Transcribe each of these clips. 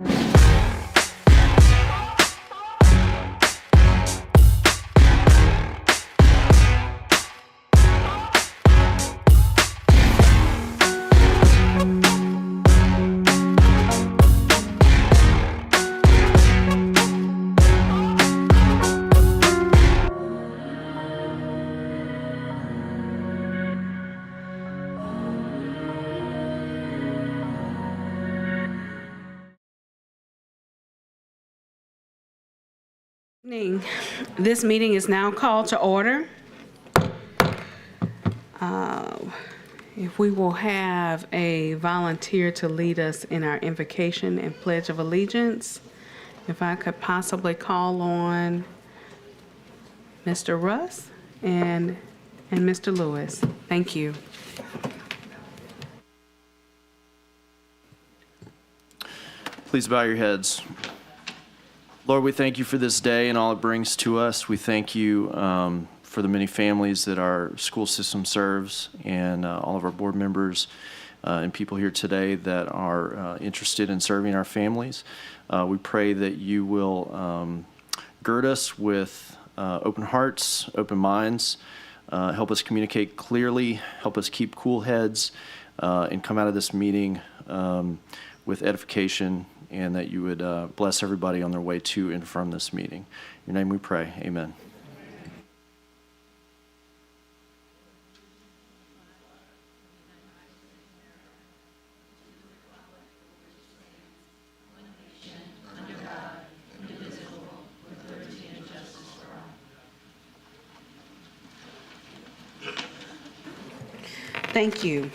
Evening. This meeting is now called to order. If we will have a volunteer to lead us in our invocation and pledge of allegiance, if I could possibly call on Mr. Russ and Mr. Lewis. Thank you. Please bow your heads. Lord, we thank you for this day and all it brings to us. We thank you for the many families that our school system serves and all of our board members and people here today that are interested in serving our families. We pray that you will gird us with open hearts, open minds, help us communicate clearly, help us keep cool heads, and come out of this meeting with edification, and that you would bless everybody on their way to and from this meeting. In your name we pray. Amen. Thank you.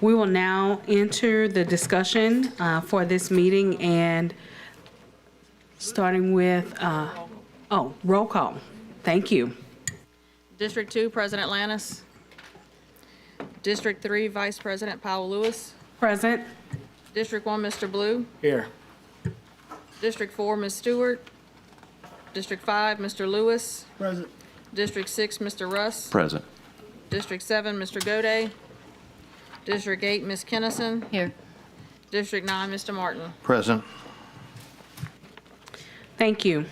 We will now enter the discussion for this meeting, and starting with, roll call. Thank you. District 2, President Lannis. District 3, Vice President Powell Lewis. Present. District 1, Mr. Blue. Here. District 4, Ms. Stewart. District 5, Mr. Lewis. Present. District 6, Mr. Russ. Present. District 7, Mr. Goday. District 8, Ms. Kennison. Here. District 9, Mr. Martin. Present. Thank you.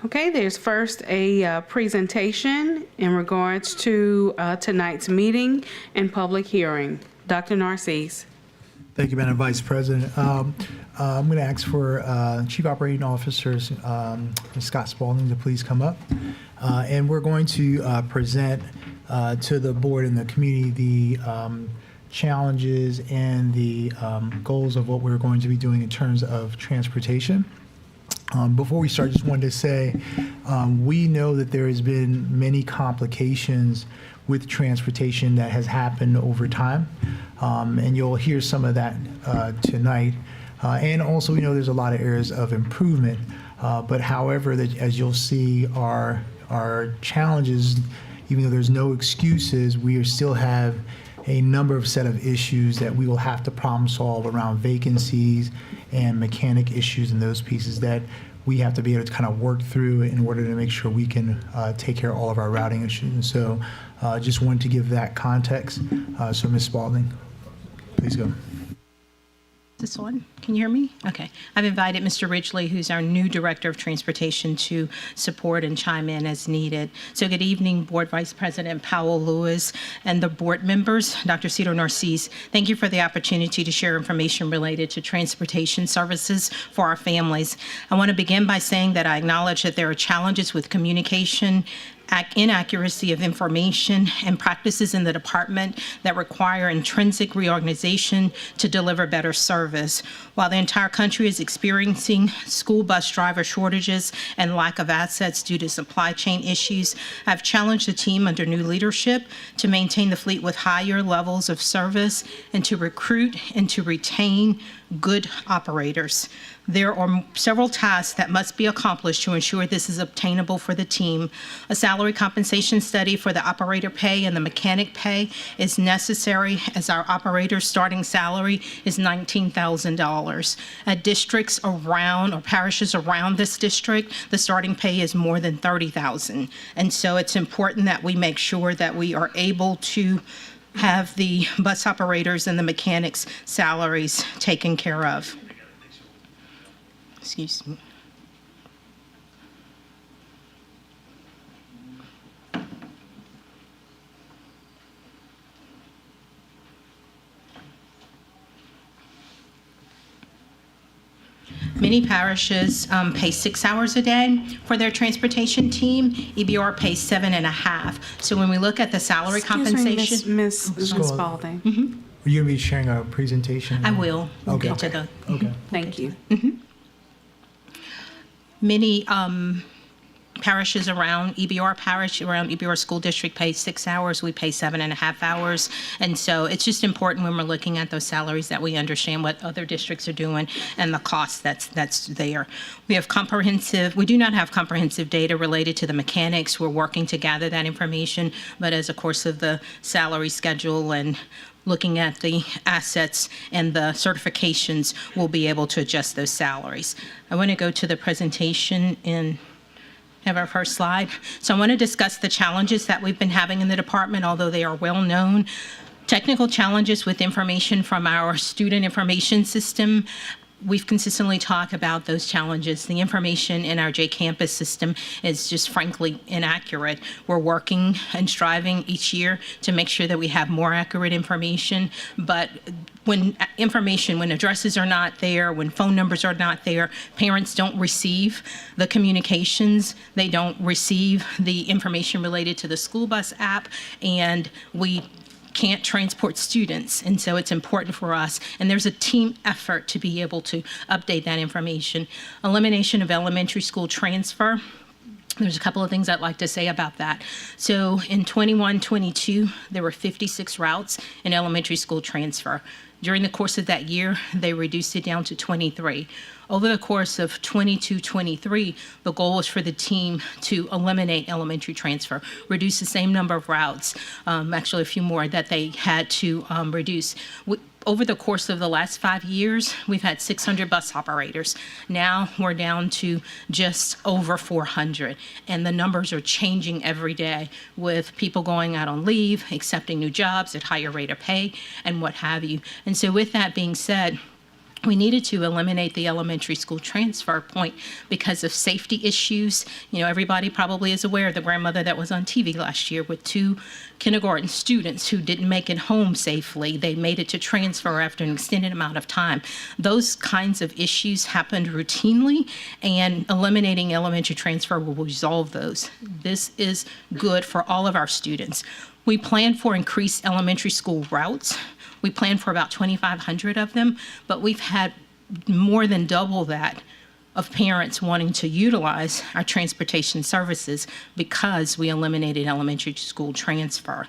Okay, there's first a presentation in regards to tonight's meeting and public hearing. Dr. Narcisse. Thank you, Madam Vice President. I'm going to ask for Chief Operating Officer Scott Spaulding to please come up. And we're going to present to the board and the community the challenges and the goals of what we're going to be doing in terms of transportation. Before we start, just wanted to say we know that there has been many complications with transportation that has happened over time, and you'll hear some of that tonight. And also, we know there's a lot of areas of improvement, but however, that as you'll see, our challenges, even though there's no excuses, we still have a number of set of issues that we will have to problem solve around vacancies and mechanic issues and those pieces that we have to be able to kind of work through in order to make sure we can take care of all of our routing issues. And so just wanted to give that context. So Ms. Spaulding, please go. This one? Can you hear me? Okay. I've invited Mr. Ridgely, who's our new Director of Transportation, to support and chime in as needed. So good evening, Board Vice President Powell Lewis and the board members. Dr. Cedar Narcisse, thank you for the opportunity to share information related to transportation services for our families. I want to begin by saying that I acknowledge that there are challenges with communication, inaccuracy of information, and practices in the department that require intrinsic reorganization to deliver better service. While the entire country is experiencing school bus driver shortages and lack of assets due to supply chain issues, I've challenged the team under new leadership to maintain the fleet with higher levels of service and to recruit and to retain good operators. There are several tasks that must be accomplished to ensure this is obtainable for the team. A salary compensation study for the operator pay and the mechanic pay is necessary, as our operator's starting salary is $19,000. At districts around or parishes around this district, the starting pay is more than $30,000. And so it's important that we make sure that we are able to have the bus operators and the mechanics' salaries taken care of. Excuse me. Many parishes pay 6 hours a day for their transportation team. EBR pays 7.5. So when we look at the salary compensation, Miss School. Spalding. Are you going to be sharing a presentation? I will. We'll Okay. get to the. Okay. Thank you. Many parishes around EBR school district pay 6 hours. We pay 7.5 hours. And so it's just important when we're looking at those salaries that we understand what other districts are doing and the cost that's there. We do not have comprehensive data related to the mechanics. We're working to gather that information, but as a course of the salary schedule and looking at the assets and the certifications, we'll be able to adjust those salaries. I want to go to the presentation and have our first slide. So I want to discuss the challenges that we've been having in the department, although they are well known. Technical challenges with information from our student information system. We've consistently talked about those challenges. The information in our J-Campus system is just frankly inaccurate. We're working and striving each year to make sure that we have more accurate information, but when addresses are not there, when phone numbers are not there, parents don't receive the communications, they don't receive the information related to the school bus app, and we can't transport students. And so it's important for us, and there's a team effort to be able to update that information. Elimination of elementary school transfer. There's a couple of things I'd like to say about that. So in 21-22, there were 56 routes in elementary school transfer. During the course of that year, they reduced it down to 23. Over the course of 22-23, the goal was for the team to eliminate elementary transfer, reduce the same number of routes, actually a few more that they had to reduce. Over the course of the last 5 years, we've had 600 bus operators. Now we're down to just over 400, and the numbers are changing every day with people going out on leave, accepting new jobs at higher rate of pay, and what have you. And so with that being said, we needed to eliminate the elementary school transfer point because of safety issues. You know, everybody probably is aware of the grandmother that was on TV last year with 2 kindergarten students who didn't make it home safely. They made it to transfer after an extended amount of time. Those kinds of issues happened routinely, and eliminating elementary transfer will resolve those. This is good for all of our students. We plan for increased elementary school routes. We plan for about 2,500 of them, but we've had more than double that of parents wanting to utilize our transportation services because we eliminated elementary school transfer.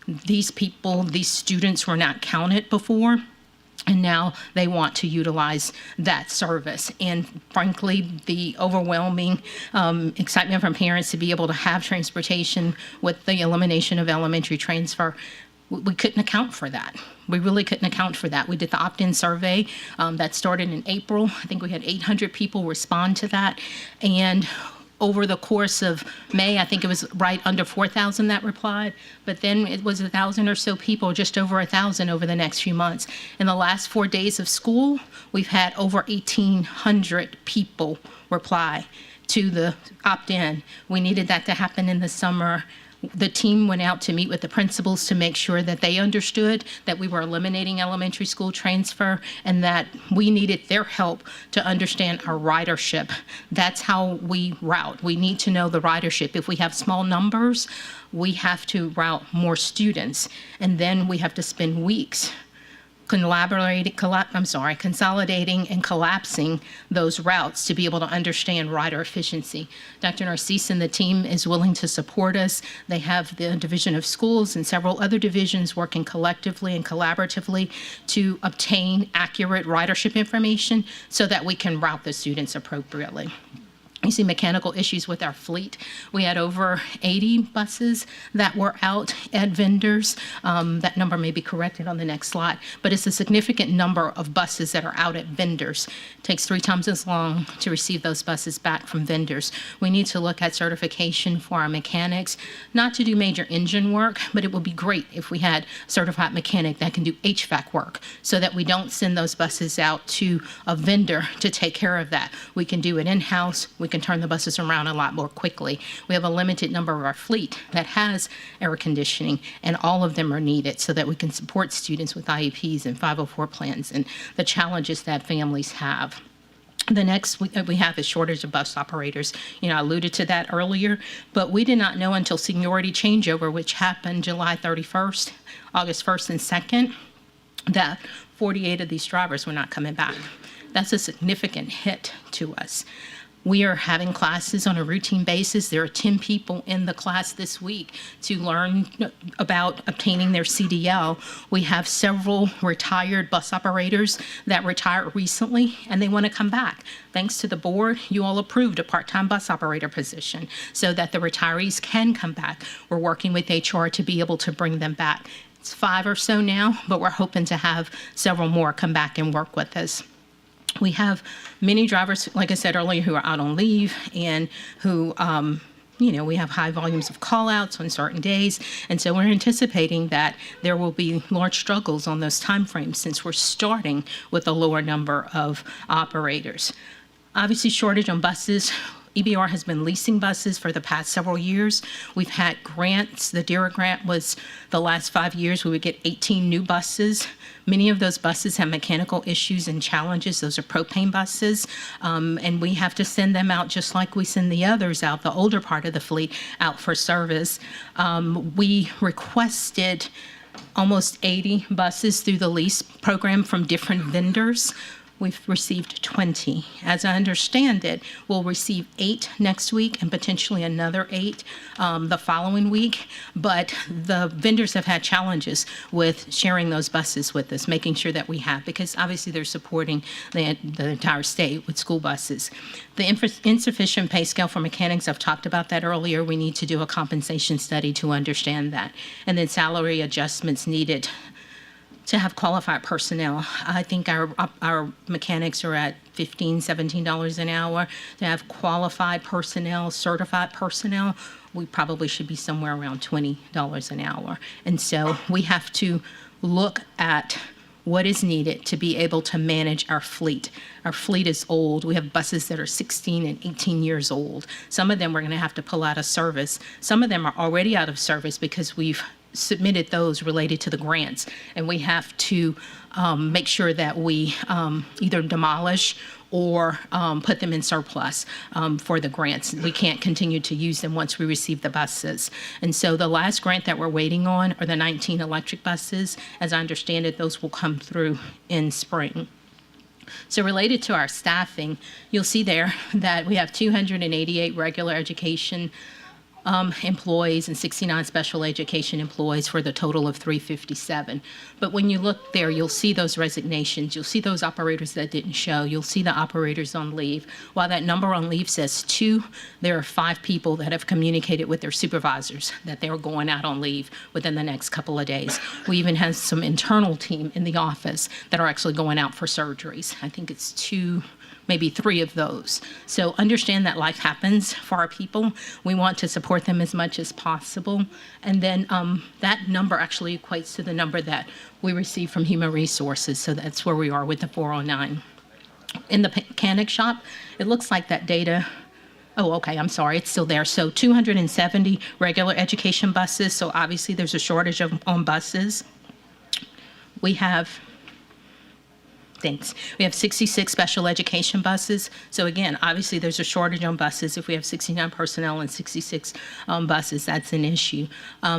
These students were not counted before, and now they want to utilize that service. And frankly, the overwhelming excitement from parents to be able to have transportation with the elimination of elementary transfer, we couldn't account for that. We really couldn't account for that. We did the opt-in survey that started in April. I think we had 800 people respond to that. And over the course of May, I think it was right under 4,000 that replied, but then it was 1,000 or so people, just over 1,000 over the next few months. In the last 4 days of school, we've had over 1,800 people reply to the opt-in. We needed that to happen in the summer. The team went out to meet with the principals to make sure that they understood that we were eliminating elementary school transfer and that we needed their help to understand our ridership. That's how we route. We need to know the ridership. If we have small numbers, we have to route more students, and then we have to spend weeks consolidating and collapsing those routes to be able to understand rider efficiency. Dr. Narcisse and the team is willing to support us. They have the Division of Schools and several other divisions working collectively and collaboratively to obtain accurate ridership information so that we can route the students appropriately. You see mechanical issues with our fleet. We had over 80 buses that were out at vendors. That number may be corrected on the next slide, but it's a significant number of buses that are out at vendors. It takes 3 times as long to receive those buses back from vendors. We need to look at certification for our mechanics, not to do major engine work, but it would be great if we had a certified mechanic that can do HVAC work so that we don't send those buses out to a vendor to take care of that. We can do it in-house. We can turn the buses around a lot more quickly. We have a limited number of our fleet that has air conditioning, and all of them are needed so that we can support students with IEPs and 504 plans and the challenges that families have. The next we have is shortage of bus operators. I alluded to that earlier, but we did not know until seniority changeover, which happened July 31st, August 1st and 2nd, that 48 of these drivers were not coming back. That's a significant hit to us. We are having classes on a routine basis. There are 10 people in the class this week to learn about obtaining their CDL. We have several retired bus operators that retired recently, and they want to come back. Thanks to the board, you all approved a part-time bus operator position so that the retirees can come back. We're working with HR to be able to bring them back. It's 5 or so now, but we're hoping to have several more come back and work with us. We have many drivers, like I said earlier, who are out on leave and who, we have high volumes of call-outs on certain days. And so we're anticipating that there will be large struggles on those timeframes since we're starting with a lower number of operators. Obviously, shortage on buses. EBR has been leasing buses for the past several years. We've had grants. The DERA grant was the last 5 years. We would get 18 new buses. Many of those buses have mechanical issues and challenges. Those are propane buses, and we have to send them out just like we send the others out, the older part of the fleet, out for service. We requested almost 80 buses through the lease program from different vendors. We've received 20. As I understand it, we'll receive 8 next week and potentially another 8 the following week. But the vendors have had challenges with sharing those buses with us, making sure that we have, because obviously they're supporting the entire state with school buses. The insufficient pay scale for mechanics, I've talked about that earlier. We need to do a compensation study to understand that. And then salary adjustments needed to have qualified personnel. I think our mechanics are at $15, $17 an hour. To have qualified personnel, certified personnel, we probably should be somewhere around $20 an hour. And so we have to look at what is needed to be able to manage our fleet. Our fleet is old. We have buses that are 16 and 18 years old. Some of them we're going to have to pull out of service. Some of them are already out of service because we've submitted those related to the grants, and we have to make sure that we either demolish or put them in surplus for the grants. We can't continue to use them once we receive the buses. And so the last grant that we're waiting on are the 19 electric buses. As I understand it, those will come through in spring. So related to our staffing, you'll see there that we have 288 regular education employees and 69 special education employees for the total of 357. But when you look there, you'll see those resignations. You'll see those operators that didn't show. You'll see the operators on leave. While that number on leave says 2, there are 5 people that have communicated with their supervisors that they were going out on leave within the next couple of days. We even have some internal team in the office that are actually going out for surgeries. I think it's 2, maybe 3 of those. So understand that life happens for our people. We want to support them as much as possible. And then that number actually equates to the number that we receive from Human Resources. So that's where we are with the 409. In the mechanic shop, it looks like that data, I'm sorry, it's still there. So 270 regular education buses. So obviously there's a shortage on buses. We have 66 special education buses. So again, obviously there's a shortage on buses. If we have 69 personnel and 66 buses, that's an issue.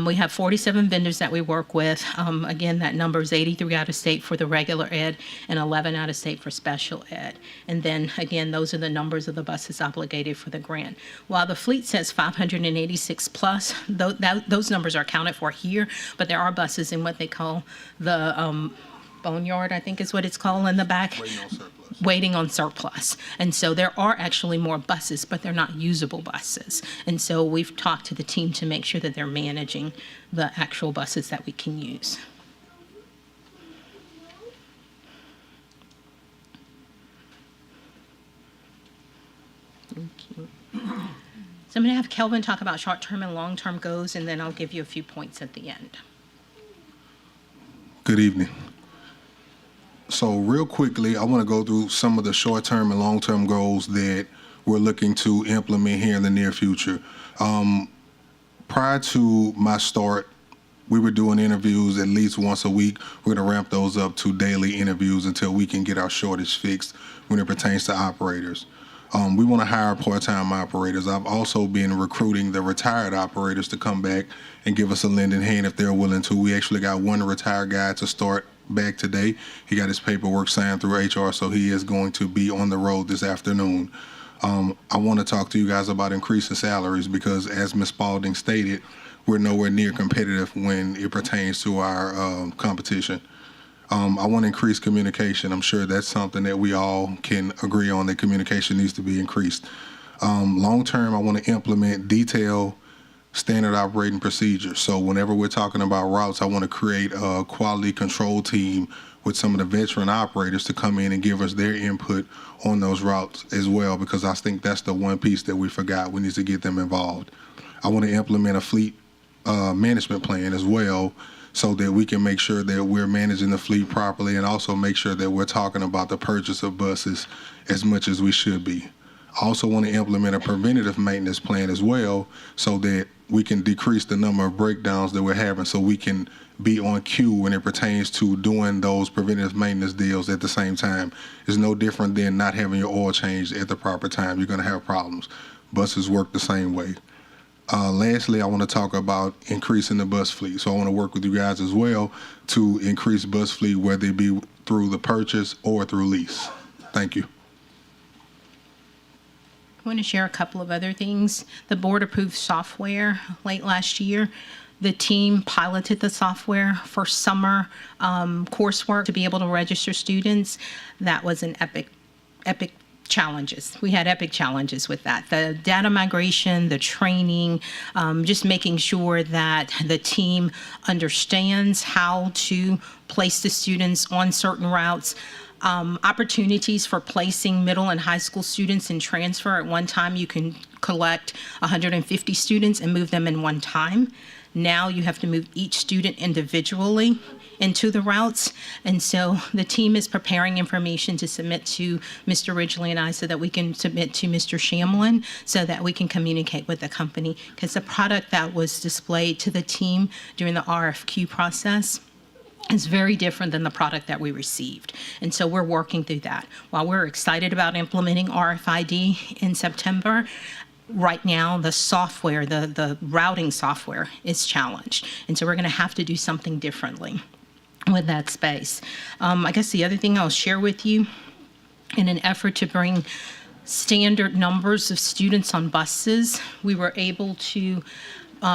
We have 47 vendors that we work with. Again, that number is 83 out of state for the regular ed and 11 out of state for special ed. And then again, those are the numbers of the buses obligated for the grant. While the fleet says 586 plus, those numbers are accounted for here, but there are buses in what they call the boneyard, I think is what it's called in the back. Waiting on surplus. And so there are actually more buses, but they're not usable buses. And so we've talked to the team to make sure that they're managing the actual buses that we can use. Thank you. So I'm going to have Kelvin talk about short-term and long-term goals, and then I'll give you a few points at the end. Good evening. So real quickly, I want to go through some of the short-term and long-term goals that we're looking to implement here in the near future. Prior to my start, we were doing interviews at least once a week. We're going to ramp those up to daily interviews until we can get our shortage fixed when it pertains to operators. We want to hire part-time operators. I've also been recruiting the retired operators to come back and give us a lending hand if they're willing to. We actually got one retired guy to start back today. He got his paperwork signed through HR, so he is going to be on the road this afternoon. I want to talk to you guys about increasing salaries because, as Ms. Spalding stated, we're nowhere near competitive when it pertains to our competition. I want to increase communication. I'm sure that's something that we all can agree on, that communication needs to be increased. Long term, I want to implement detailed standard operating procedures. So whenever we're talking about routes, I want to create a quality control team with some of the veteran operators to come in and give us their input on those routes as well, because I think that's the one piece that we forgot. We need to get them involved. I want to implement a fleet management plan as well, so that we can make sure that we're managing the fleet properly and also make sure that we're talking about the purchase of buses as much as we should be. I also want to implement a preventative maintenance plan as well, so that we can decrease the number of breakdowns that we're having, so we can be on cue when it pertains to doing those preventative maintenance deals at the same time. It's no different than not having your oil changed at the proper time. You're going to have problems. Buses work the same way. Lastly, I want to talk about increasing the bus fleet. So I want to work with you guys as well to increase bus fleet, whether it be through the purchase or through lease. Thank you. I want to share a couple of other things. The board approved software late last year. The team piloted the software for summer coursework to be able to register students. That was an epic challenges. We had epic challenges with that. The data migration, the training, just making sure that the team understands how to place the students on certain routes. Opportunities for placing middle and high school students in transfer. At one time, you can collect 150 students and move them in one time. Now you have to move each student individually into the routes. And so the team is preparing information to submit to Mr. Ridgely and I, so that we can submit to Mr. Shamlin, so that we can communicate with the company. Because the product that was displayed to the team during the RFQ process is very different than the product that we received. And so we're working through that. While we're excited about implementing RFID in September, right now the software, the routing software is challenged. And so we're going to have to do something differently with that space. I guess the other thing I'll share with you, in an effort to bring standard numbers of students on buses, we were able to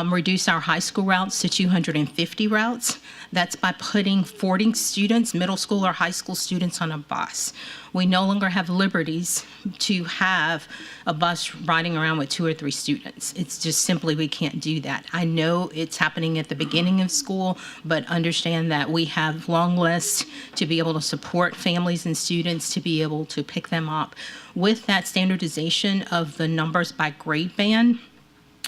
reduce our high school routes to 250 routes. That's by putting 40 students, middle school or high school students, on a bus. We no longer have liberties to have a bus riding around with 2 or 3 students. It's just simply, we can't do that. I know it's happening at the beginning of school, but understand that we have long lists to be able to support families and students to be able to pick them up. With that standardization of the numbers by grade band,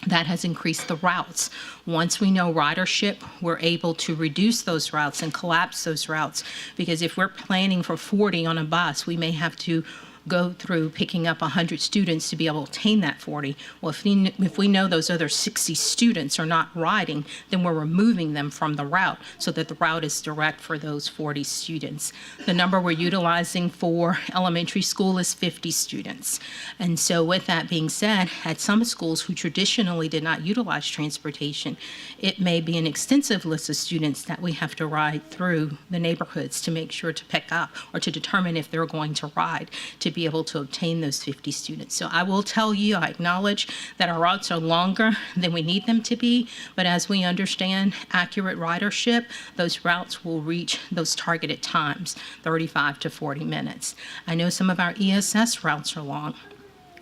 that has increased the routes. Once we know ridership, we're able to reduce those routes and collapse those routes, because if we're planning for 40 on a bus, we may have to go through picking up 100 students to be able to obtain that 40. Well, if we know those other 60 students are not riding, then we're removing them from the route so that the route is direct for those 40 students. The number we're utilizing for elementary school is 50 students. And so with that being said, at some schools who traditionally did not utilize transportation, it may be an extensive list of students that we have to ride through the neighborhoods to make sure to pick up, or to determine if they're going to ride, to be able to obtain those 50 students. So I will tell you, I acknowledge that our routes are longer than we need them to be, but as we understand accurate ridership, those routes will reach those targeted times, 35 to 40 minutes. I know some of our ESS routes are long.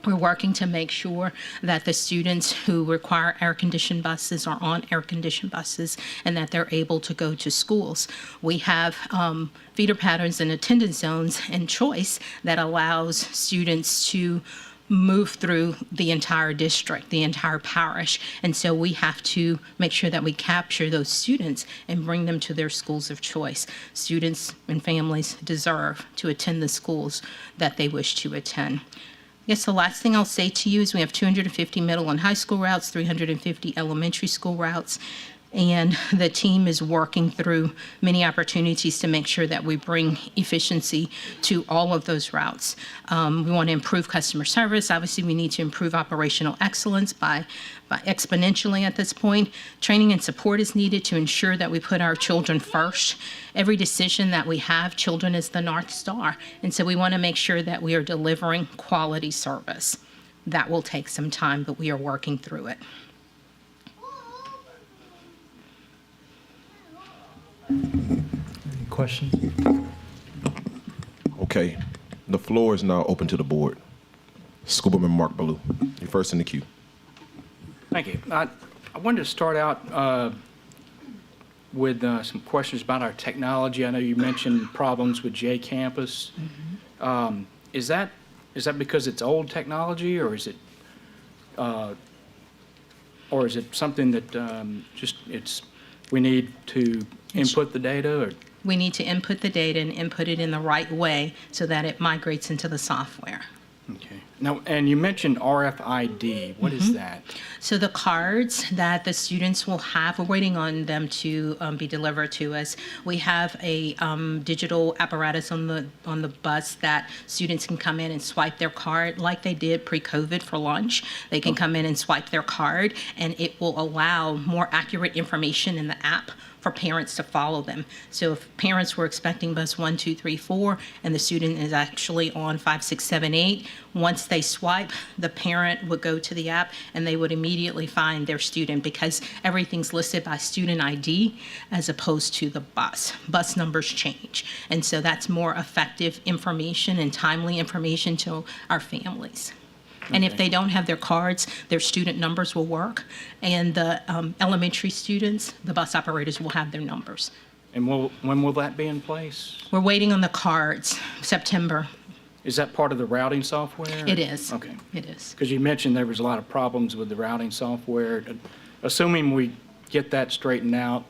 We're working to make sure that the students who require air-conditioned buses are on air-conditioned buses and that they're able to go to schools. We have feeder patterns and attendance zones and choice that allows students to move through the entire district, the entire parish. And so we have to make sure that we capture those students and bring them to their schools of choice. Students and families deserve to attend the schools that they wish to attend. I guess the last thing I'll say to you is we have 250 middle and high school routes, 350 elementary school routes, and the team is working through many opportunities to make sure that we bring efficiency to all of those routes. We want to improve customer service. Obviously, we need to improve operational excellence by exponentially at this point. Training and support is needed to ensure that we put our children first. Every decision that we have, children is the North Star. And so we want to make sure that we are delivering quality service. That will take some time, but we are working through it. Any questions? Okay, the floor is now open to the board. School Board Member Mark Ballou, you're first in the queue. Thank you. I wanted to start out with some questions about our technology. I know you mentioned problems with J Campus. Is that because it's old technology, or is it something that we need to input the data? Or? We need to input the data and input it in the right way so that it migrates into the software. Okay. Now, and you mentioned RFID. What is that? So the cards that the students will have, we're waiting on them to be delivered to us. We have a digital apparatus on the bus that students can come in and swipe their card like they did pre-COVID for lunch. They can come in and swipe their card, and it will allow more accurate information in the app for parents to follow them. So if parents were expecting bus 1, 2, 3, 4, and the student is actually on 5, 6, 7, 8, once they swipe, the parent would go to the app and they would immediately find their student, because everything's listed by student ID as opposed to the bus. Bus numbers change. And so that's more effective information and timely information to our families. And if Okay. they don't have their cards, their student numbers will work. And the elementary students, the bus operators will have their numbers. And when will that be in place? We're waiting on the cards, September. Is that part of the routing software? It is. Okay. It is. Because you mentioned there was a lot of problems with the routing software. Assuming we get that straightened out,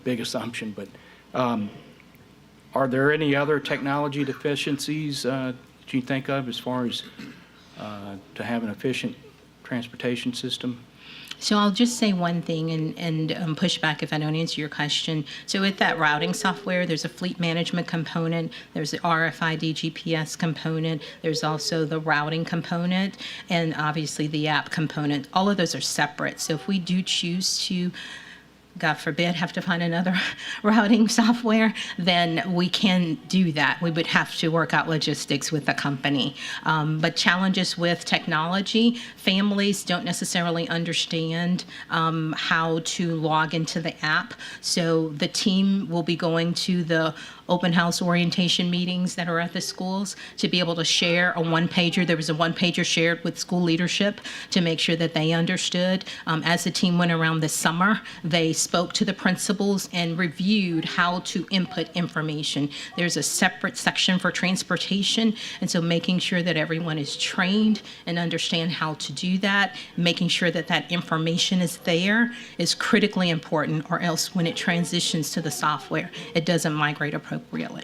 big assumption, but are there any other technology deficiencies that you think of as far as to have an efficient transportation system? So I'll just say one thing and push back if I don't answer your question. So with that routing software, there's a fleet management component, there's the RFID GPS component, there's also the routing component, and obviously the app component. All of those are separate. So if we do choose to, God forbid, have to find another routing software, then we can do that. We would have to work out logistics with the company. But challenges with technology, families don't necessarily understand how to log into the app. So the team will be going to the open house orientation meetings that are at the schools to be able to share a one-pager. There was a one-pager shared with school leadership to make sure that they understood. As the team went around this summer, they spoke to the principals and reviewed how to input information. There's a separate section for transportation, and so making sure that everyone is trained and understand how to do that, making sure that that information is there is critically important, or else when it transitions to the software, it doesn't migrate appropriately.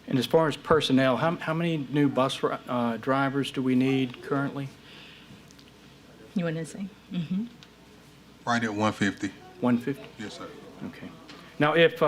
And as far as personnel, how many new bus drivers do we need currently? You want to say? Right at 150. 150? Yes, sir. Okay. Now, if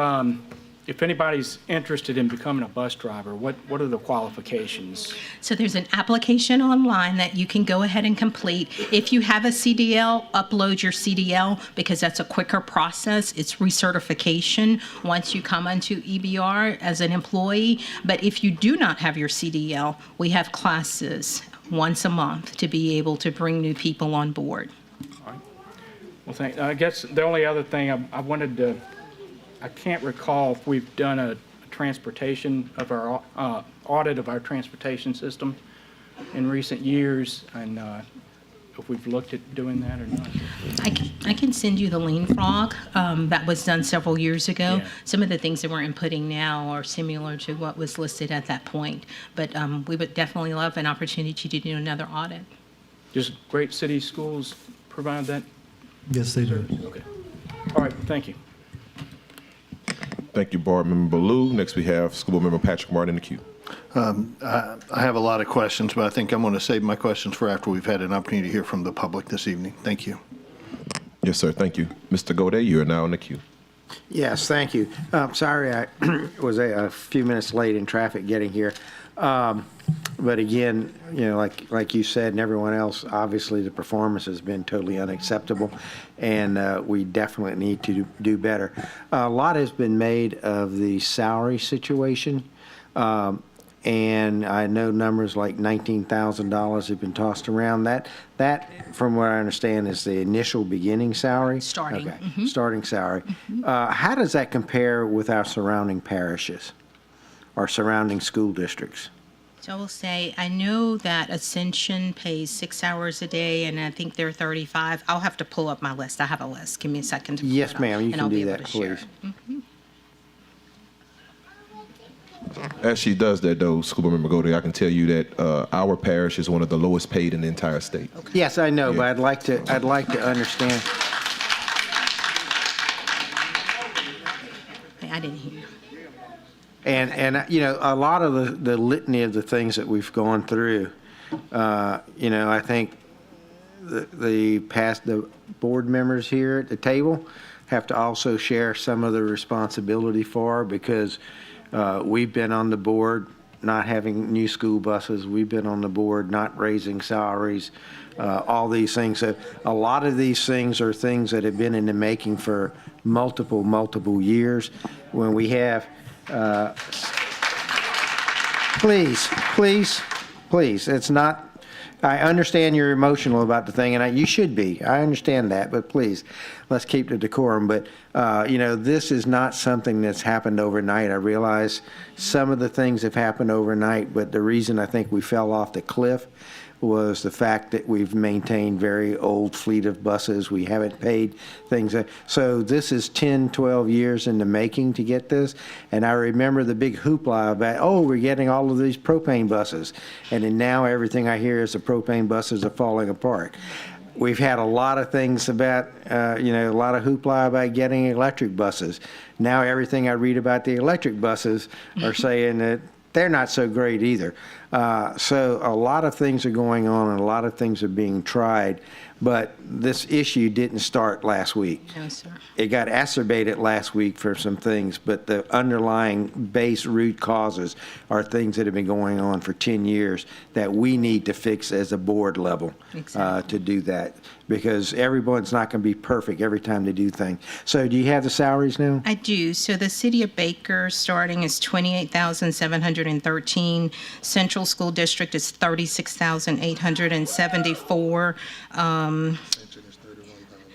if anybody's interested in becoming a bus driver, what are the qualifications? So there's an application online that you can go ahead and complete. If you have a CDL, upload your CDL because that's a quicker process. It's recertification once you come onto EBR as an employee. But if you do not have your CDL, we have classes once a month to be able to bring new people on board. Well, I guess the only other thing I wanted to, I can't recall if we've done a transportation of our audit of our transportation system in recent years, and if we've looked at doing that or not. I can send you the lean frog that was done several years ago. Yeah. Some of the things that we're inputting now are similar to what was listed at that point, but we would definitely love an opportunity to do another audit. Does Great City Schools provide that? Yes, they do. Okay. All right, thank you. Thank you, Board Member Ballou. Next, we have School Board Member Patrick Martin in the queue. I have a lot of questions, but I think I'm going to save my questions for after we've had an opportunity to hear from the public this evening. Thank you. Yes, sir. Thank you. Mr. Godet, you are now in the queue. Yes, thank you. Sorry I was a few minutes late in traffic getting here. But again, you know, like you said and everyone else, obviously the performance has been totally unacceptable, and we definitely need to do better. A lot has been made of the salary situation, and I know numbers like $19,000 have been tossed around. That, from what I understand, is the initial beginning salary? Starting. Okay, starting salary. How does that compare with our surrounding parishes or surrounding school districts? So I will say, I know that Ascension pays 6 hours a day, and I think they're 35. I'll have to pull up my list. I have a list. Give me a second to pull it Yes, up, ma'am, you and can I'll be do able that, to share please. it. As she does that, though, School Board Member Godet, I can tell you that our parish is one of the lowest paid in the entire state. Yes, I know, Yeah. but I'd like to understand. I didn't hear you. And you know, a lot of the litany of the things that we've gone through, you know, I think the board members here at the table have to also share some of the responsibility for, because we've been on the board not having new school buses. We've been on the board not raising salaries, all these things. So a lot of these things are things that have been in the making for multiple years. When we have please, it's not, I understand you're emotional about the thing, and you should be. I understand that, but please, let's keep the decorum. But, you know, this is not something that's happened overnight. I realize some of the things have happened overnight, but the reason I think we fell off the cliff was the fact that we've maintained very old fleet of buses. We haven't paid things. So this is 10, 12 years in the making to get this. And I remember the big hoopla about, oh, we're getting all of these propane buses. And then now everything I hear is the propane buses are falling apart. We've had a lot of things about, you know, a lot of hoopla about getting electric buses. Now everything I read about the electric buses are saying that they're not so great either. So a lot of things are going on and a lot of things are being tried, but this issue didn't start last week. No, sir. It got exacerbated last week for some things, but the underlying base root causes are things that have been going on for 10 years that we need to fix as a board level to do that, because everyone's not going to be perfect every time they do things. So do you have the salaries now? I do. So the city of Baker starting is $28,713. Central School District is $36,874.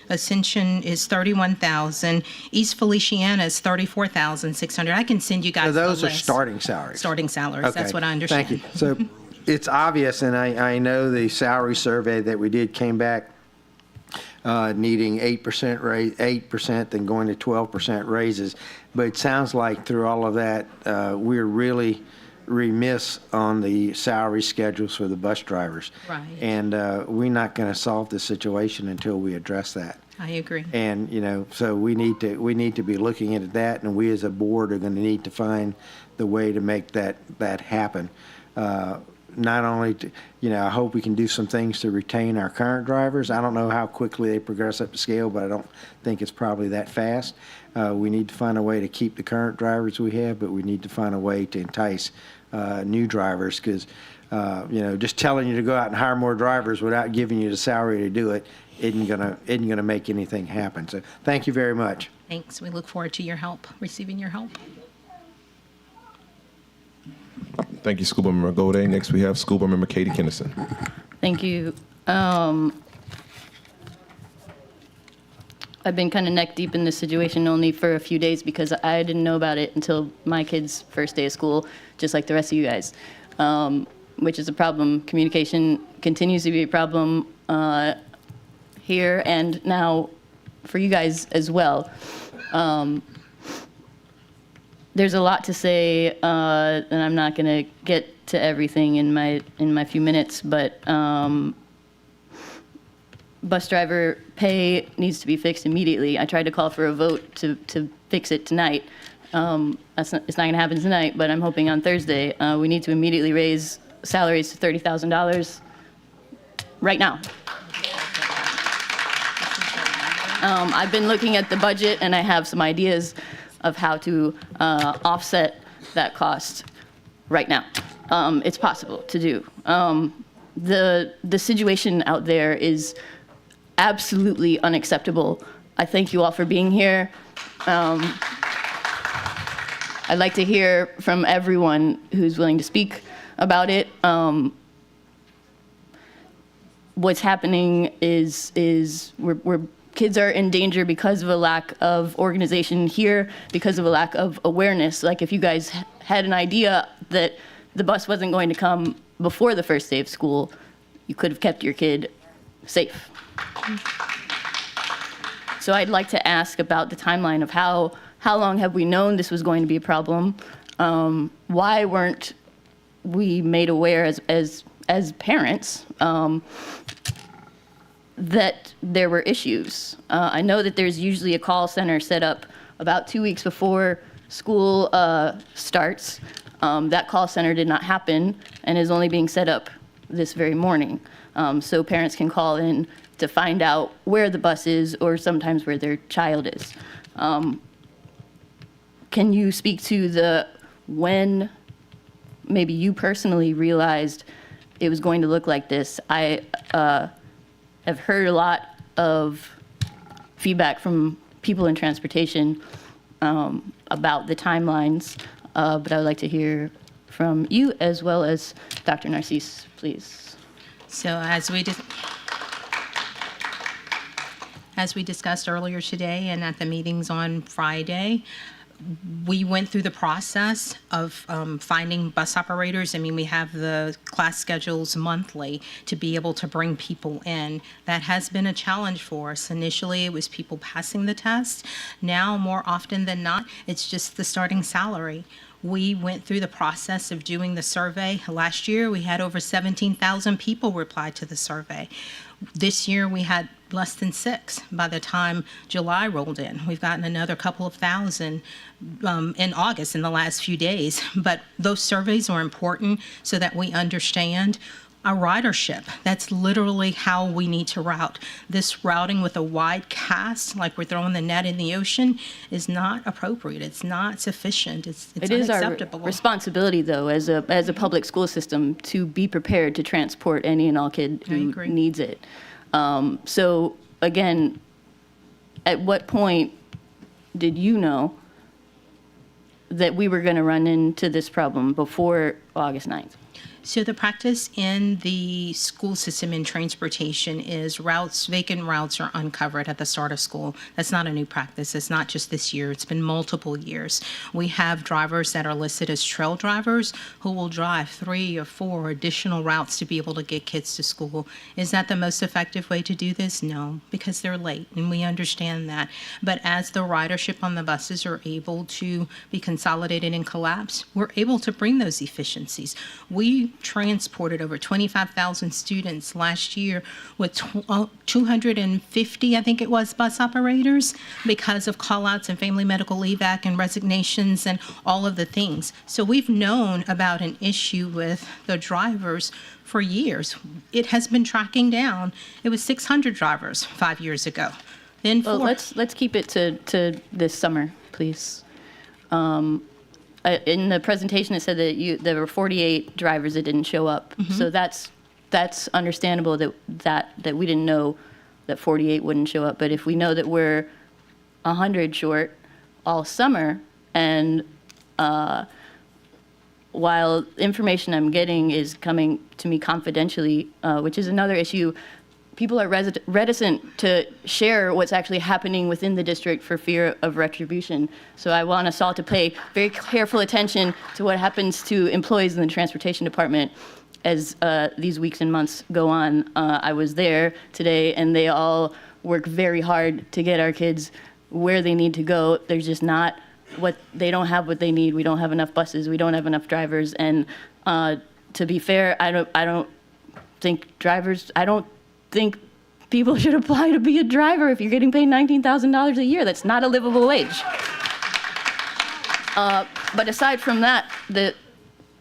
Ascension is $31,000. East Feliciana is $34,600. I can send you guys So the those are list. starting salaries. Starting salaries. Okay, That's what I understand. Thank you. So it's obvious, and I know the salary survey that we did came back needing 8% raise, 8%, then going to 12% raises. But it sounds like through all of that, we're really remiss on the salary schedules for the bus drivers. Right. And we're not going to solve the situation until we address that. I agree. And, you know, so we need to be looking at that, and we as a board are going to need to find the way to make that happen. not only, I hope we can do some things to retain our current drivers. I don't know how quickly they progress up the scale, but I don't think it's probably that fast. We need to find a way to keep the current drivers we have, but we need to find a way to entice new drivers, because, just telling you to go out and hire more drivers without giving you the salary to do it isn't gonna make anything happen. So thank you very much. Thanks. We look forward to your help, receiving your help. Thank you, School Board Member Gode. Next, we have School Board Member Katie Kennison. Thank you. I've been kind of neck deep in this situation only for a few days because I didn't know about it until my kid's first day of school, just like the rest of you guys, which is a problem. Communication continues to be a problem here and now for you guys as well. There's a lot to say, and I'm not going to get to everything in my few minutes, but bus driver pay needs to be fixed immediately. I tried to call for a vote to fix it tonight. It's not going to happen tonight, but I'm hoping on Thursday. We need to immediately raise salaries to $30,000 right now. I've been looking at the budget, and I have some ideas of how to offset that cost right now. It's possible to do. The situation out there is absolutely unacceptable. I thank you all for being here. I'd like to hear from everyone who's willing to speak about it. What's happening is we're kids are in danger because of a lack of organization here, because of a lack of awareness. Like if you guys had an idea that the bus wasn't going to come before the first day of school, you could have kept your kid safe. So I'd like to ask about the timeline of how long have we known this was going to be a problem? Why weren't we made aware as parents that there were issues? I know that there's usually a call center set up about 2 weeks before school starts. That call center did not happen and is only being set up this very morning. So parents can call in to find out where the bus is or sometimes where their child is. Can you speak to when maybe you personally realized it was going to look like this? I've heard a lot of feedback from people in transportation about the timelines, but I would like to hear from you as well as Dr. Narcisse, please. So as we discussed earlier today and at the meetings on Friday, we went through the process of finding bus operators. I mean, we have the class schedules monthly to be able to bring people in. That has been a challenge for us. Initially, it was people passing the test. Now, more often than not, it's just the starting salary. We went through the process of doing the survey. Last year, we had over 17,000 people reply to the survey. This year, we had less than 6 by the time July rolled in. We've gotten another couple of thousand in August in the last few days. But those surveys are important so that we understand our ridership. That's literally how we need to route. This routing with a wide cast, like we're throwing the net in the ocean, is not appropriate. It's not sufficient. It's It is our unacceptable. responsibility, though, as a public school system, to be prepared to transport any and all kid I who agree. needs it. So again, at what point did you know that we were going to run into this problem before August 9th? So the practice in the school system in transportation is vacant routes are uncovered at the start of school. That's not a new practice. It's not just this year. It's been multiple years. We have drivers that are listed as trail drivers who will drive 3 or 4 additional routes to be able to get kids to school. Is that the most effective way to do this? No, because they're late, and we understand that. But as the ridership on the buses are able to be consolidated and collapsed, we're able to bring those efficiencies. efficiencies. We transported over 25,000 students last year with 250, I think it was, bus operators because of call-outs and family medical leave act and resignations and all of the things. So we've known about an issue with the drivers for years. It has been tracking down. It was 600 drivers 5 years ago. Then Well, let's keep it to this summer, please. In the presentation, it said that there were 48 drivers that didn't show up. So that's understandable that we didn't know that 48 wouldn't show up. But if we know that we're 100 short all summer, and while information I'm getting is coming to me confidentially, which is another issue, people are reticent to share what's actually happening within the district for fear of retribution. So I want us all to pay very careful attention to what happens to employees in the transportation department as these weeks and months go on. I was there today, and they all work very hard to get our kids where they need to go. There's just not they don't have what they need. We don't have enough buses. We don't have enough drivers. And to be fair, I don't think people should apply to be a driver if you're getting paid $19,000 a year. That's not a livable wage. But aside from that,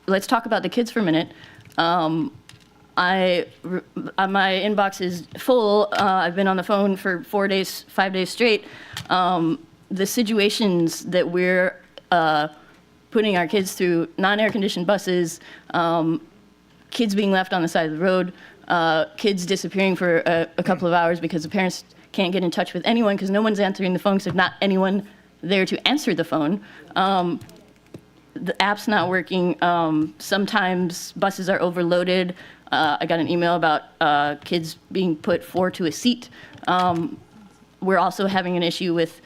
let's talk about the kids for a minute. My inbox is full. I've been on the phone for 5 days straight. The situations that we're putting our kids through, non-air conditioned buses, kids being left on the side of the road, kids disappearing for a couple of hours because the parents can't get in touch with anyone because no one's answering the phone because there's not anyone there to answer the phone. The app's not working. Sometimes buses are overloaded. I got an email about kids being put 4 to a seat. We're also having an issue with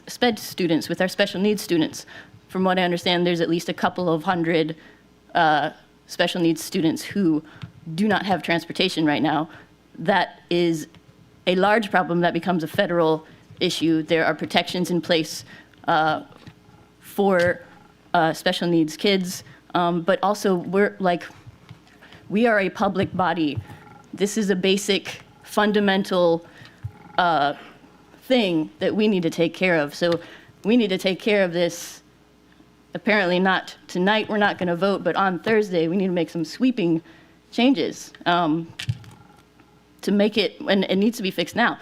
SPED students, with our special needs students. From what I understand, there's at least a couple of hundred special needs students who do not have transportation right now. That is a large problem that becomes a federal issue. There are protections in place for special needs kids, but also we are a public body. This is a basic, fundamental thing that we need to take care of. So we need to take care of this. Apparently not tonight, we're not going to vote, but on Thursday, we need to make some sweeping changes to make it, and it needs to be fixed now.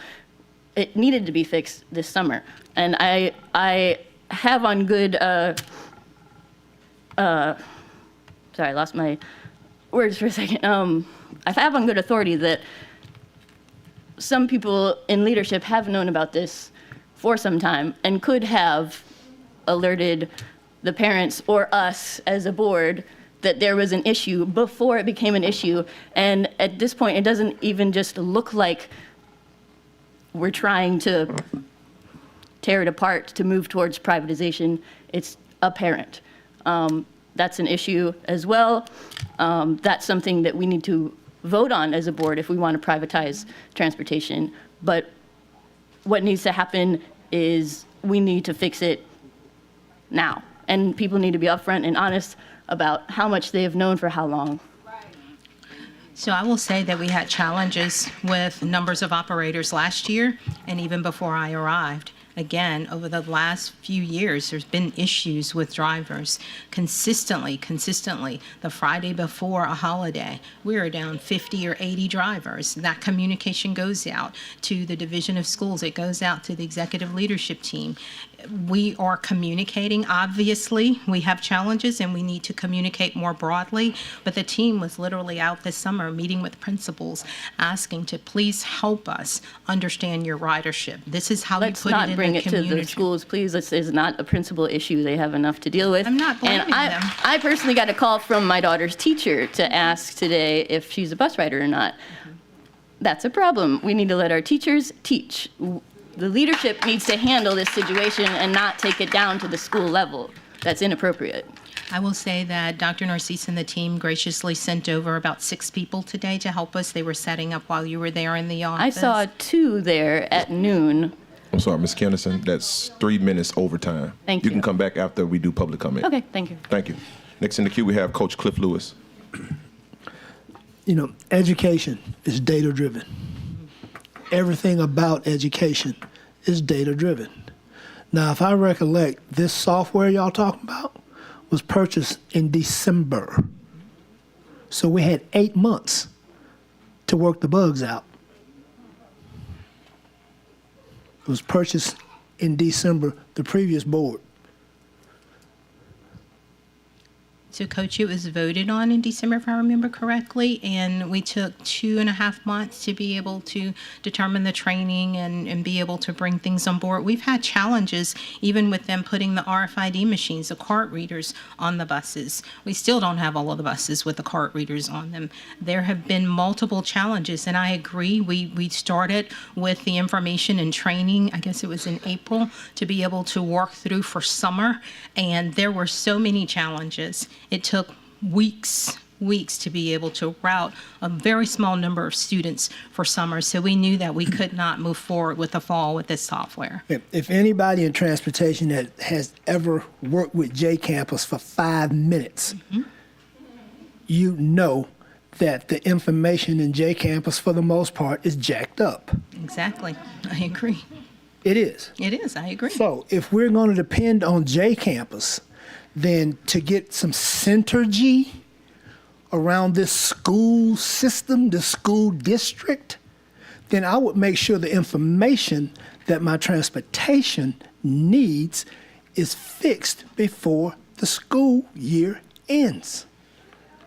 It needed to be fixed this summer. And I have on good, sorry, I lost my words for a second. I have on good authority that some people in leadership have known about this for some time and could have alerted the parents or us as a board that there was an issue before it became an issue. And at this point, it doesn't even just look like we're trying to tear it apart to move towards privatization. It's apparent. That's an issue as well. That's something that we need to vote on as a board if we want to privatize transportation. But what needs to happen is we need to fix it now. And people need to be upfront and honest about how much they have known for how long. So I will say that we had challenges with numbers of operators last year and even before I arrived. Again, over the last few years, there's been issues with drivers. Consistently, the Friday before a holiday, we are down 50 or 80 drivers. That communication goes out to the Division of Schools. It goes out to the executive leadership team. We are communicating. Obviously, we have challenges and we need to communicate more broadly, but the team was literally out this summer meeting with principals, asking to please help us understand your ridership. This is how you put it in the community. Let's not bring it to the schools, please. This is not a principal issue. They have enough to deal with. I'm not blaming them. I personally got a call from my daughter's teacher to ask today if she's a bus rider or not. That's a problem. We need to let our teachers teach. The leadership needs to handle this situation and not take it down to the school level. That's inappropriate. I will say that Dr. Narcisse and the team graciously sent over about 6 people today to help us. They were setting up while you were there in the office. I saw 2 there at noon. I'm sorry, Ms. Kennison, that's 3 minutes overtime. Thank You you. can come back after we do public comment. Okay, thank you. Thank you. Next in the queue, we have Coach Cliff Lewis. You know, education is data-driven. Everything about education is data-driven. Now, if I recollect, this software y'all talking about was purchased in December. So we had 8 months to work the bugs out. It was purchased in December, the previous board. So, Coach, it was voted on in December, if I remember correctly, and we took 2.5 months to be able to determine the training and be able to bring things on board. We've had challenges even with them putting the RFID machines, the card readers, on the buses. We still don't have all of the buses with the card readers on them. There have been multiple challenges, and I agree. We started with the information and training, I guess it was in April, to be able to work through for summer, and there were so many challenges. It took weeks to be able to route a very small number of students for summer. So we knew that we could not move forward with the fall with this software. If anybody in transportation that has ever worked with J Campus for 5 minutes, you know that the information in J Campus for the most part is jacked up. Exactly. I agree. It is. It is. I agree. So if we're going to depend on J Campus, then to get some synergy around this school system, this school district, then I would make sure the information that my transportation needs is fixed before the school year ends.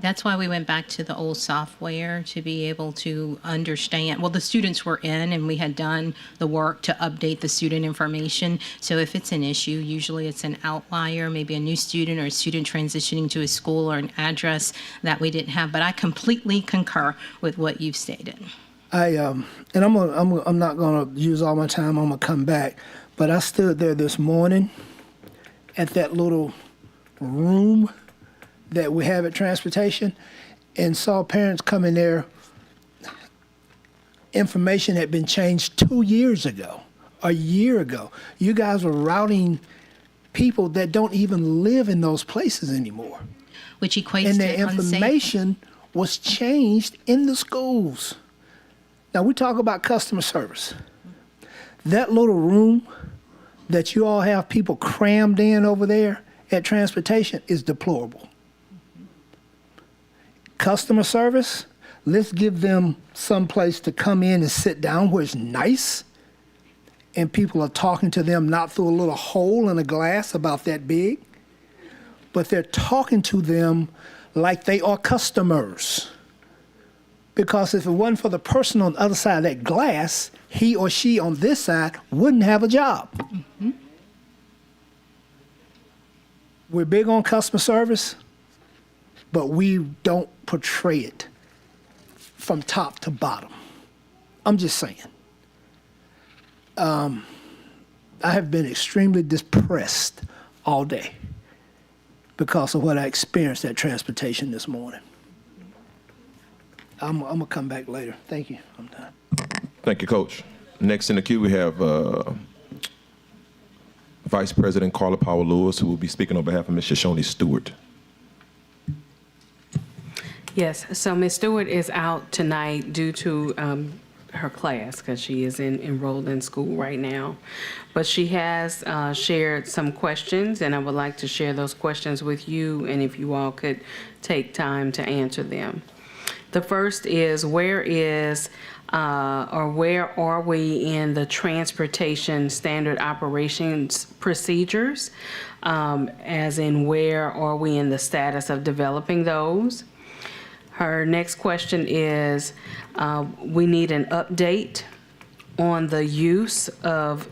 That's why we went back to the old software to be able to understand. Well, the students were in and we had done the work to update the student information. So if it's an issue, usually it's an outlier, maybe a new student or a student transitioning to a school or an address that we didn't have. But I completely concur with what you've stated. I'm not gonna use all my time. I'm gonna come back, but I stood there this morning at that little room that we have at transportation and saw parents come in there. Information had been changed 2 years ago, a year ago. You guys were routing people that don't even live in those places anymore. Which equates and to the information was changed in the schools. Now we talk about customer service. That little room that you all have people crammed in over there at transportation is deplorable. Customer service, let's give them some place to come in and sit down where it's nice and people are talking to them not through a little hole in a glass about that big, but they're talking to them like they are customers. Because if it wasn't for the person on the other side of that glass, he or she on this side wouldn't have a job. We're big on customer service, but we don't portray it from top to bottom. I'm just saying. I have been extremely depressed all day because of what I experienced at transportation this morning. I'm gonna come back later. Thank you. I'm done. Thank you, Coach. Next in the queue, we have Vice President Carla Powell Lewis, who will be speaking on behalf of Ms. Shoshone Stewart. Yes, so Ms. Stewart is out tonight due to her class because she is enrolled in school right now. But she has shared some questions, and I would like to share those questions with you, and if you all could take time to answer them. The first is, where are we in the transportation standard operations procedures? As in, where are we in the status of developing those? Her next question is, we need an update on the use of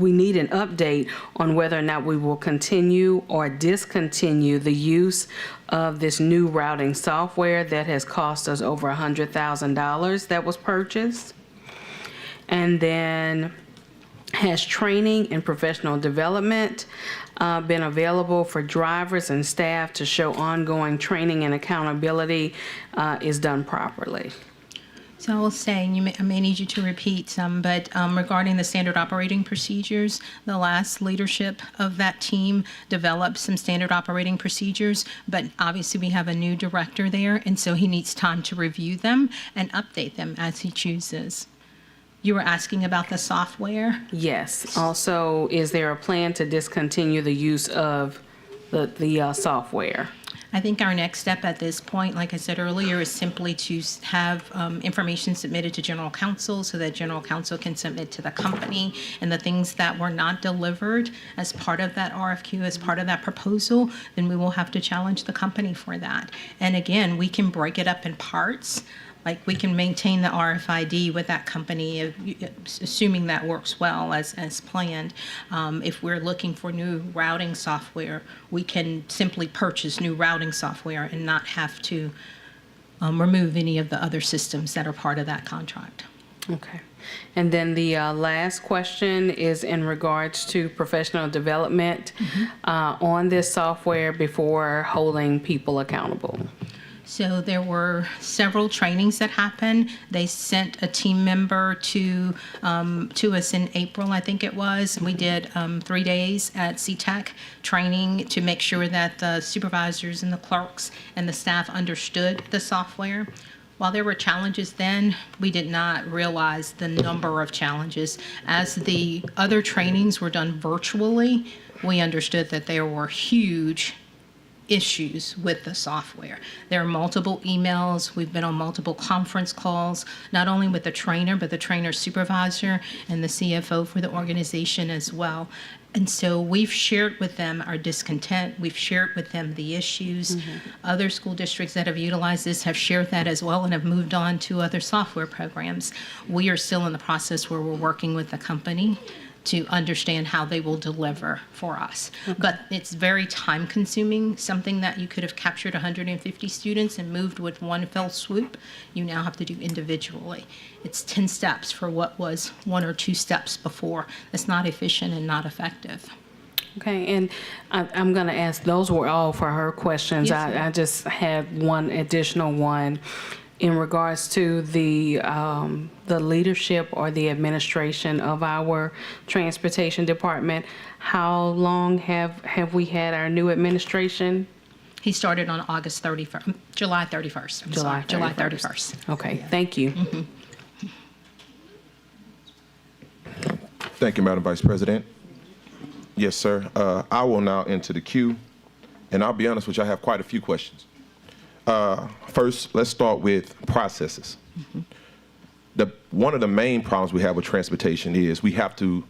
we need an update on whether or not we will continue or discontinue the use of this new routing software that has cost us over $100,000 that was purchased. And then, has training and professional development been available for drivers and staff to show ongoing training and accountability is done properly? So I will say, I may need you to repeat some, but regarding the standard operating procedures, the last leadership of that team developed some standard operating procedures, but obviously we have a new director there, and so he needs time to review them and update them as he chooses. You were asking about the software? Yes. Also, is there a plan to discontinue the use of the software? I think our next step at this point, like I said earlier, is simply to have information submitted to General Counsel so that General Counsel can submit to the company, and the things that were not delivered as part of that RFQ, as part of that proposal, then we will have to challenge the company for that. And again, we can break it up in parts. Like, we can maintain the RFID with that company, assuming that works well as planned. If we're looking for new routing software, we can simply purchase new routing software and not have to remove any of the other systems that are part of that contract. Okay. And then the last question is in regards to professional development on this software before holding people accountable. So there were several trainings that happened. They sent a team member to us in April, I think it was. We did 3 days at CTEC training to make sure that the supervisors and the clerks and the staff understood the software. While there were challenges then, we did not realize the number of challenges. As the other trainings were done virtually, we understood that there were huge issues with the software. There are multiple emails. We've been on multiple conference calls, not only with the trainer, but the trainer supervisor and the CFO for the organization as well. And so we've shared with them our discontent. We've shared with them the issues. Other school districts that have utilized this have shared that as well and have moved on to other software programs. We are still in the process where we're working with the company to understand how they will deliver for us. But it's very time consuming, something that you could have captured 150 students and moved with one fell swoop, you now have to do individually. It's 10 steps for what was 1 or 2 steps before. It's not efficient and not effective. Okay, and I'm going to ask, those were all for her questions. Yes, ma'am. I just had one additional one in regards to the leadership or the administration of our transportation department. How long have we had our new administration? He started on July 31st. July 31st. Okay, thank you. Thank you, Madam Vice President. Yes, sir. I will now enter the queue, and I'll be honest with you, I have quite a few questions. First, let's start with processes. One of the main problems we have with transportation is we have to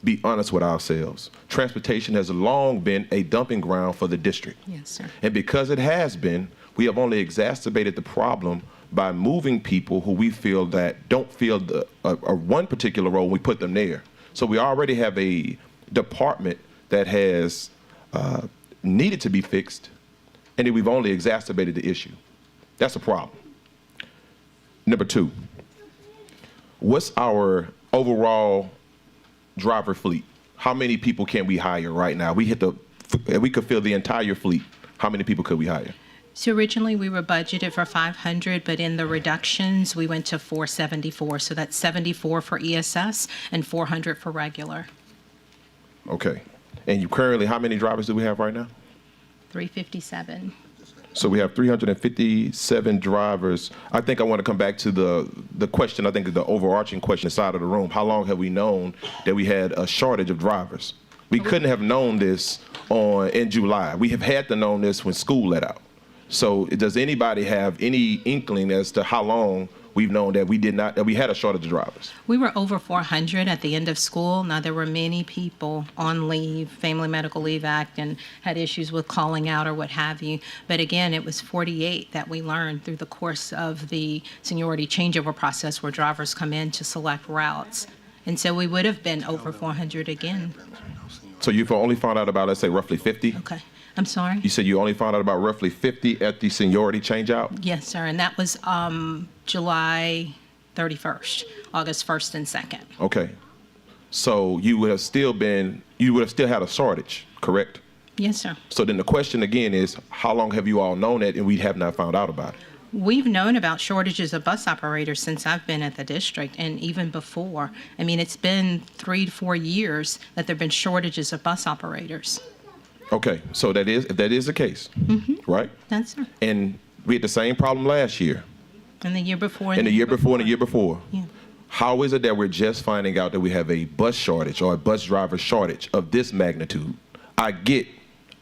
be honest with ourselves. Transportation has long been a dumping ground for the district. Yes, sir. And because it has been, we have only exacerbated the problem by moving people who we feel that don't feel one particular role, we put them there. So we already have a department that has needed to be fixed, and then we've only exacerbated the issue. That's a problem. Number 2, what's our overall driver fleet? How many people can we hire right now? We could fill the entire fleet. How many people could we hire? So originally we were budgeted for 500, but in the reductions, we went to 474. So that's 74 for ESS and 400 for regular. Okay. And you currently, how many drivers do we have right now? 357. So we have 357 drivers. I think I want to come back to the question, I think the overarching question inside of the room. How long have we known that we had a shortage of drivers? We couldn't have known this in July. We have had to know this when school let out. So does anybody have any inkling as to how long we've known that we had a shortage of drivers? We were over 400 at the end of school. Now, there were many people on leave, Family Medical Leave Act, and had issues with calling out or what have you. But again, it was 48 that we learned through the course of the seniority changeover process where drivers come in to select routes. And so we would have been over 400 again. So you've only found out about, let's say, roughly 50? Okay. I'm sorry? You said you only found out about roughly 50 at the seniority changeout? Yes, sir. And that was July 31st, August 1st and 2nd. Okay. So you would have still had a shortage, correct? Yes, sir. So then the question again is, how long have you all known that and we have not found out about it? We've known about shortages of bus operators since I've been at the district and even before. I mean, it's been 3 to 4 years that there've been shortages of bus operators. Okay, so if that is the case, right? That's right. And we had the same problem last year, And the year before. and the year before, and the year before. Yeah. How is it that we're just finding out that we have a bus shortage or a bus driver shortage of this magnitude? I get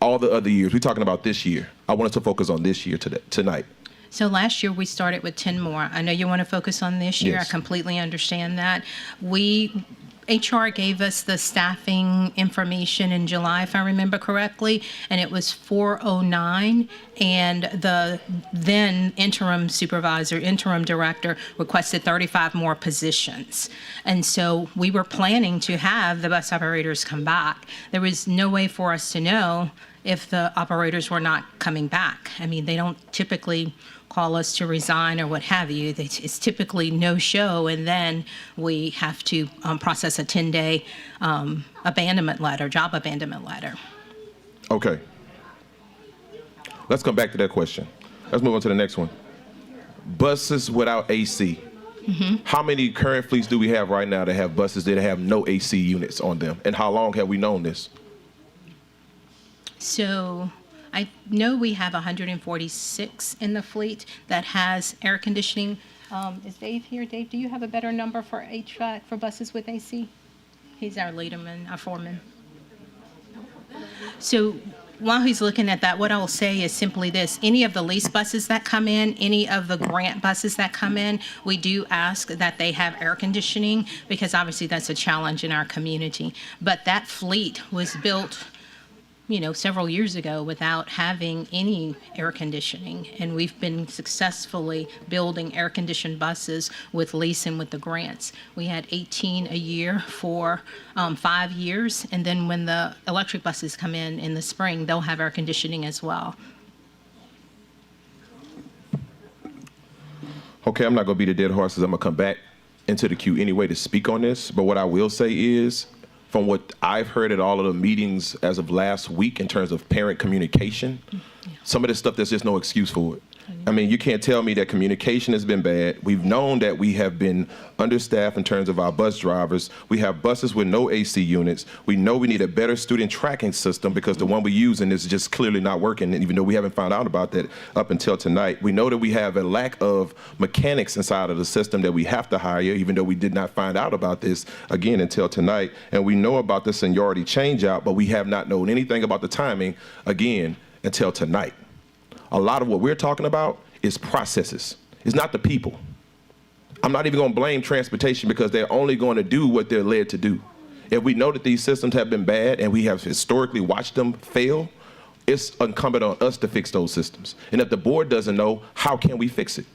all the other years. We're talking about this year. I want us to focus on this year tonight. So last year, we started with 10 more. I know you want to focus on this year. Yes. I completely understand that. HR gave us the staffing information in July, if I remember correctly, and it was 409, and the then interim director requested 35 more positions. And so we were planning to have the bus operators come back. There was no way for us to know if the operators were not coming back. I mean, they don't typically call us to resign or what have you. It's typically no show, and then we have to process a 10-day abandonment letter, job abandonment letter. Okay. Let's come back to that question. Let's move on to the next one. Buses without AC. How many current fleets do we have right now that have buses that have no AC units on them? And how long have we known this? So I know we have 146 in the fleet that has air conditioning. Is Dave here? Dave, do you have a better number for HVAC for buses with AC? He's our leaderman, our foreman. So while he's looking at that, what I will say is simply this. Any of the lease buses that come in, any of the grant buses that come in, we do ask that they have air conditioning because obviously that's a challenge in our community. But that fleet was built several years ago without having any air conditioning. And we've been successfully building air-conditioned buses with lease and with the grants. We had 18 a year for 5 years. And then when the electric buses come in the spring, they'll have air conditioning as well. Okay, I'm not going to beat the dead horses. I'm going to come back into the queue anyway to speak on this. But what I will say is, from what I've heard at all of the meetings as of last week in terms of parent communication, some of this stuff, there's just no excuse for it. I mean, you can't tell me that communication has been bad. We've known that we have been understaffed in terms of our bus drivers. We have buses with no AC units. We know we need a better student tracking system because the one we're using is just clearly not working, and even though we haven't found out about that up until tonight. We know that we have a lack of mechanics inside of the system that we have to hire, even though we did not find out about this, again, until tonight. And we know about the seniority change-out, but we have not known anything about the timing, again, until tonight. A lot of what we're talking about is processes. It's not the people. I'm not even going to blame transportation because they're only going to do what they're led to do. If we know that these systems have been bad and we have historically watched them fail, it's incumbent on us to fix those systems. And if the board doesn't know, how can we fix it?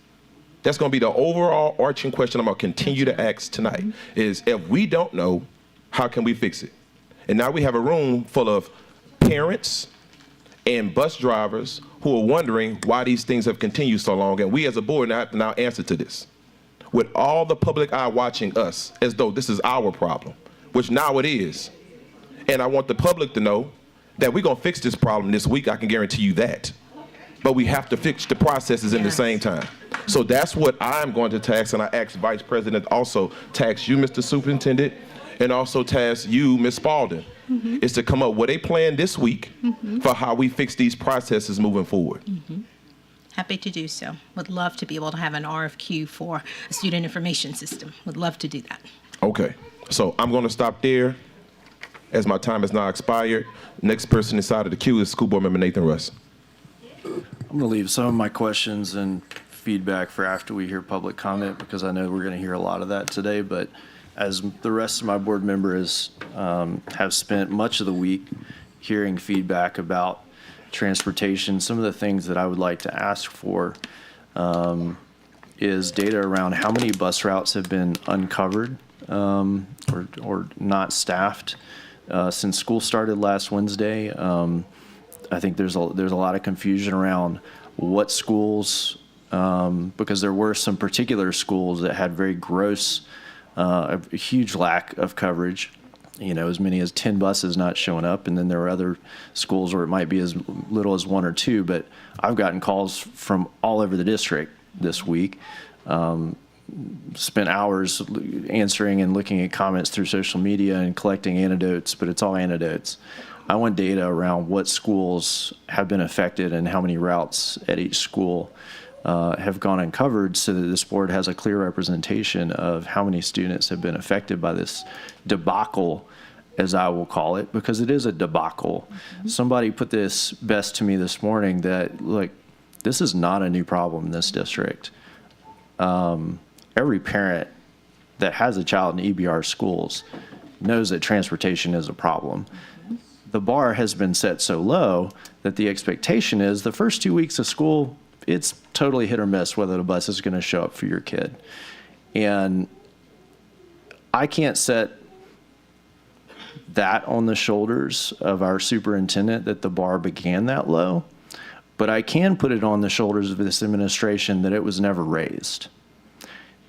That's going to be the overall arching question I'm going to continue to ask tonight, is if we don't know, how can we fix it? And now we have a room full of parents and bus drivers who are wondering why these things have continued so long, and we as a board now have to now answer to this. With all the public eye watching us as though this is our problem, which now it is. And I want the public to know that we're gonna fix this problem this week, I can guarantee you that. But we have to fix the processes in the same time. So that's what I'm going to task, and I ask Vice President also task you, Mr. Superintendent, and also task you, Ms. Spalding, is to come up with a plan this week for how we fix these processes moving forward. Happy to do so. Would love to be able to have an RFQ for a student information system. Would love to do that. Okay, so I'm going to stop there as my time has now expired. Next person inside of the queue is School Board Member Nathan Russ. I'm going to leave some of my questions and feedback for after we hear public comment because I know we're going to hear a lot of that today, but as the rest of my board members have spent much of the week hearing feedback about transportation, some of the things that I would like to ask for is data around how many bus routes have been uncovered or not staffed since school started last Wednesday. I think there's a lot of confusion around what schools, because there were some particular schools that had very gross a huge lack of coverage, as many as 10 buses not showing up. And then there are other schools where it might be as little as 1 or 2. But I've gotten calls from all over the district this week. Spent hours answering and looking at comments through social media and collecting anecdotes, but it's all anecdotes. I want data around what schools have been affected and how many routes at each school have gone uncovered, so that this board has a clear representation of how many students have been affected by this debacle, as I will call it, because it is a debacle. Somebody put this best to me this morning that, look, this is not a new problem in this district. Every parent that has a child in EBR schools knows that transportation is a problem. The bar has been set so low that the expectation is the first 2 weeks of school, it's totally hit or miss whether the bus is going to show up for your kid. And I can't set that on the shoulders of our superintendent that the bar began that low, but I can put it on the shoulders of this administration that it was never raised.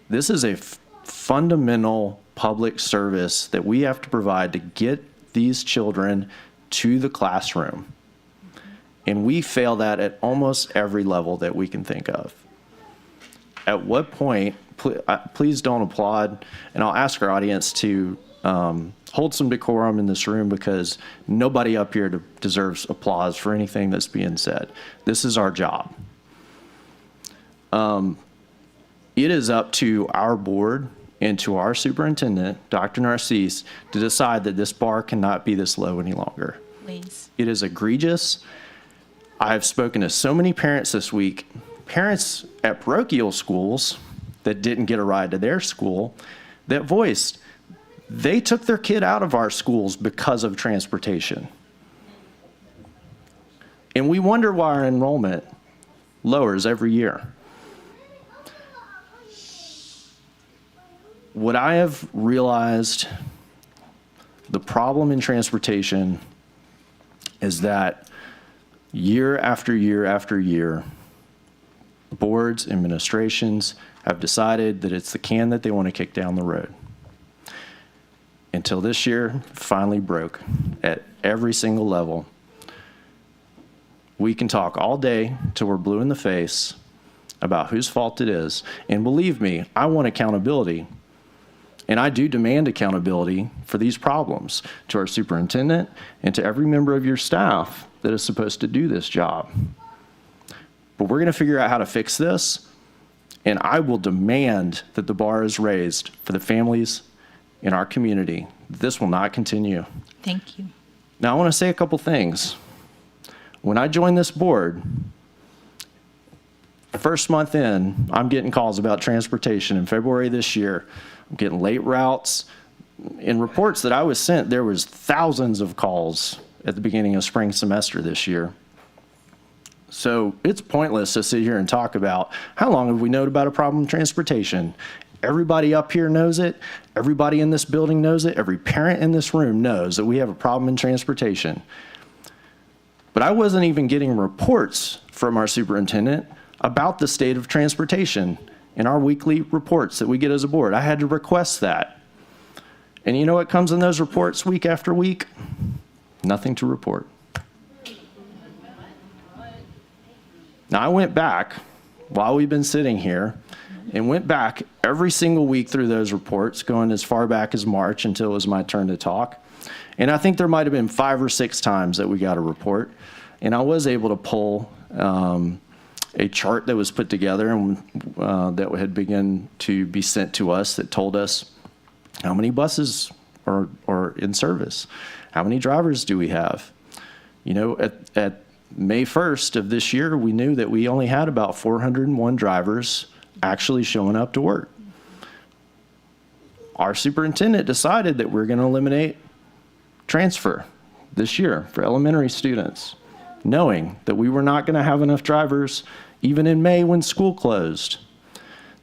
This is a fundamental public service that we have to provide to get these children to the classroom. And we fail that at almost every level that we can think of. At what point, please don't applaud, and I'll ask our audience to hold some decorum in this room, because nobody up here deserves applause for anything that's being said. This is our job. It is up to our board and to our superintendent, Dr. Narcisse, to decide that this bar cannot be this low any longer. Please. It is egregious. I have spoken to so many parents this week, parents at parochial schools that didn't get a ride to their school, that voiced they took their kid out of our schools because of transportation. And we wonder why our enrollment lowers every year. What I have realized, the problem in transportation is that year after year after year, boards, administrations have decided that it's the can that they want to kick down the road. Until this year finally broke at every single level. We can talk all day till we're blue in the face about whose fault it is. And believe me, I want accountability. And I do demand accountability for these problems to our superintendent and to every member of your staff that is supposed to do this job. But we're going to figure out how to fix this, and I will demand that the bar is raised for the families in our community. This will not continue. Thank you. Now, I want to say a couple things. When I joined this board, first month in, I'm getting calls about transportation. In February this year, I'm getting late routes. In reports that I was sent, there was thousands of calls at the beginning of spring semester this year. So it's pointless to sit here and talk about how long have we known about a problem in transportation. Everybody up here knows it. Everybody in this building knows it. Every parent in this room knows that we have a problem in transportation. But I wasn't even getting reports from our superintendent about the state of transportation in our weekly reports that we get as a board. I had to request that. And you know what comes in those reports week after week? Nothing to report. Now, I went back while we've been sitting here and went back every single week through those reports, going as far back as March until it was my turn to talk. And I think there might have been 5 or 6 times that we got a report. And I was able to pull a chart that was put together and that had begun to be sent to us that told us how many buses are in service, how many drivers do we have. You know, at May 1st of this year, we knew that we only had about 401 drivers actually showing up to work. Our superintendent decided that we're going to eliminate transfer this year for elementary students, knowing that we were not going to have enough drivers even in May when school closed.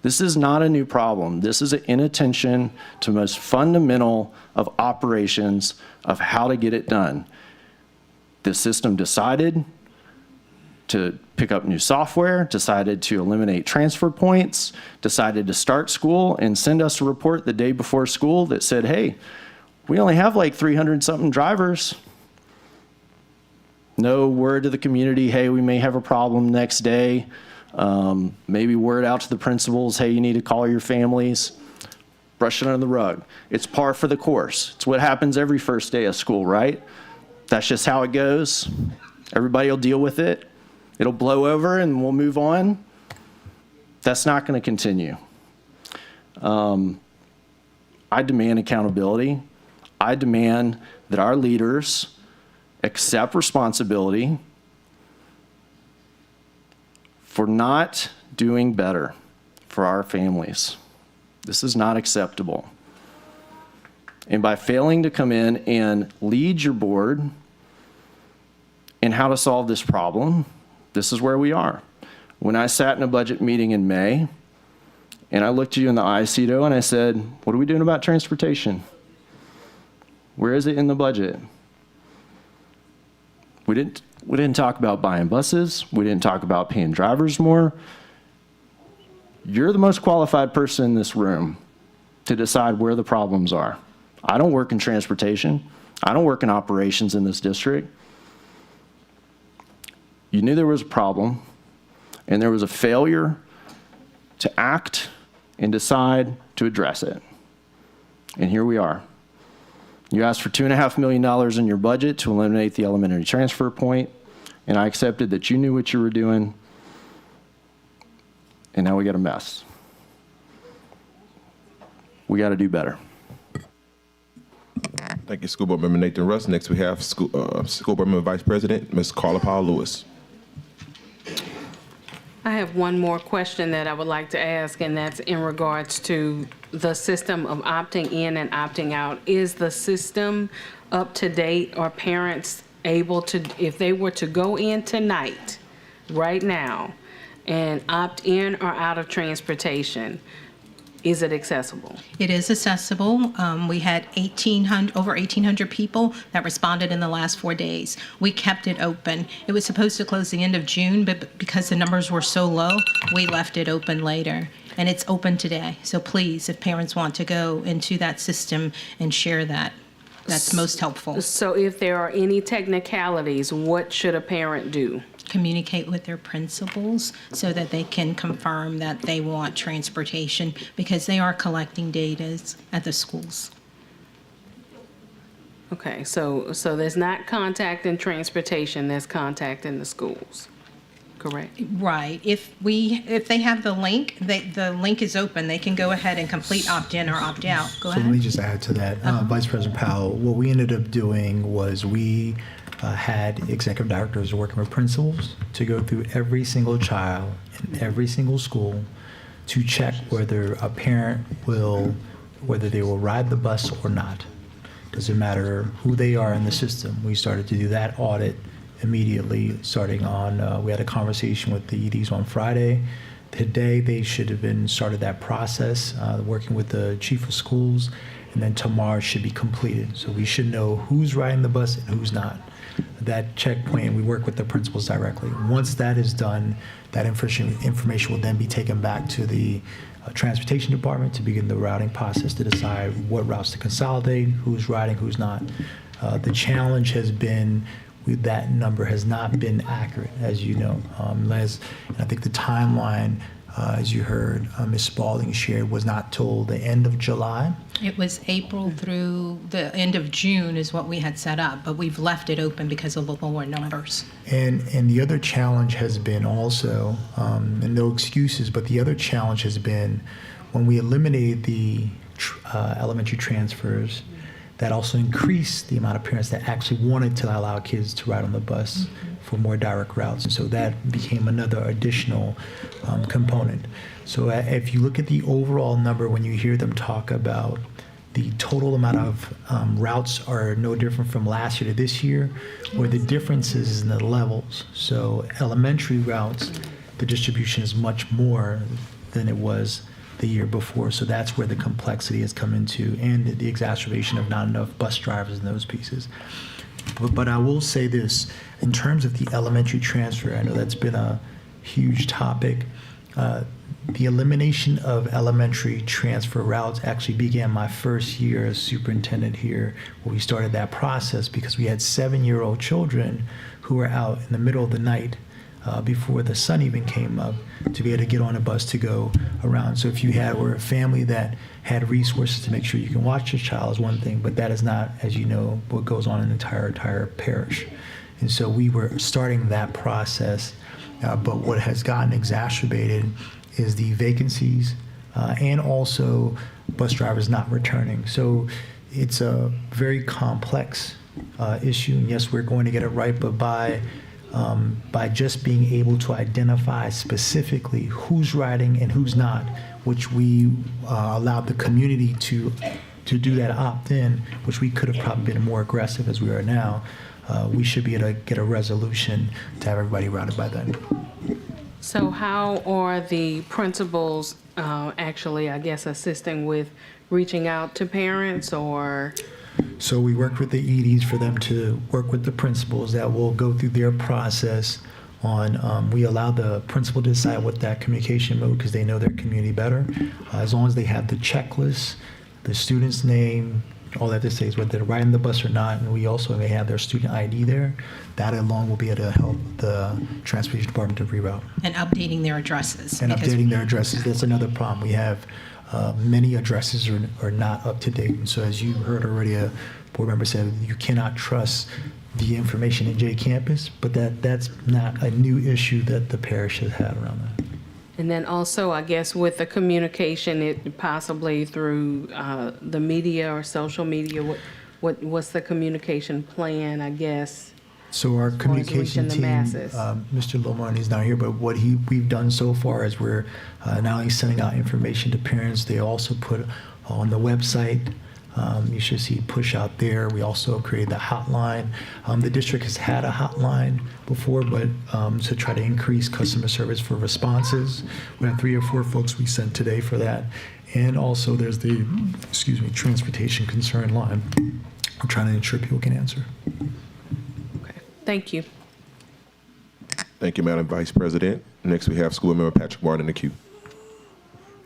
This is not a new problem. This is an inattention to the most fundamental of operations of how to get it done. The system decided to pick up new software, decided to eliminate transfer points, decided to start school and send us a report the day before school that said, hey, we only have like 300-something drivers. No word to the community, hey, we may have a problem next day. Maybe word out to the principals, hey, you need to call your families. Brush it under the rug. It's par for the course. It's what happens every first day of school, right? That's just how it goes. Everybody will deal with it. It'll blow over and we'll move on. That's not going to continue. I demand accountability. I demand that our leaders accept responsibility for not doing better for our families. This is not acceptable. And by failing to come in and lead your board in how to solve this problem, this is where we are. When I sat in a budget meeting in May, and I looked you in the eye, Cito, and I said, what are we doing about transportation? Where is it in the budget? We didn't talk about buying buses. We didn't talk about paying drivers more. You're the most qualified person in this room to decide where the problems are. I don't work in transportation. I don't work in operations in this district. You knew there was a problem, and there was a failure to act and decide to address it. And here we are. You asked for $2.5 million in your budget to eliminate the elementary transfer point, and I accepted that you knew what you were doing, and now we got a mess. We got to do better. Thank you, School Board Member Nathan Russ. Next, we have School Board Member Vice President, Ms. Carla Powell-Lewis. I have one more question that I would like to ask, and that's in regards to the system of opting in and opting out. Is the system up to date? Are parents able to, if they were to go in tonight, right now, and opt in or out of transportation, is it accessible? It is accessible. We had over 1,800 people that responded in the last 4 days. We kept it open. It was supposed to close the end of June, but because the numbers were so low, we left it open later. And it's open today. So please, if parents want to go into that system and share that, that's most helpful. So if there are any technicalities, what should a parent do? Communicate with their principals so that they can confirm that they want transportation, because they are collecting data at the schools. Okay, so there's not contact in transportation, there's contact in the schools, correct? Right. If they have the link, the link is open. They can go ahead and complete opt-in or opt-out. Go So ahead. let me just add to that. Vice President Powell, what we ended up doing was we had executive directors working with principals to go through every single child in every single school to check whether a parent whether they will ride the bus or not. Doesn't matter who they are in the system. We started to do that audit immediately, starting on, we had a conversation with the EDs on Friday. Today, they should have been started that process, working with the chief of schools, and then tomorrow should be completed. So we should know who's riding the bus and who's not. That checkpoint, we work with the principals directly. Once that is done, that information will then be taken back to the transportation department to begin the routing process to decide what routes to consolidate, who's riding, who's not. The challenge has been that number has not been accurate, as you know. And I think the timeline, as you heard Ms. Spalding shared, was not till the end of July. It was April through the end of June is what we had set up, but we've left it open because of the lower numbers. And the other challenge has been also, and no excuses, but the other challenge has been when we eliminated the elementary transfers, that also increased the amount of parents that actually wanted to allow kids to ride on the bus for more direct routes. And so that became another additional component. So if you look at the overall number, when you hear them talk about the total amount of routes are no different from last year to this year, where the difference is in the levels. So elementary routes, the distribution is much more than it was the year before. So that's where the complexity has come into, and the exacerbation of not enough bus drivers and those pieces. But I will say this, in terms of the elementary transfer, I know that's been a huge topic. The elimination of elementary transfer routes actually began my first year as superintendent here, where we started that process because we had 7-year-old children who were out in the middle of the night before the sun even came up to be able to get on a bus to go around. So if you were a family that had resources to make sure you can watch your child is one thing, but that is not, as you know, what goes on in the entire parish. And so we were starting that process, but what has gotten exacerbated is the vacancies and also bus drivers not returning. So it's a very complex issue. And yes, we're going to get it right, but by just being able to identify specifically who's riding and who's not, which we allowed the community to do that opt-in, which we could have probably been more aggressive as we are now, we should be able to get a resolution to have everybody routed by then. So how are the principals actually, I guess, assisting with reaching out to parents, or? So we worked with the EDs for them to work with the principals that will go through their process on, we allow the principal to decide what that communication mode, because they know their community better. As long as they have the checklist, the student's name, all they have to say is whether they're riding the bus or not, and we also may have their student ID there. That alone will be able to help the transportation department to reroute. And updating their addresses. And because- updating their addresses, that's another problem. We have many addresses are not up to date. And so as you heard already, a board member said, you cannot trust the information in J Campus, but that's not a new issue that the parish has had around that. And then also, I guess, with the communication, it possibly through the media or social media, what's the communication plan, I guess? So our as communication reaching the team, masses. Mr. Lomar is not here, but what we've done so far is we're not only sending out information to parents, they also put on the website. You should see push out there. We also created the hotline. The district has had a hotline before, but to try to increase customer service for responses, we have 3 or 4 folks we sent today for that. And also there's the, transportation concern line. We're trying to ensure people can answer. Okay, thank you. Thank you, Madam Vice President. Next, we have School Member Patrick Martin in the queue.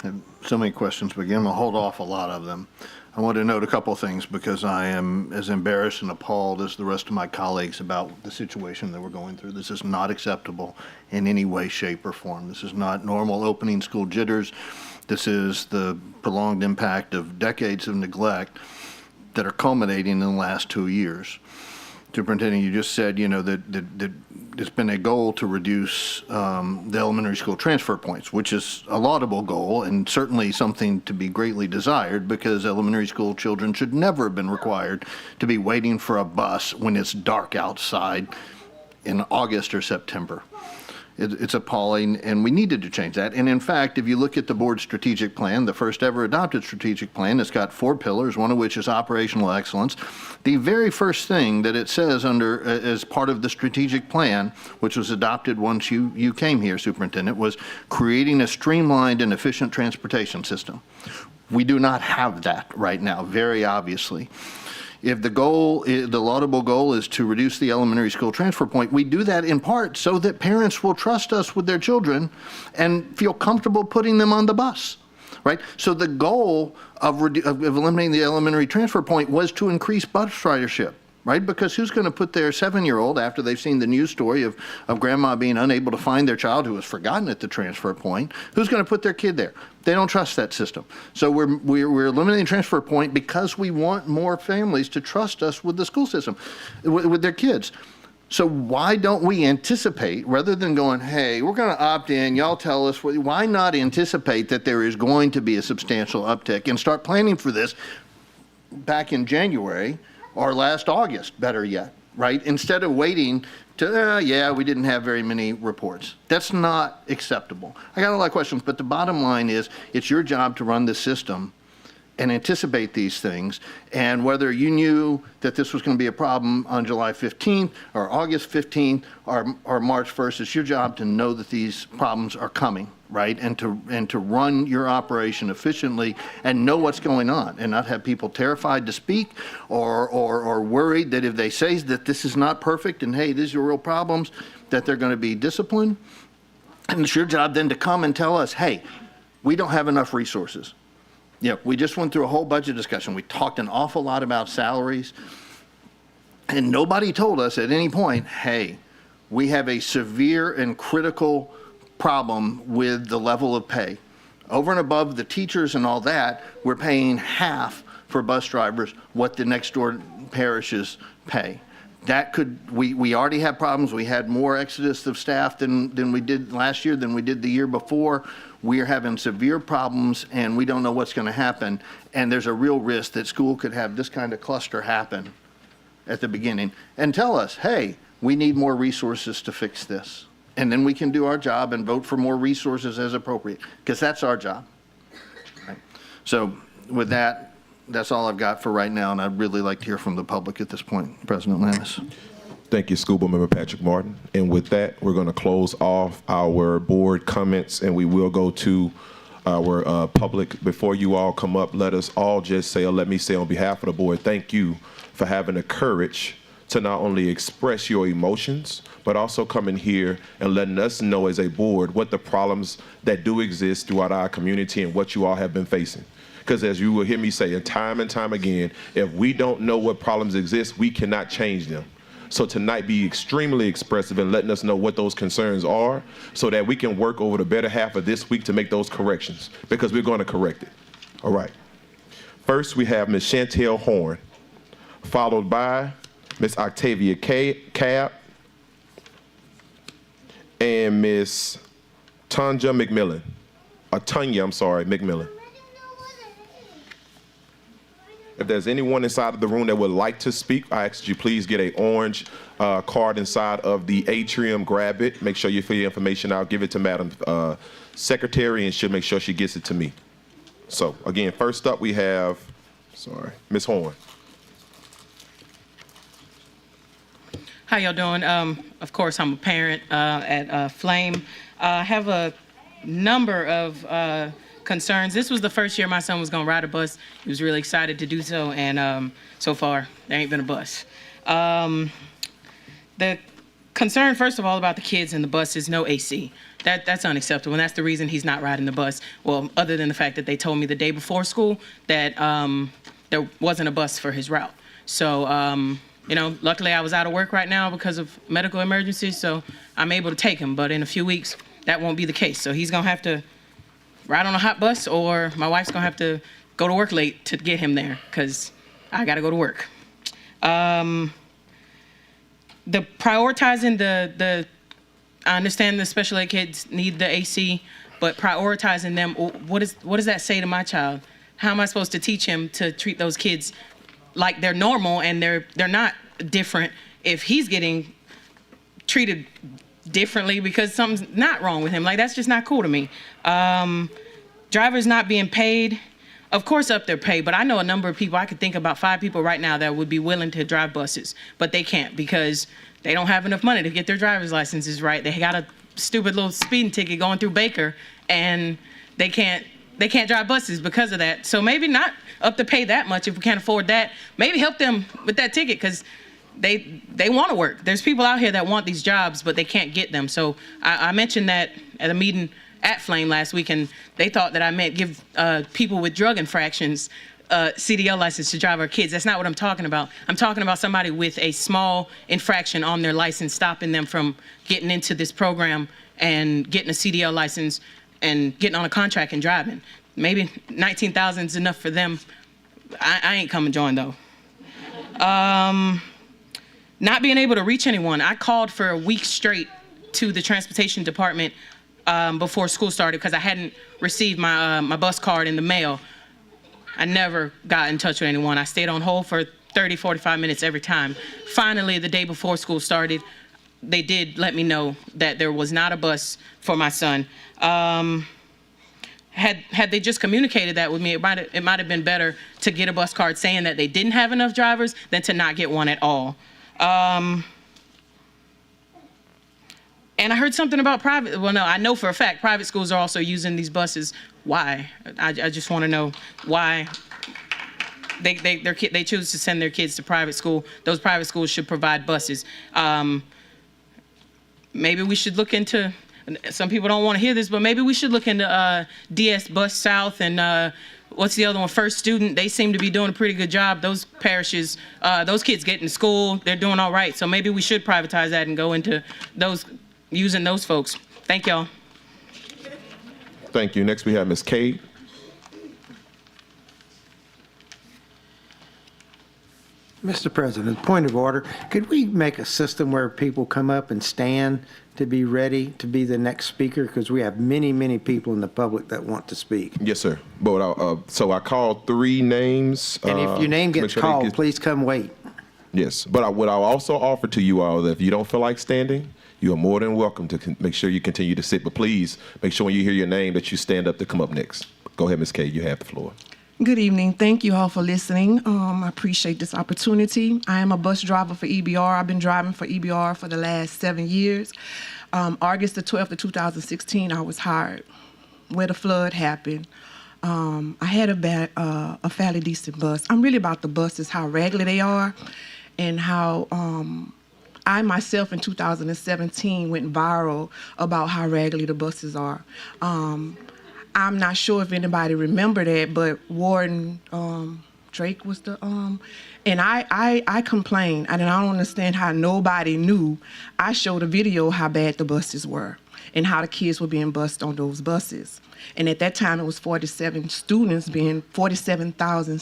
I have so many questions, but again, I'll hold off a lot of them. I want to note a couple of things because I am as embarrassed and appalled as the rest of my colleagues about the situation that we're going through. This is not acceptable in any way, shape, or form. This is not normal opening school jitters. This is the prolonged impact of decades of neglect that are culminating in the last 2 years. Superintendent, you just said, that it's been a goal to reduce the elementary school transfer points, which is a laudable goal and certainly something to be greatly desired, because elementary school children should never have been required to be waiting for a bus when it's dark outside in August or September. It's appalling, and we needed to change that. And in fact, if you look at the board's strategic plan, the first ever adopted strategic plan, it's got 4 pillars, one of which is operational excellence. The very first thing that it says as part of the strategic plan, which was adopted once you came here, Superintendent, was creating a streamlined and efficient transportation system. We do not have that right now, very obviously. If the laudable goal is to reduce the elementary school transfer point, we do that in part so that parents will trust us with their children and feel comfortable putting them on the bus, right? So the goal of eliminating the elementary transfer point was to increase bus ridership, right? Because who's going to put their 7-year-old, after they've seen the news story of grandma being unable to find their child who was forgotten at the transfer point, who's going to put their kid there? They don't trust that system. So we're eliminating the transfer point because we want more families to trust us with the school system, with their kids. So why don't we anticipate, rather than going, hey, we're going to opt in, y'all tell us, why not anticipate that there is going to be a substantial uptick and start planning for this back in January or last August, better yet, right? Instead of waiting to, we didn't have very many reports. That's not acceptable. I got a lot of questions, but the bottom line is it's your job to run this system and anticipate these things. And whether you knew that this was going to be a problem on July 15th or August 15th or March 1st, it's your job to know that these problems are coming, right? And to run your operation efficiently and know what's going on and not have people terrified to speak or worried that if they say that this is not perfect and hey, these are real problems, that they're going to be disciplined. And it's your job then to come and tell us, hey, we don't have enough resources. Yeah, we just went through a whole budget discussion. We talked an awful lot about salaries, and nobody told us at any point, hey, we have a severe and critical problem with the level of pay. Over and above the teachers and all that, we're paying half for bus drivers what the next door parishes pay. That could, we already have problems. We had more exodus of staff than we did last year, than we did the year before. We are having severe problems, and we don't know what's going to happen. And there's a real risk that school could have this kind of cluster happen at the beginning and tell us, hey, we need more resources to fix this. And then we can do our job and vote for more resources as appropriate, because that's our job. Right? So with that, that's all I've got for right now, and I'd really like to hear from the public at this point. President Lannis. Thank you, School Board Member Patrick Martin. And with that, we're going to close off our board comments, and we will go to our public. Before you all come up, let us all just say, or let me say on behalf of the board, thank you for having the courage to not only express your emotions, but also coming here and letting us know as a board what the problems that do exist throughout our community and what you all have been facing. Because as you will hear me say time and time again, if we don't know what problems exist, we cannot change them. So tonight, be extremely expressive in letting us know what those concerns are so that we can work over the better half of this week to make those corrections, because we're going to correct it. All right. First, we have Ms. Chantel Horn, followed by Ms. Octavia Cab and Ms. Tanya McMillan. McMillan. If there's anyone inside of the room that would like to speak, I ask that you please get an orange card inside of the atrium, grab it, make sure you fill your information out, give it to Madam Secretary, and she'll make sure she gets it to me. So again, first up we have, Ms. Horn. How y'all doing? Of course, I'm a parent at Flame. I have a number of concerns. This was the first year my son was gonna ride a bus. He was really excited to do so, and so far, there ain't been a bus. The concern, first of all, about the kids in the bus is no AC. That's unacceptable, and that's the reason he's not riding the bus. Well, other than the fact that they told me the day before school that there wasn't a bus for his route. So, you know, luckily I was out of work right now because of medical emergencies, so I'm able to take him, but in a few weeks, that won't be the case. So he's gonna have to ride on a hot bus, or my wife's gonna have to go to work late to get him there, because I gotta go to work. The prioritizing I understand the special ed kids need the AC, but prioritizing them, what does that say to my child? How am I supposed to teach him to treat those kids like they're normal and they're not different if he's getting treated differently because something's not wrong with him? Like, that's just not cool to me. Drivers not being paid, of course up their pay, but I know a number of people, I could think about 5 people right now that would be willing to drive buses, but they can't because they don't have enough money to get their driver's licenses right. They got a stupid little speeding ticket going through Baker, and they can't drive buses because of that. So maybe not up to pay that much if we can't afford that. Maybe help them with that ticket, because they want to work. There's people out here that want these jobs, but they can't get them. So I mentioned that at a meeting at Flame last week, and they thought that I meant give people with drug infractions CDL license to drive our kids. That's not what I'm talking about. I'm talking about somebody with a small infraction on their license, stopping them from getting into this program and getting a CDL license and getting on a contract and driving. Maybe 19,000 is enough for them. I ain't coming join though. Not being able to reach anyone. I called for a week straight to the transportation department before school started because I hadn't received my bus card in the mail. I never got in touch with anyone. I stayed on hold for 30, 45 minutes every time. Finally, the day before school started, they did let me know that there was not a bus for my son. Had they just communicated that with me, it might have been better to get a bus card saying that they didn't have enough drivers than to not get one at all. And I heard something about private, well, no, I know for a fact private schools are also using these buses. Why? I just want to know why they choose to send their kids to private school. Those private schools should provide buses. Maybe we should look into, some people don't want to hear this, but maybe we should look into DS Bus South and what's the other one? First Student. They seem to be doing a pretty good job. Those parishes, those kids get in school. They're doing all right. So maybe we should privatize that and go into those, using those folks. Thank y'all. Thank you. Next, we have Ms. Cade. Mr. President, point of order. Could we make a system where people come up and stand to be ready to be the next speaker? Because we have many, many people in the public that want to speak. Yes, sir. But so I called 3 names. And if your name make gets sure they called, get- please come wait. Yes, but what I'll also offer to you all that if you don't feel like standing, you are more than welcome to make sure you continue to sit. But please make sure when you hear your name that you stand up to come up next. Go ahead, Ms. Cade. You have the floor. Good evening. Thank you all for listening. I appreciate this opportunity. I am a bus driver for EBR. I've been driving for EBR for the last 7 years. August the 12th of 2016, I was hired where the flood happened. I had a fairly decent bus. I'm really about the buses, how regular they are, and how I myself in 2017 went viral about how regular the buses are. I'm not sure if anybody remember that, but Warden Drake was the and I complained, and I don't understand how nobody knew. I showed a video how bad the buses were and how the kids were being bused on those buses. And at that time, it was 47,000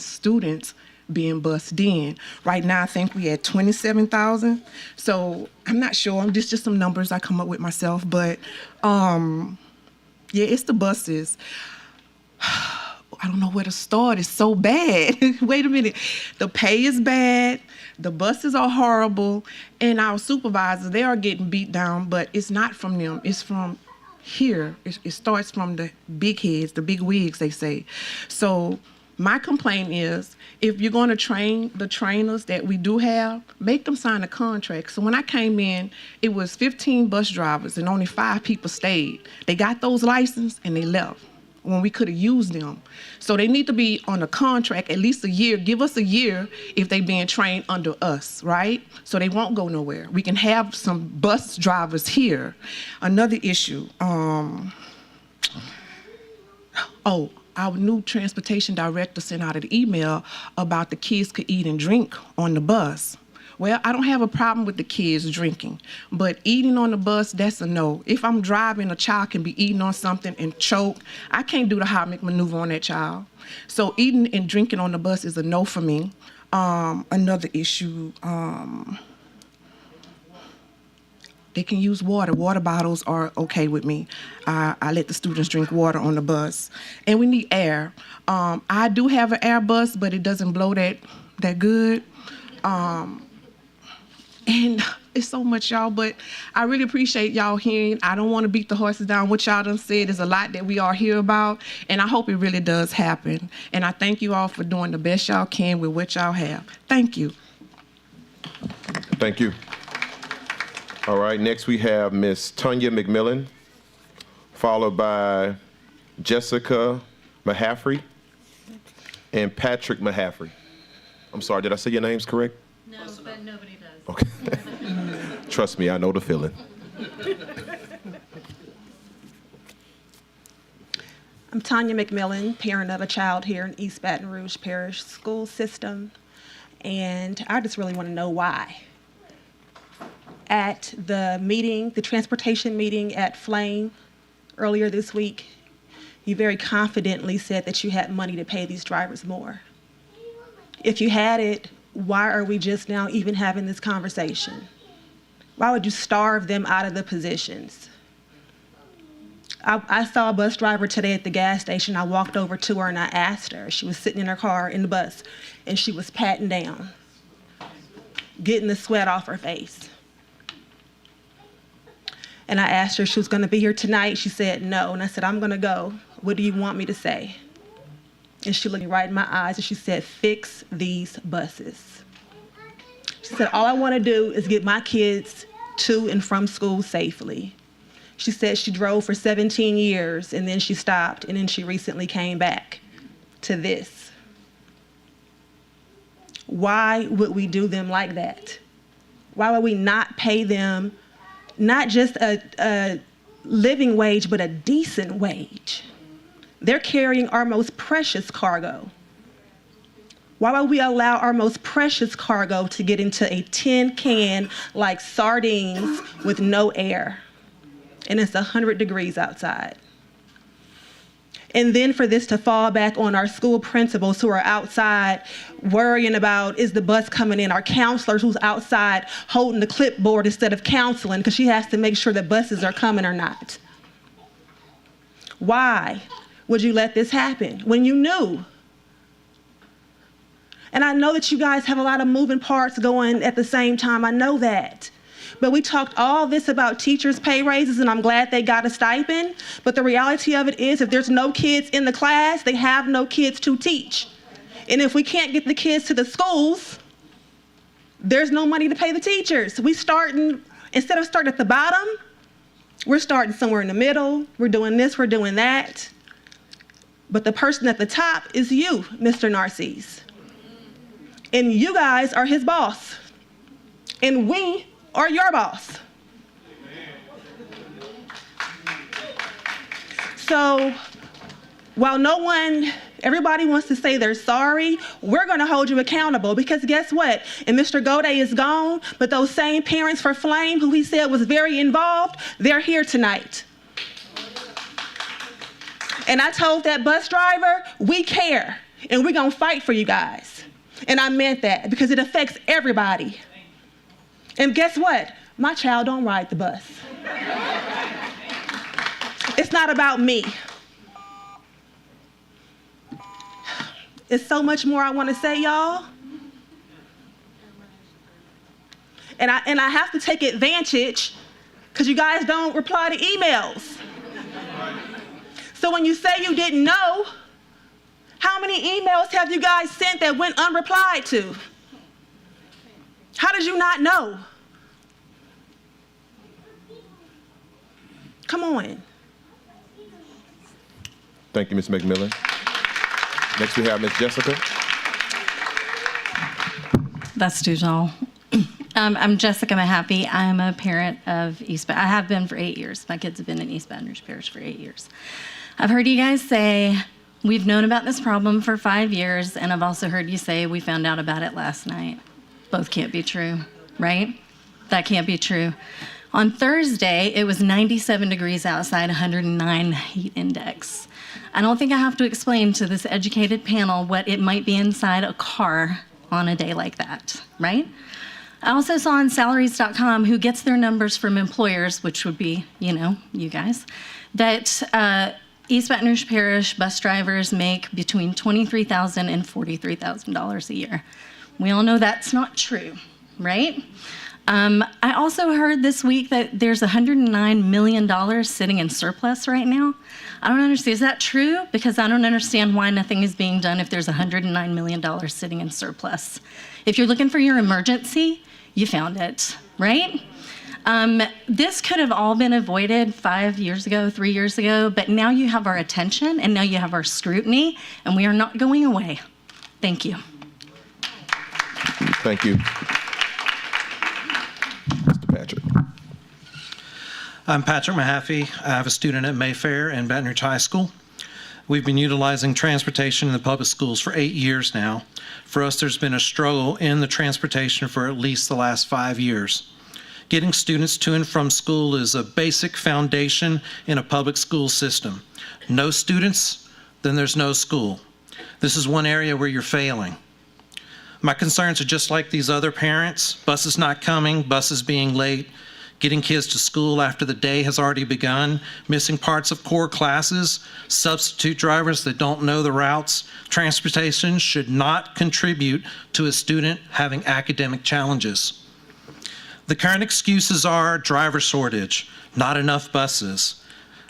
students being bused in. Right now, I think we had 27,000. So I'm not sure. This just some numbers I come up with myself, but. Yeah, it's the buses. I don't know where to start. It's so bad. Wait a minute. The pay is bad. The buses are horrible. And our supervisors, they are getting beat down, but it's not from them. It's from here. It starts from the big heads, the big wigs, they say. So my complaint is, if you're going to train the trainers that we do have, make them sign a contract. So when I came in, it was 15 bus drivers and only 5 people stayed. They got those licenses and they left when we could have used them. So they need to be on a contract at least a year. Give us a year if they being trained under us, right? So they won't go nowhere. We can have some bus drivers here. Another issue. Our new transportation director sent out an email about the kids could eat and drink on the bus. Well, I don't have a problem with the kids drinking, but eating on the bus, that's a no. If I'm driving, a child can be eating on something and choke. I can't do the Heimlich maneuver on that child. So eating and drinking on the bus is a no for me. Another issue, they can use water. Water bottles are okay with me. I let the students drink water on the bus. And we need air. I do have an air bus, but it doesn't blow that good. And it's so much, y'all, but I really appreciate y'all hearing. I don't want to beat the horses down. What y'all done said is a lot that we all hear about, and I hope it really does happen. And I thank you all for doing the best y'all can with what y'all have. Thank you. Thank you. All right, next we have Ms. Tanya McMillan, followed by Jessica Mahaffrey and Patrick Mahaffrey. I'm sorry, did I say your names correct? No, but nobody does. Okay. Trust me, I know the feeling. I'm Tanya McMillan, parent of a child here in East Baton Rouge Parish School System, and I just really want to know why. At the meeting, the transportation meeting at Flame earlier this week, you very confidently said that you had money to pay these drivers more. If you had it, why are we just now even having this conversation? Why would you starve them out of the positions? I saw a bus driver today at the gas station. I walked over to her and I asked her. She was sitting in her car in the bus and she was patting down, getting the sweat off her face. And I asked her if she was going to be here tonight. She said no. And I said, I'm going to go. What do you want me to say? And she looked me right in my eyes and she said, fix these buses. She said, all I want to do is get my kids to and from school safely. She said she drove for 17 years and then she stopped and then she recently came back to this. Why would we do them like that? Why would we not pay them not just a living wage, but a decent wage? They're carrying our most precious cargo. Why would we allow our most precious cargo to get into a tin can like sardines with no air? And it's 100 degrees outside. And then for this to fall back on our school principals who are outside worrying about, is the bus coming in? Our counselors who's outside holding the clipboard instead of counseling because she has to make sure that buses are coming or not. Why would you let this happen when you knew? And I know that you guys have a lot of moving parts going at the same time. I know that. But we talked all this about teachers' pay raises, and I'm glad they got a stipend. But the reality of it is, if there's no kids in the class, they have no kids to teach. And if we can't get the kids to the schools, there's no money to pay the teachers. Instead of starting at the bottom, we're starting somewhere in the middle. We're doing this, we're doing that. But the person at the top is you, Mr. Narcisse. And you guys are his boss. And we are your boss. So while everybody wants to say they're sorry, we're going to hold you accountable, because guess what? And Mr. Goday is gone, but those same parents for Flame, who he said was very involved, they're here tonight. And I told that bus driver, we care, and we're going to fight for you guys. And I meant that, because it affects everybody. And guess what? My child don't ride the bus. It's not about me. It's so much more I want to say, y'all. And I have to take advantage because you guys don't reply to emails. So when you say you didn't know, how many emails have you guys sent that went unreplied to? How did you not know? Come on. Thank you, Ms. McMillan. Next, we have Ms. Jessica. That's Dujal. I'm Jessica Mahaffey. I'm a parent of East Baton. I have been for 8 years. My kids have been in East Baton Rouge Parish for 8 years. I've heard you guys say, we've known about this problem for 5 years, and I've also heard you say, we found out about it last night. Both can't be true, right? That can't be true. On Thursday, it was 97 degrees outside, 109 heat index. I don't think I have to explain to this educated panel what it might be inside a car on a day like that, right? I also saw on salaries.com, who gets their numbers from employers, which would be, you guys, that East Baton Rouge Parish bus drivers make between $23,000 and $43,000 a year. We all know that's not true, right? I also heard this week that there's $109 million sitting in surplus right now. I don't understand. Is that true? Because I don't understand why nothing is being done if there's $109 million sitting in surplus. If you're looking for your emergency, you found it, right? This could have all been avoided 5 years ago, 3 years ago, but now you have our attention and now you have our scrutiny, and we are not going away. Thank you. Thank you. Mr. Patrick. I'm Patrick Mahaffey. I have a student at Mayfair and Baton Rouge High School. We've been utilizing transportation in the public schools for 8 years now. For us, there's been a struggle in the transportation for at least the last 5 years. Getting students to and from school is a basic foundation in a public school system. No students, then there's no school. This is one area where you're failing. My concerns are just like these other parents: buses not coming, buses being late, getting kids to school after the day has already begun, missing parts of core classes, substitute drivers that don't know the routes. Transportation should not contribute to a student having academic challenges. The current excuses are driver shortage, not enough buses.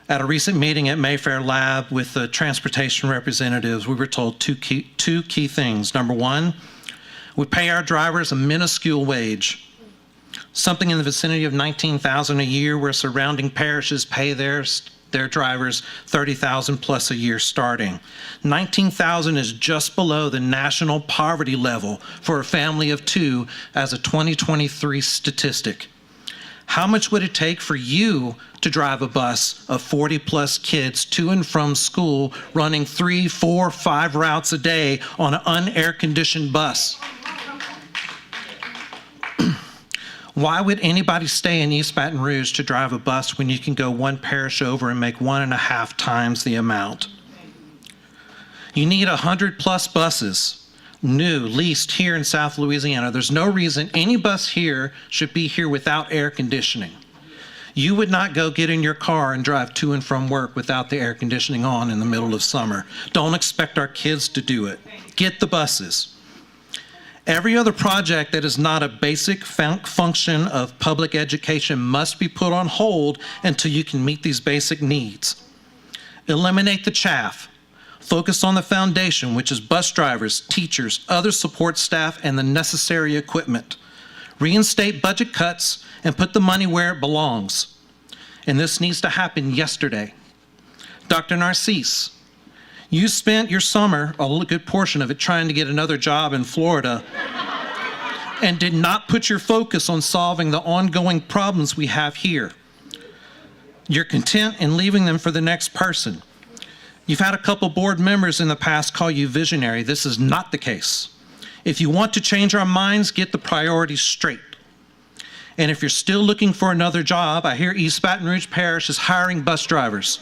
At a recent meeting at Mayfair Lab with the transportation representatives, we were told two key things. Number one, we pay our drivers a minuscule wage, something in the vicinity of $19,000 a year, where surrounding parishes pay their drivers $30,000 plus a year starting. $19,000 is just below the national poverty level for a family of two as a 2023 statistic. How much would it take for you to drive a bus of 40-plus kids to and from school running 3, 4, 5 routes a day on an unair-conditioned bus? Why would anybody stay in East Baton Rouge to drive a bus when you can go one parish over and make 1.5 times the amount? You need 100-plus buses, new, leased here in South Louisiana. There's no reason any bus here should be here without air conditioning. You would not go get in your car and drive to and from work without the air conditioning on in the middle of summer. Don't expect our kids to do it. Get the buses. Every other project that is not a basic function of public education must be put on hold until you can meet these basic needs. Eliminate the chaff. Focus on the foundation, which is bus drivers, teachers, other support staff, and the necessary equipment. Reinstate budget cuts and put the money where it belongs. And this needs to happen yesterday. Dr. Narcisse, you spent your summer, a good portion of it, trying to get another job in Florida and did not put your focus on solving the ongoing problems we have here. You're content in leaving them for the next person. You've had a couple board members in the past call you visionary. This is not the case. If you want to change our minds, get the priorities straight. And if you're still looking for another job, I hear East Baton Rouge Parish is hiring bus drivers.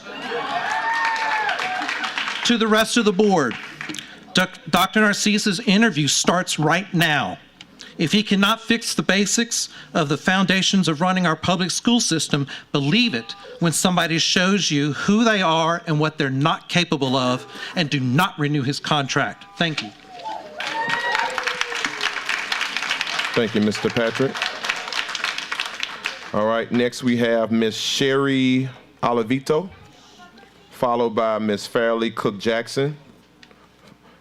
To the rest of the board, Dr. Narcisse's interview starts right now. If he cannot fix the basics of the foundations of running our public school system, believe it when somebody shows you who they are and what they're not capable of, and do not renew his contract. Thank you. Thank you, Mr. Patrick. All right, next we have Ms. Sherry Olivito, followed by Ms. Fairleigh Cook-Jackson,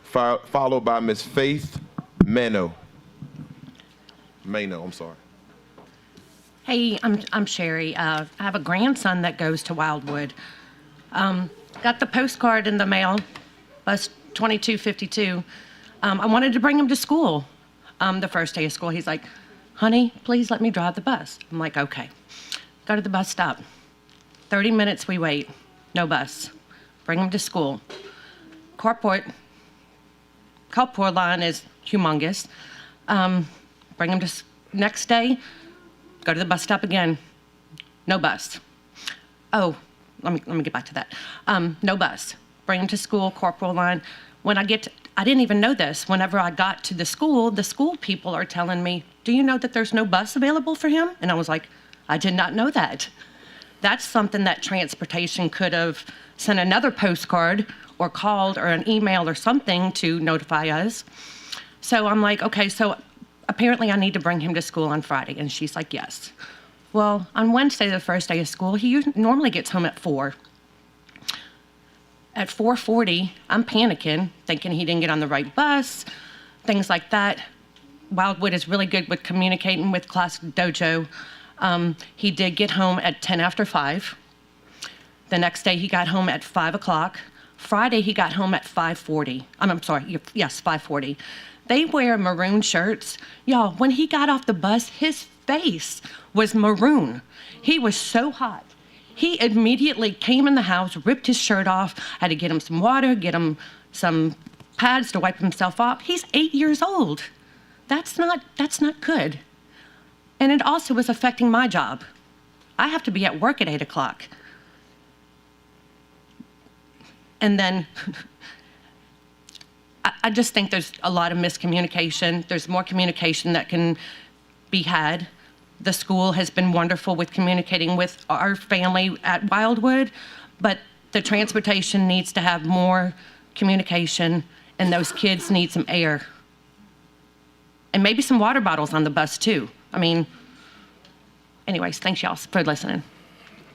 followed by Ms. Faith Mano. I'm sorry. Hey, I'm Sherry. I have a grandson that goes to Wildwood. Got the postcard in the mail, bus 2252. I wanted to bring him to school the first day of school. He's like, honey, please let me drive the bus. I'm like, okay. Go to the bus stop. 30 minutes we wait, no bus. Bring him to school. Carport line is humongous. Bring him to next day, go to the bus stop again, no bus. Oh, let me get back to that. No bus. Bring him to school, corporal line. When I didn't even know this. Whenever I got to the school people are telling me, do you know that there's no bus available for him? And I was like, I did not know that. That's something that transportation could have sent another postcard or called or an email or something to notify us. So I'm like, okay, so apparently I need to bring him to school on Friday. And she's like, yes. Well, on Wednesday, the first day of school, he normally gets home at 4. At 4:40, I'm panicking, thinking he didn't get on the right bus, things like that. Wildwood is really good with communicating with Class Dojo. He did get home at 10 after 5. The next day, he got home at 5 o'clock. Friday, he got home at 5:40. I'm sorry, yes, 5:40. They wear maroon shirts. Y'all, when he got off the bus, his face was maroon. He was so hot. He immediately came in the house, ripped his shirt off, had to get him some water, get him some pads to wipe himself off. He's 8 years old. That's not good. And it also was affecting my job. I have to be at work at 8 o'clock. And then I just think there's a lot of miscommunication. There's more communication that can be had. The school has been wonderful with communicating with our family at Wildwood, but the transportation needs to have more communication, and those kids need some air. And maybe some water bottles on the bus too. I mean, anyways, thanks y'all for listening.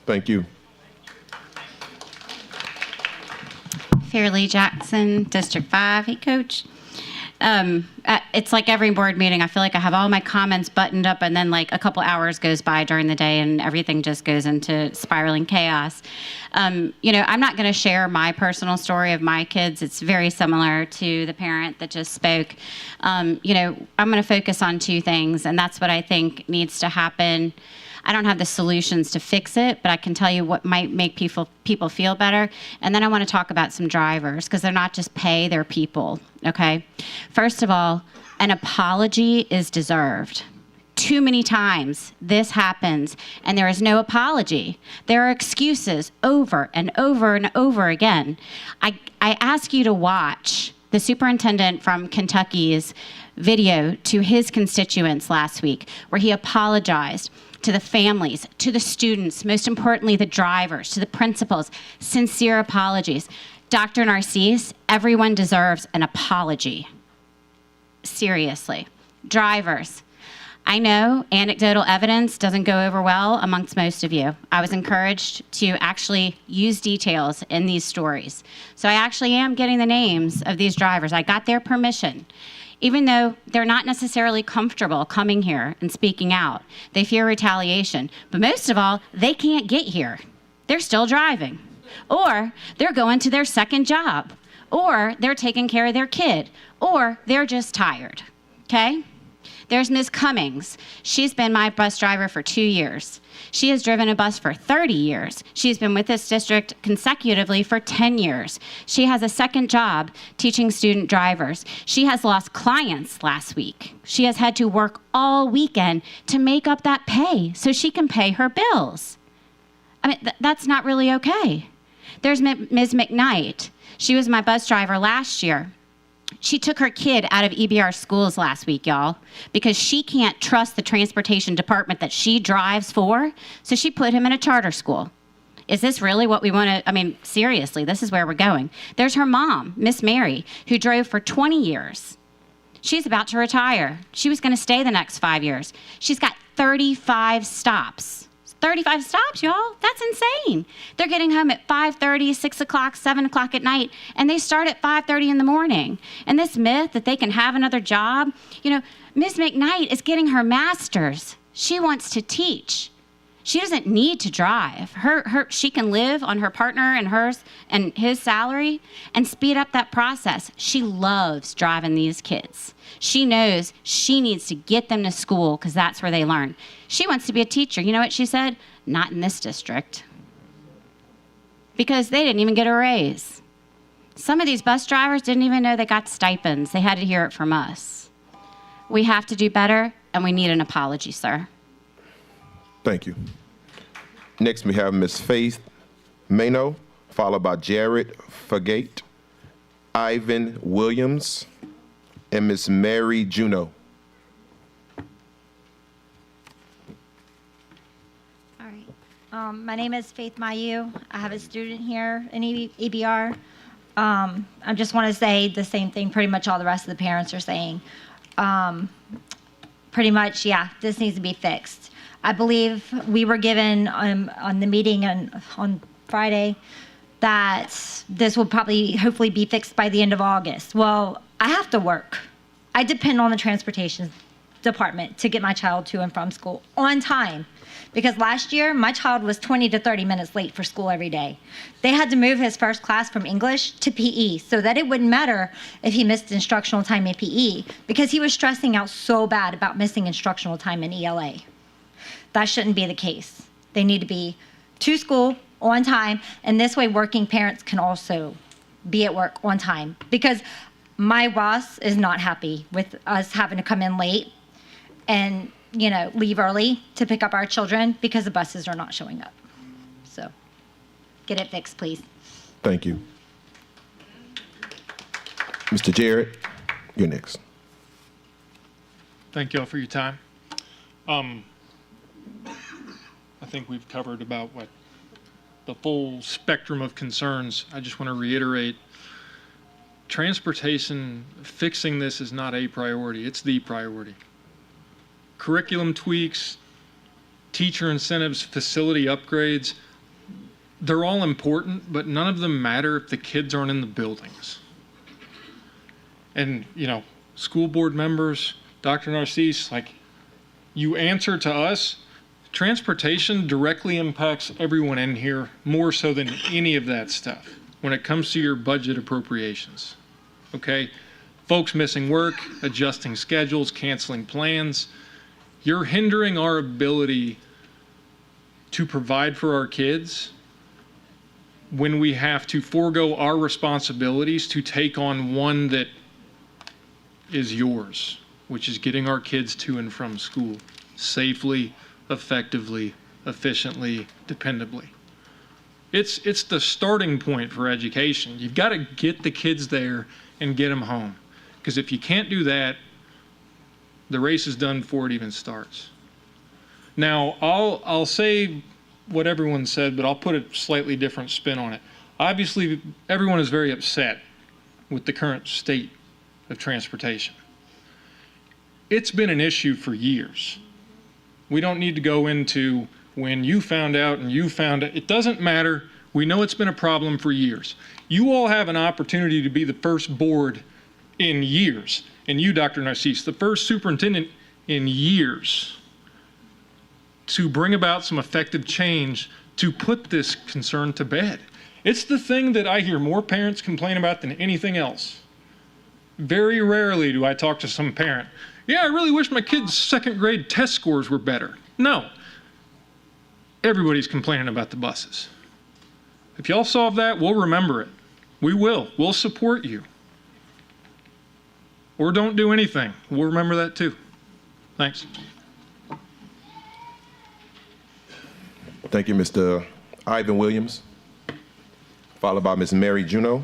Thank you. Fairleigh Jackson, District 5. Hey, Coach. It's like every board meeting, I feel like I have all my comments buttoned up, and then like a couple hours goes by during the day and everything just goes into spiraling chaos. I'm not going to share my personal story of my kids. It's very similar to the parent that just spoke. I'm going to focus on two things, and that's what I think needs to happen. I don't have the solutions to fix it, but I can tell you what might make people feel better. And then I want to talk about some drivers, because they're not just pay, they're people, okay? First of all, an apology is deserved. Too many times this happens and there is no apology. There are excuses over and over and over again. I ask you to watch the superintendent from Kentucky's video to his constituents last week, where he apologized to the families, to the students, most importantly, the drivers, to the principals, sincere apologies. Dr. Narcisse, everyone deserves an apology. Seriously. Drivers, I know anecdotal evidence doesn't go over well amongst most of you. I was encouraged to actually use details in these stories. So I actually am getting the names of these drivers. I got their permission. Even though they're not necessarily comfortable coming here and speaking out. They fear retaliation. But most of all, they can't get here. They're still driving. Or they're going to their second job. Or they're taking care of their kid. Or they're just tired. Okay? There's Ms. Cummings. She's been my bus driver for 2 years. She has driven a bus for 30 years. She's been with this district consecutively for 10 years. She has a second job teaching student drivers. She has lost clients last week. She has had to work all weekend to make up that pay so she can pay her bills. I mean, that's not really okay. There's Ms. McKnight. She was my bus driver last year. She took her kid out of EBR schools last week, y'all, because she can't trust the transportation department that she drives for, so she put him in a charter school. Is this really what we want to, I mean, seriously, this is where we're going. There's her mom, Miss Mary, who drove for 20 years. She's about to retire. She was going to stay the next 5 years. She's got 35 stops. 35 stops, y'all. That's insane. They're getting home at 5:30, 6 o'clock, 7 o'clock at night, and they start at 5:30 in the morning. And this myth that they can have another job, you know, Ms. McKnight is getting her master's. She wants to teach. She doesn't need to drive. She can live on her partner and hers and his salary and speed up that process. She loves driving these kids. She knows she needs to get them to school because that's where they learn. She wants to be a teacher. You know what she said? Not in this district. Because they didn't even get a raise. Some of these bus drivers didn't even know they got stipends. They had to hear it from us. We have to do better, and we need an apology, sir. Thank you. Next, we have Ms. Faith Mano, followed by Jared Fagate, Ivan Williams, and Ms. Mary Juno. All right. My name is Faith Mayu. I have a student here in EBR. I just want to say the same thing pretty much all the rest of the parents are saying. Pretty much, yeah, this needs to be fixed. I believe we were given on the meeting on Friday that this will probably hopefully be fixed by the end of August. Well, I have to work. I depend on the transportation department to get my child to and from school on time. Because last year, my child was 20 to 30 minutes late for school every day. They had to move his first class from English to PE so that it wouldn't matter if he missed instructional time in PE because he was stressing out so bad about missing instructional time in ELA. That shouldn't be the case. They need to be to school on time, and this way working parents can also be at work on time. Because my boss is not happy with us having to come in late and, you know, leave early to pick up our children because the buses are not showing up. So get it fixed, please. Thank you. Mr. Jarrett, you're next. Thank you all for your time. I think we've covered about the full spectrum of concerns. I just want to reiterate, transportation, fixing this is not a priority, it's the priority. Curriculum tweaks, teacher incentives, facility upgrades, they're all important, but none of them matter if the kids aren't in the buildings. And, you know, school board members, Dr. Narcisse, like, you answer to us. Transportation directly impacts everyone in here more so than any of that stuff when it comes to your budget appropriations. Okay? Folks missing work, adjusting schedules, canceling plans. You're hindering our ability to provide for our kids when we have to forego our responsibilities to take on one that is yours, which is getting our kids to and from school safely, effectively, efficiently, dependably. It's the starting point for education. You've got to get the kids there and get them home. Because if you can't do that, the race is done before it even starts. Now, I'll say what everyone said, but I'll put a slightly different spin on it. Obviously, everyone is very upset with the current state of transportation. It's been an issue for years. We don't need to go into when you found out and you found it. It doesn't matter. We know it's been a problem for years. You all have an opportunity to be the first board in years, and you, Dr. Narcisse, the first superintendent in years to bring about some effective change to put this concern to bed. It's the thing that I hear more parents complain about than anything else. Very rarely do I talk to some parent, yeah, I really wish my kid's second grade test scores were better. No. Everybody's complaining about the buses. If y'all solve that, we'll remember it. We will. We'll support you. Or don't do anything. We'll remember that too. Thanks. Thank you, Mr. Ivan Williams, followed by Ms. Mary Juneau.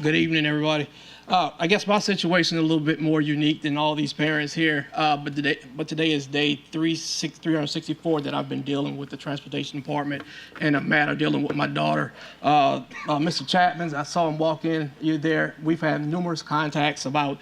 Good evening, everybody. I guess my situation is a little bit more unique than all these parents here, but today is day 364 that I've been dealing with the transportation department and a matter dealing with my daughter. Mr. Chapman, I saw him walk in. You're there. We've had numerous contacts about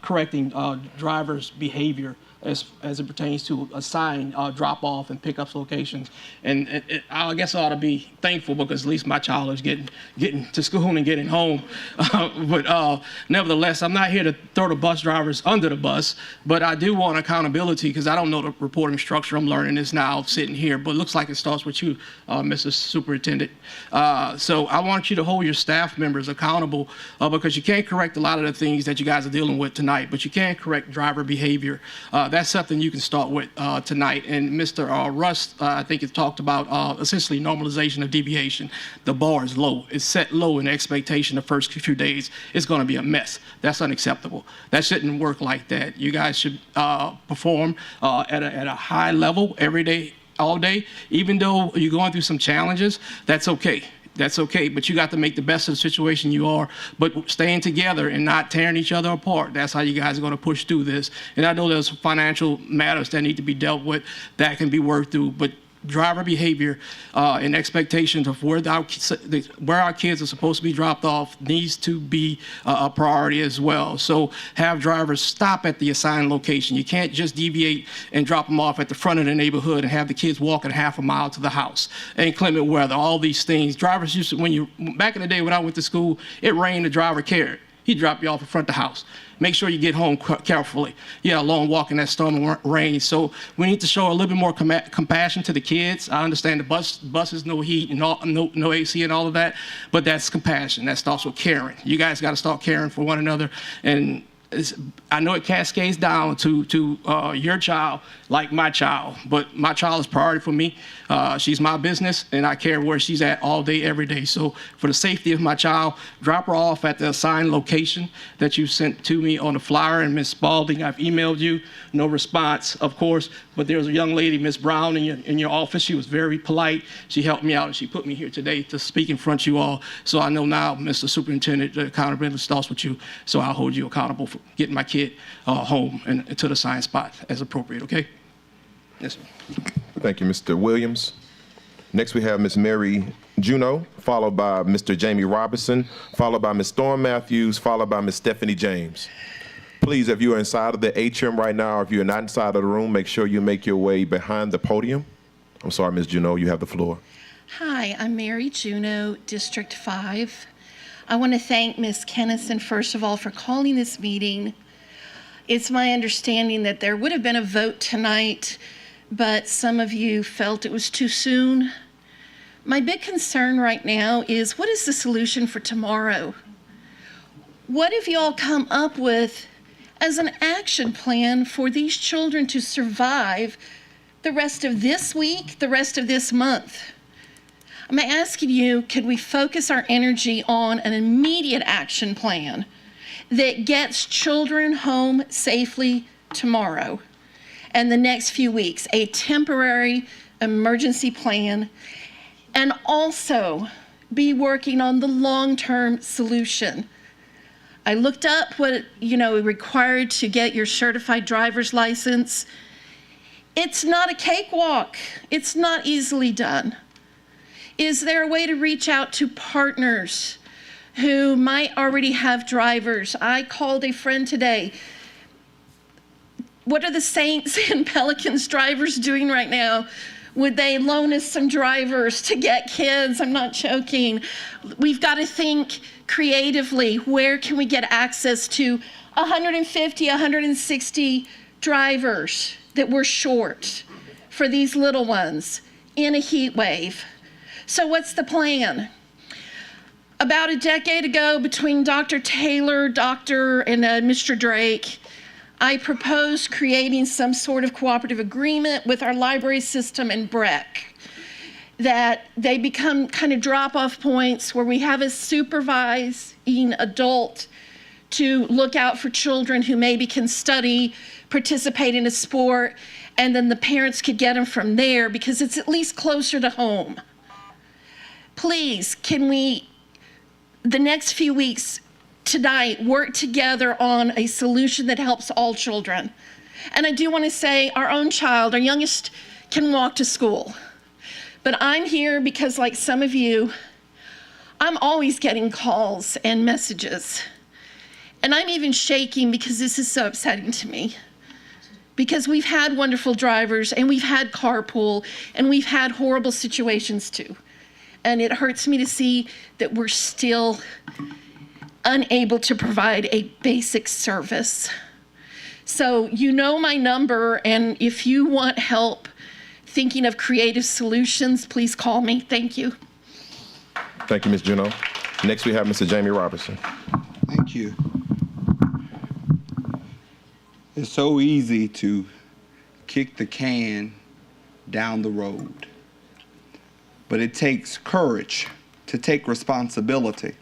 correcting drivers' behavior as it pertains to assign drop-off and pickup locations. And I guess I ought to be thankful because at least my child is getting to school and getting home. But nevertheless, I'm not here to throw the bus drivers under the bus, but I do want accountability because I don't know the reporting structure. I'm learning this now sitting here, but it looks like it starts with you, Mrs. Superintendent. So I want you to hold your staff members accountable because you can't correct a lot of the things that you guys are dealing with tonight, but you can correct driver behavior. That's something you can start with tonight. And Mr. Russ, I think it talked about essentially normalization of deviation. The bar is low. It's set low in expectation the first few days. It's going to be a mess. That's unacceptable. That shouldn't work like that. You guys should perform at a high level every day, all day. Even though you're going through some challenges, that's okay. That's okay, but you got to make the best of the situation you are, but staying together and not tearing each other apart. That's how you guys are going to push through this. And I know there's financial matters that need to be dealt with that can be worked through, but driver behavior and expectations of where our kids are supposed to be dropped off needs to be a priority as well. So have drivers stop at the assigned location. You can't just deviate and drop them off at the front of the neighborhood and have the kids walking half a mile to the house. Inclement weather, all these things. Drivers used to, back in the day when I went to school, it rained, the driver cared. He'd drop you off in front of the house. Make sure you get home carefully. Yeah, a long walk in that storm and rain. So we need to show a little bit more compassion to the kids. I understand the bus is no heat and no AC and all of that, but that's compassion. That starts with caring. You guys got to start caring for one another. And I know it cascades down to your child like my child, but my child is priority for me. She's my business, and I care where she's at all day, every day. So for the safety of my child, drop her off at the assigned location that you sent to me on the flyer. And Ms. Spalding, I've emailed you. No response, of course, but there was a young lady, Ms. Brown, in your office. She was very polite. She helped me out, and she put me here today to speak in front of you all. So I know now, Mr. Superintendent, the accountability starts with you, so I'll hold you accountable for getting my kid home and to the assigned spot as appropriate, okay? Yes, sir. Thank you, Mr. Williams. Next, we have Ms. Mary Juneau, followed by Mr. Jamie Robinson, followed by Ms. Storm Matthews, followed by Ms. Stephanie James. Please, if you are inside of the atrium right now, or if you're not inside of the room, make sure you make your way behind the podium. I'm sorry, Ms. Juneau, you have the floor. Hi, I'm Mary Juneau, District 5. I want to thank Ms. Kennison, first of all, for calling this meeting. It's my understanding that there would have been a vote tonight, but some of you felt it was too soon. My big concern right now is, what is the solution for tomorrow? What have you all come up with as an action plan for these children to survive the rest of this week, the rest of this month. I'm asking you, could we focus our energy on an immediate action plan that gets children home safely tomorrow and the next few weeks, a temporary emergency plan, and also be working on the long-term solution. I looked up what it required to get your certified driver's license. It's not a cakewalk. It's not easily done. Is there a way to reach out to partners who might already have drivers? I called a friend today. What are the Saints and Pelicans drivers doing right now? Would they loan us some drivers to get kids? I'm not joking. We've got to think creatively. Where can we get access to 150, 160 drivers that we're short for these little ones in a heat wave? So what's the plan? About a decade ago, between Dr. Taylor, and Mr. Drake, I proposed creating some sort of cooperative agreement with our library system and BREC, that they become kind of drop-off points where we have a supervising adult to look out for children who maybe can study, participate in a sport, and then the parents could get them from there because it's at least closer to home. Please, can we, the next few weeks, tonight, work together on a solution that helps all children? And I do want to say our own child, our youngest, can walk to school. But I'm here because, like some of you, I'm always getting calls and messages. And I'm even shaking because this is so upsetting to me. Because we've had wonderful drivers, and we've had carpool, and we've had horrible situations too. And it hurts me to see that we're still unable to provide a basic service. So you know my number, and if you want help thinking of creative solutions, please call me. Thank you. Thank you, Ms. Juneau. Next, we have Mr. Jamie Robertson. Thank you. It's so easy to kick the can down the road, but it takes courage to take responsibility.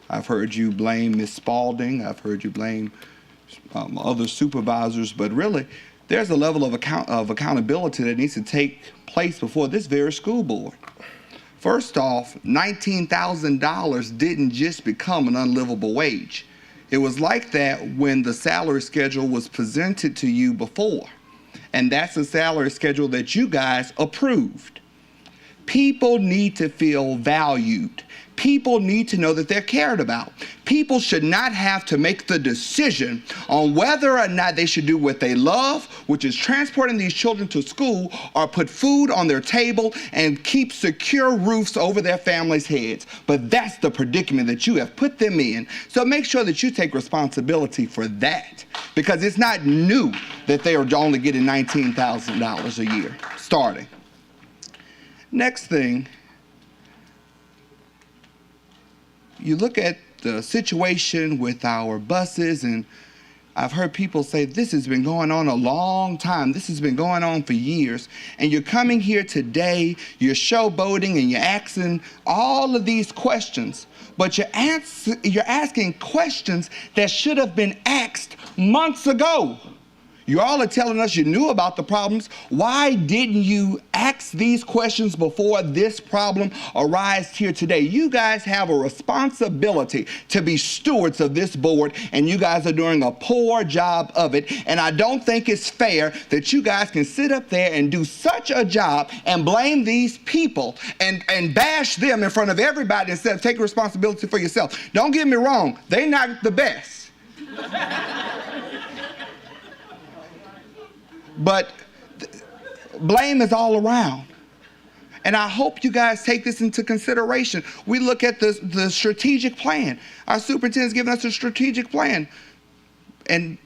I've heard you blame Ms. Spalding. I've heard you blame other supervisors, but really, there's a level of accountability that needs to take place before this very school board. First off, $19,000 didn't just become an unlivable wage. It was like that when the salary schedule was presented to you before, and that's the salary schedule that you guys approved. People need to feel valued. People need to know that they're cared about. People should not have to make the decision on whether or not they should do what they love, which is transporting these children to school, or put food on their table and keep secure roofs over their families' heads. But that's the predicament that you have put them in. So make sure that you take responsibility for that, because it's not new that they are only getting $19,000 a year starting. Next thing, you look at the situation with our buses, and I've heard people say this has been going on a long time. This has been going on for years. And you're coming here today, you're showboating, and you're asking all of these questions. But you're asking questions that should have been asked months ago. You all are telling us you knew about the problems. Why didn't you ask these questions before this problem arose here today? You guys have a responsibility to be stewards of this board, and you guys are doing a poor job of it. And I don't think it's fair that you guys can sit up there and do such a job and blame these people and bash them in front of everybody instead of taking responsibility for yourself. Don't get me wrong, they're not the best. But blame is all around. And I hope you guys take this into consideration. We look at the strategic plan. Our superintendent's given us a strategic plan. And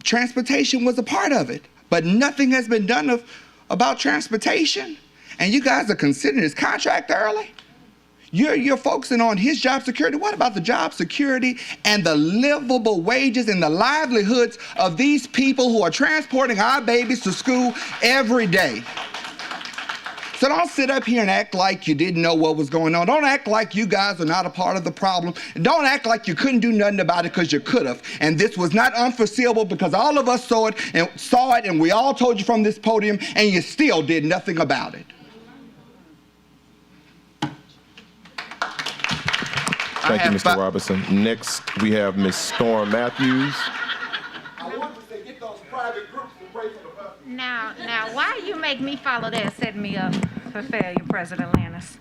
transportation was a part of it. But nothing has been done about transportation. And you guys are considering this contract early? You're focusing on his job security. What about the job security and the livable wages and the livelihoods of these people who are transporting our babies to school every day? So don't sit up here and act like you didn't know what was going on. Don't act like you guys are not a part of the problem. Don't act like you couldn't do nothing about it because you could have. And this was not unforeseeable because all of us saw it and we all told you from this podium and you still did nothing about it. Thank you, Mr. Robinson. Next, we have Ms. Storm Matthews. I want to say, get those private groups to pray for the bus. Now, why you make me follow that, setting me up for failure, President Lannis?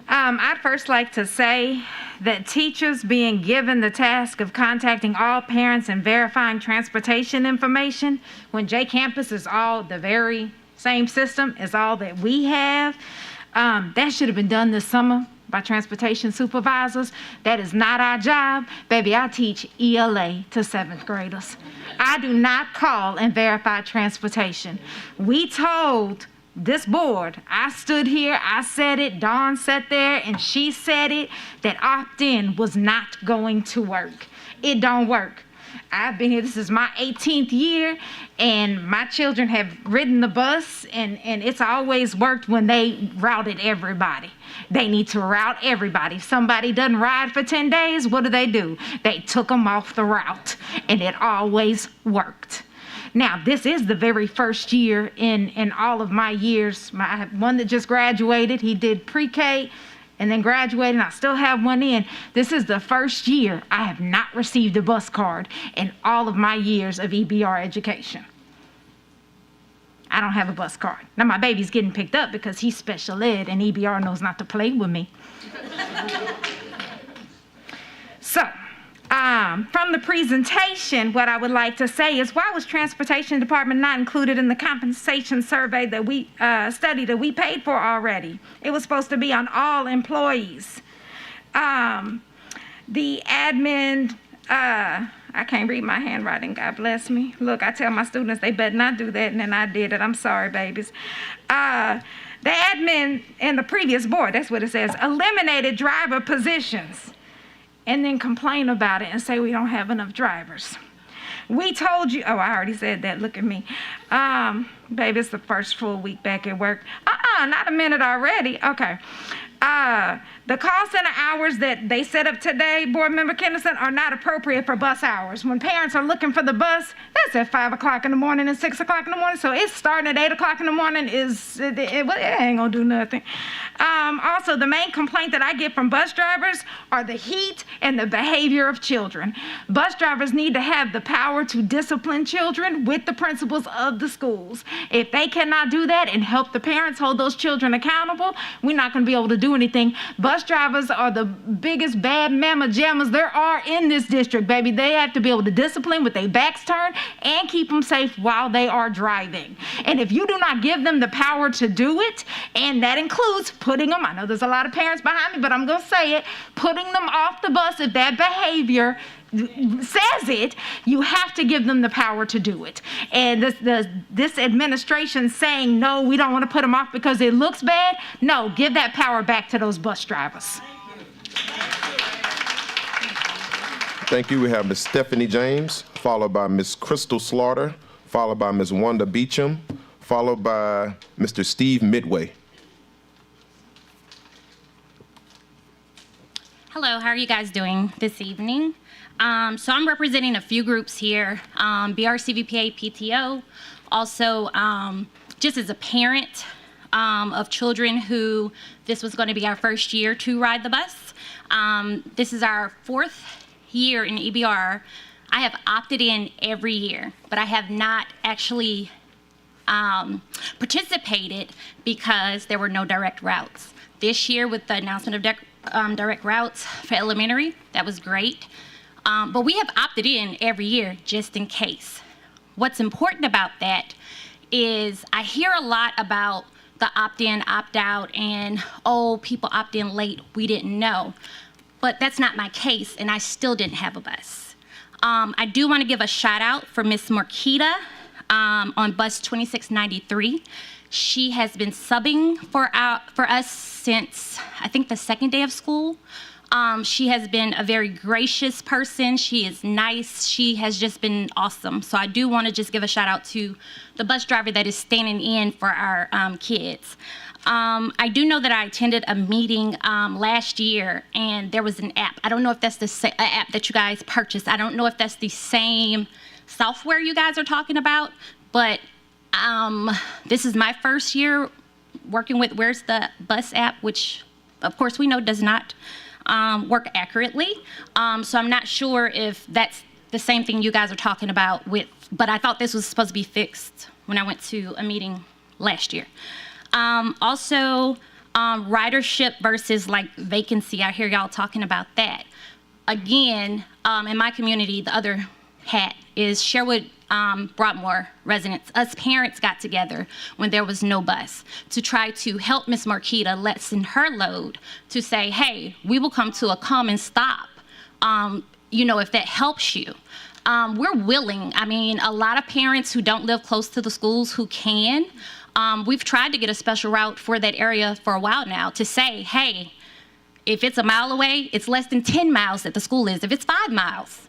I'd first like to say that teachers being given the task of contacting all parents and verifying transportation information when J Campus is all the very same system as all that we have, that should have been done this summer by transportation supervisors. That is not our job. Baby, I teach ELA to 7th graders. I do not call and verify transportation. We told this board, I stood here, I said it, Dawn sat there, and she said it, that opt-in was not going to work. It don't work. I've been here, this is my 18th year, and my children have ridden the bus, and it's always worked when they routed everybody. They need to route everybody. If somebody doesn't ride for 10 days, what do? They took them off the route, and it always worked. Now, this is the very first year in all of my years. I have one that just graduated. He did pre-K and then graduated, and I still have one in. This is the first year I have not received a bus card in all of my years of EBR education. I don't have a bus card. Now, my baby's getting picked up because he's special ed, and EBR knows not to play with me. So, from the presentation, what I would like to say is, why was Transportation Department not included in the compensation survey that we study that we paid for already? It was supposed to be on all employees. The admin, I can't read my handwriting, God bless me. Look, I tell my students they better not do that, and then I did it. I'm sorry, babies. The admin in the previous board, that's what it says, eliminated driver positions, and then complain about it and say we don't have enough drivers. We told you, oh, I already said that, look at me. Baby, it's the first full week back at work. Not a minute already, okay. The call center hours that they set up today, Board Member Kennison, are not appropriate for bus hours. When parents are looking for the bus, that's at 5 o'clock in the morning and 6 o'clock in the morning, so it's starting at 8 o'clock in the morning, it ain't gonna do nothing. Also, the main complaint that I get from bus drivers are the heat and the behavior of children. Bus drivers need to have the power to discipline children with the principals of the schools. If they cannot do that and help the parents hold those children accountable, we're not gonna be able to do anything. Bus drivers are the biggest bad mama jammas there are in this district, baby. They have to be able to discipline with their backs turned and keep them safe while they are driving. And if you do not give them the power to do it, and that includes putting them, I know there's a lot of parents behind me, but I'm gonna say it, putting them off the bus if that behavior says it, you have to give them the power to do it. And this administration saying, no, we don't want to put them off because it looks bad. No, give that power back to those bus drivers. Thank you. We have Ms. Stephanie James, followed by Ms. Crystal Slaughter, followed by Ms. Wanda Beecham, followed by Mr. Steve Midway. Hello, how are you guys doing this evening? So I'm representing a few groups here, BRCVPA, PTO, also just as a parent of children who this was going to be our first year to ride the bus. This is our 4th year in EBR. I have opted in every year, but I have not actually participated because there were no direct routes. This year with the announcement of direct routes for elementary, that was great. But we have opted in every year just in case. What's important about that is I hear a lot about the opt-in, opt-out, and, oh, people opt in late, we didn't know. But that's not my case, and I still didn't have a bus. I do want to give a shout out for Miss Marquita on bus 2693. She has been subbing for us since, I think, the second day of school. She has been a very gracious person. She is nice. She has just been awesome. So I do want to just give a shout out to the bus driver that is standing in for our kids. I do know that I attended a meeting last year, and there was an app. I don't know if that's the app that you guys purchased. I don't know if that's the same software you guys are talking about, but this is my first year working with Where's the Bus app, which of course we know does not work accurately. So I'm not sure if that's the same thing you guys are talking about with, but I thought this was supposed to be fixed when I went to a meeting last year. Also, ridership versus like vacancy. I hear y'all talking about that. Again, in my community, the other hat is Sherwood Broadmoor residents. Us parents got together when there was no bus to try to help Miss Marquita lessen her load, to say, hey, we will come to a common stop, if that helps you. We're willing. I mean, a lot of parents who don't live close to the schools who can, we've tried to get a special route for that area for a while now to say, hey, if it's a mile away, it's less than 10 miles that the school is. If it's 5 miles,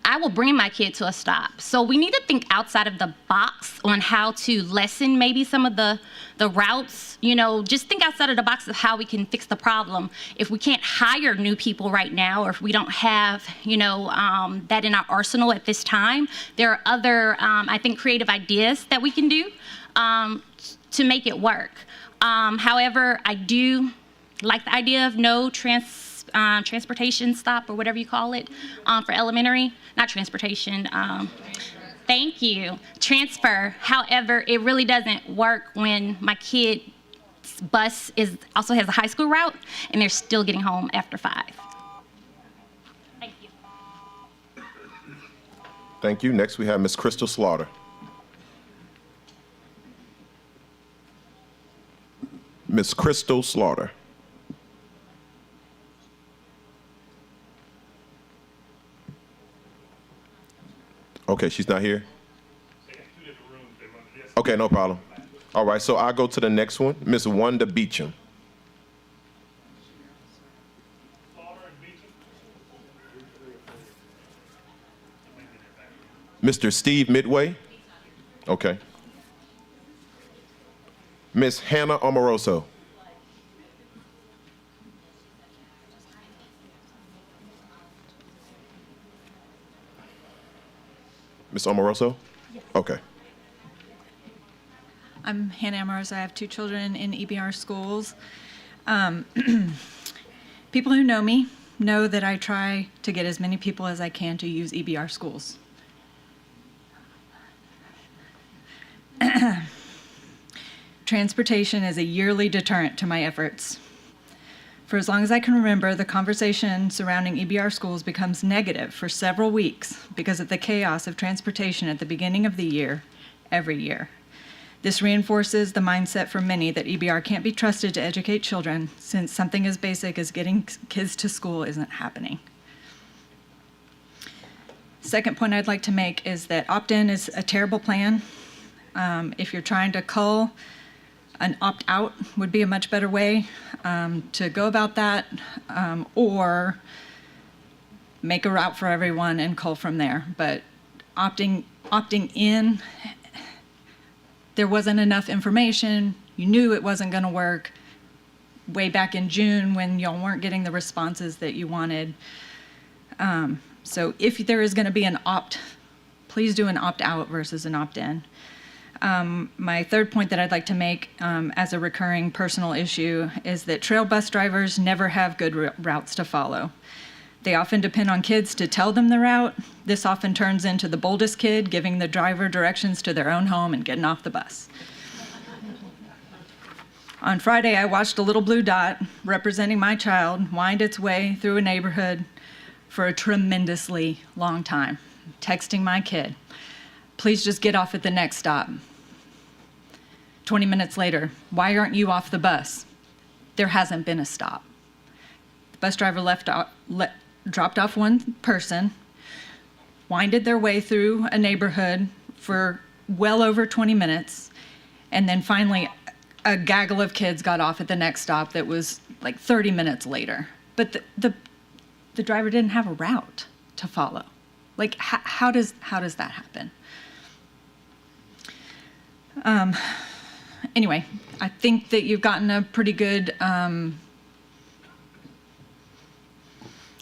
I will bring my kid to a stop. So we need to think outside of the box on how to lessen maybe some of the routes, just think outside of the box of how we can fix the problem. If we can't hire new people right now, or if we don't have, that in our arsenal at this time, there are other, I think, creative ideas that we can do to make it work. However, I do like the idea of no transportation stop, or whatever you call it, for elementary. Not transportation. Thank you. Transfer. However, it really doesn't work when my kid's bus also has a high school route, and they're still getting home after 5. Thank you. Thank you. Next, we have Ms. Crystal Slaughter. Ms. Crystal Slaughter. Okay, she's not here? Okay, no problem. All right, so I'll go to the next one. Ms. Wanda Beecham. Mr. Steve Midway? Okay. Ms. Hannah Amoroso. Ms. Amoroso? Yes. Okay. I'm Hannah Amoroso. I have 2 children in EBR schools. People who know me know that I try to get as many people as I can to use EBR schools. Transportation is a yearly deterrent to my efforts. For as long as I can remember, the conversation surrounding EBR schools becomes negative for several weeks because of the chaos of transportation at the beginning of the year, every year. This reinforces the mindset for many that EBR can't be trusted to educate children, since something as basic as getting kids to school isn't happening. Second point I'd like to make is that opt-in is a terrible plan. If you're trying to cull, an opt-out would be a much better way to go about that, or make a route for everyone and cull from there. But opting in, there wasn't enough information. You knew it wasn't going to work way back in June when y'all weren't getting the responses that you wanted. So if there is going to be an please do an opt-out versus an opt-in. My third point that I'd like to make as a recurring personal issue is that trail bus drivers never have good routes to follow. They often depend on kids to tell them the route. This often turns into the boldest kid giving the driver directions to their own home and getting off the bus. On Friday, I watched a little blue dot representing my child wind its way through a neighborhood for a tremendously long time, texting my kid, "Please just get off at the next stop." 20 minutes later, "Why aren't you off the bus?" There hasn't been a stop. The bus driver dropped off one person, winded their way through a neighborhood for well over 20 minutes, and then finally a gaggle of kids got off at the next stop that was like 30 minutes later. But the driver didn't have a route to follow. Like, how does that happen? Anyway, I think that you've gotten a pretty good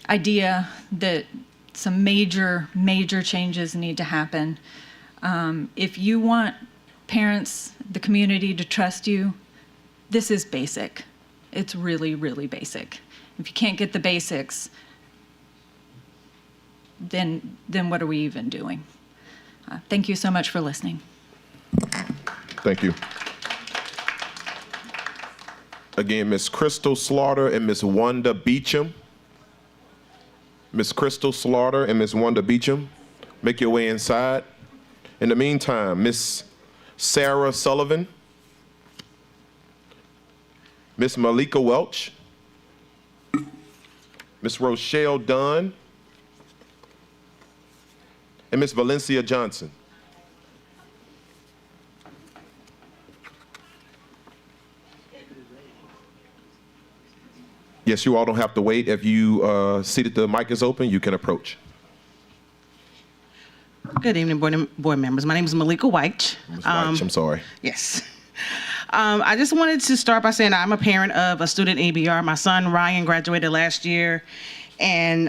idea that some major changes need to happen. If you want parents, the community to trust you, this is basic. It's really, really basic. If you can't get the basics, then what are we even doing? Thank you so much for listening. Thank you. Again, Miss Crystal Slaughter and Miss Wanda Beecham. Miss Crystal Slaughter and Miss Wanda Beecham, make your way inside. In the meantime, Miss Sarah Sullivan, Miss Malika Welch, Miss Rochelle Dunn, and Miss Valencia Johnson. Yes, you all don't have to wait. If you see that the mic is open, you can approach. Good evening, board members. My name is Malika White. Ms. White, I'm sorry. Yes. I just wanted to start by saying I'm a parent of a student EBR. My son Ryan graduated last year, and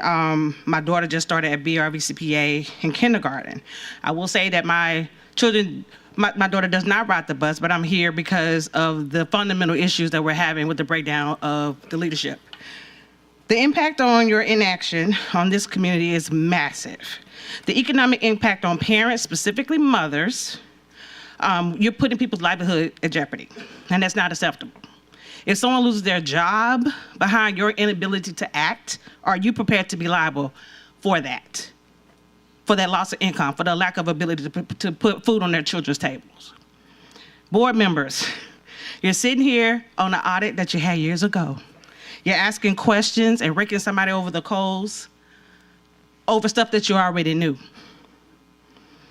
my daughter just started at BRVCPA in kindergarten. I will say that my daughter does not ride the bus, but I'm here because of the fundamental issues that we're having with the breakdown of the leadership. The impact on your inaction on this community is massive. The economic impact on parents, specifically mothers, you're putting people's livelihood at jeopardy, and that's not acceptable. If someone loses their job behind your inability to act, are you prepared to be liable for that? For that loss of income, for the lack of ability to put food on their children's tables? Board members, you're sitting here on an audit that you had years ago. You're asking questions and raking somebody over the coals over stuff that you already knew.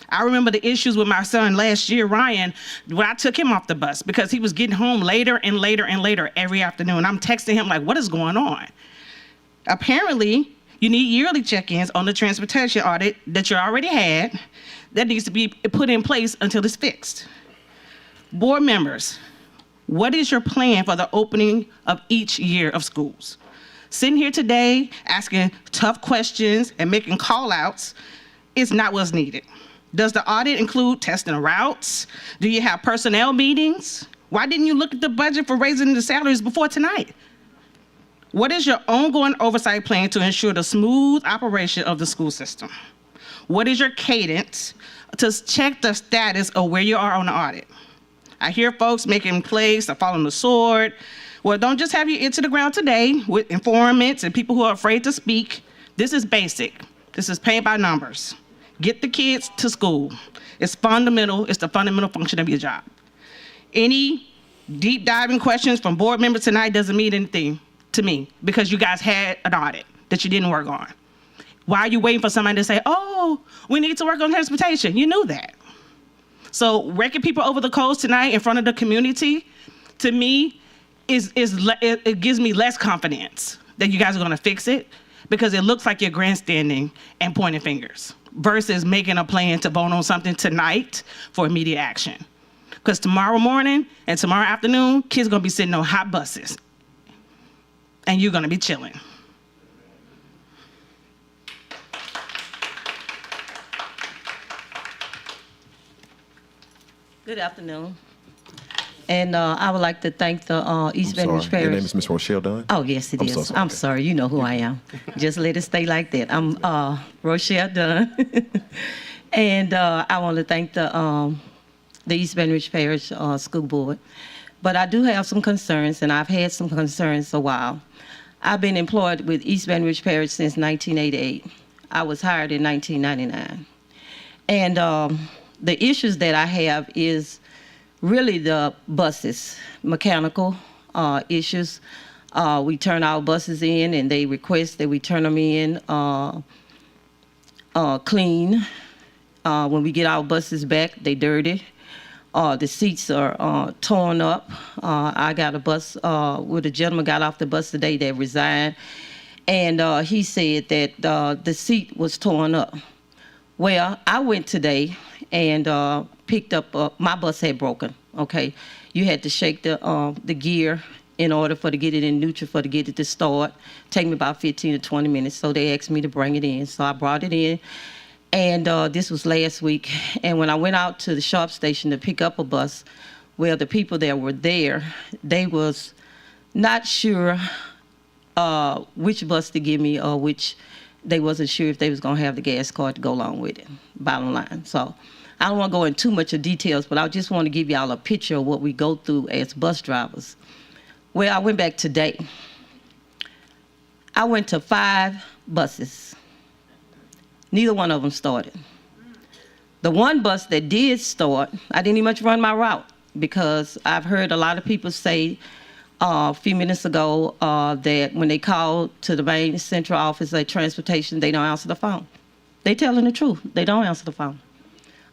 I remember the issues with my son last year, Ryan, when I took him off the bus because he was getting home later and later and later every afternoon. I'm texting him like, what is going on? Apparently, you need yearly check-ins on the transportation audit that you already had that needs to be put in place until it's fixed. Board members, what is your plan for the opening of each year of schools? Sitting here today asking tough questions and making call-outs is not what's needed. Does the audit include testing routes? Do you have personnel meetings? Why didn't you look at the budget for raising the salaries before tonight? What is your ongoing oversight plan to ensure the smooth operation of the school system? What is your cadence to check the status of where you are on the audit? I hear folks making plays to fall on the sword. Well, don't just have your ear to the ground today with informants and people who are afraid to speak. This is basic. This is paid by numbers. Get the kids to school. It's fundamental. It's the fundamental function of your job. Any deep diving questions from board members tonight doesn't mean anything to me because you guys had an audit that you didn't work on. Why are you waiting for somebody to say, oh, we need to work on transportation? You knew that. So raking people over the coals tonight in front of the community, to me, it gives me less confidence that you guys are gonna fix it because it looks like you're grandstanding and pointing fingers versus making a plan to vote on something tonight for immediate action. Because tomorrow morning and tomorrow afternoon, kids are gonna be sitting on hot buses and you're gonna be chilling. Good afternoon. And I would like to thank the East Baton Rouge Parish. Your name is Miss Rochelle Dunn? Oh, yes, it I'm is. so sorry. I'm sorry. You know who I am. Just let it stay like that. I'm Rochelle Dunn. And I want to thank the East Baton Rouge Parish School Board. But I do have some concerns, and I've had some concerns a while. I've been employed with East Baton Rouge Parish since 1988. I was hired in 1999. And the issues that I have is really the buses, mechanical issues. We turn our buses in and they request that we turn them in clean. When we get our buses back, they dirty. The seats are torn up. I got a bus where the gentleman got off the bus today that resigned, and he said that the seat was torn up. Well, I went today and picked up, my bus had broken, okay? You had to shake the gear in order to get it in neutral, to get it to start. Take me about 15 to 20 minutes, so they asked me to bring it in. So I brought it in, and this was last week. And when I went out to the Sharp station to pick up a bus, well, the people that were there, they was not sure which bus to give me or which. They wasn't sure if they was gonna have the gas card to go along with it, bottom line. So I don't wanna go into too much of details, but I just wanna give y'all a picture of what we go through as bus drivers. Well, I went back today. I went to 5 buses. Neither one of them started. The one bus that did start, I didn't even much run my route because I've heard a lot of people say a few minutes ago that when they call to the main central office at transportation, they don't answer the phone. They telling the truth. They don't answer the phone.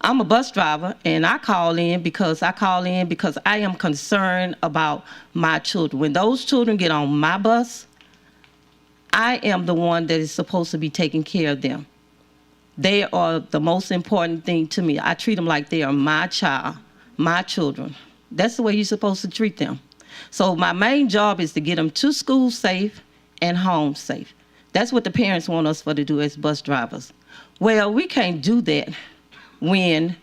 I'm a bus driver, and I call in because I am concerned about my children. When those children get on my bus, I am the one that is supposed to be taking care of them. They are the most important thing to me. I treat them like they are my child, my children. That's the way you're supposed to treat them. So my main job is to get them to school safe and home safe. That's what the parents want us to do as bus drivers. Well, we can't do that when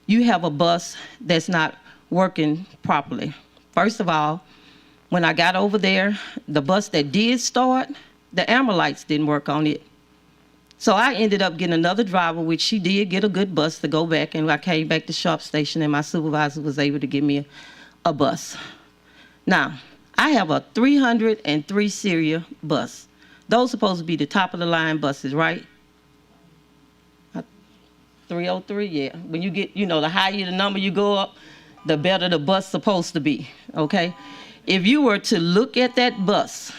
you have a bus that's not working properly. First of all, when I got over there, the bus that did start, the amber lights didn't work on it. So I ended up getting another driver, which she did get a good bus to go back, and I came back to Sharp Station, and my supervisor was able to give me a bus. Now, I have a 303 serial bus. Those supposed to be the top of the line buses, right? 303, yeah. When you get, the higher the number you go up, the better the bus supposed to be, okay? If you were to look at that bus,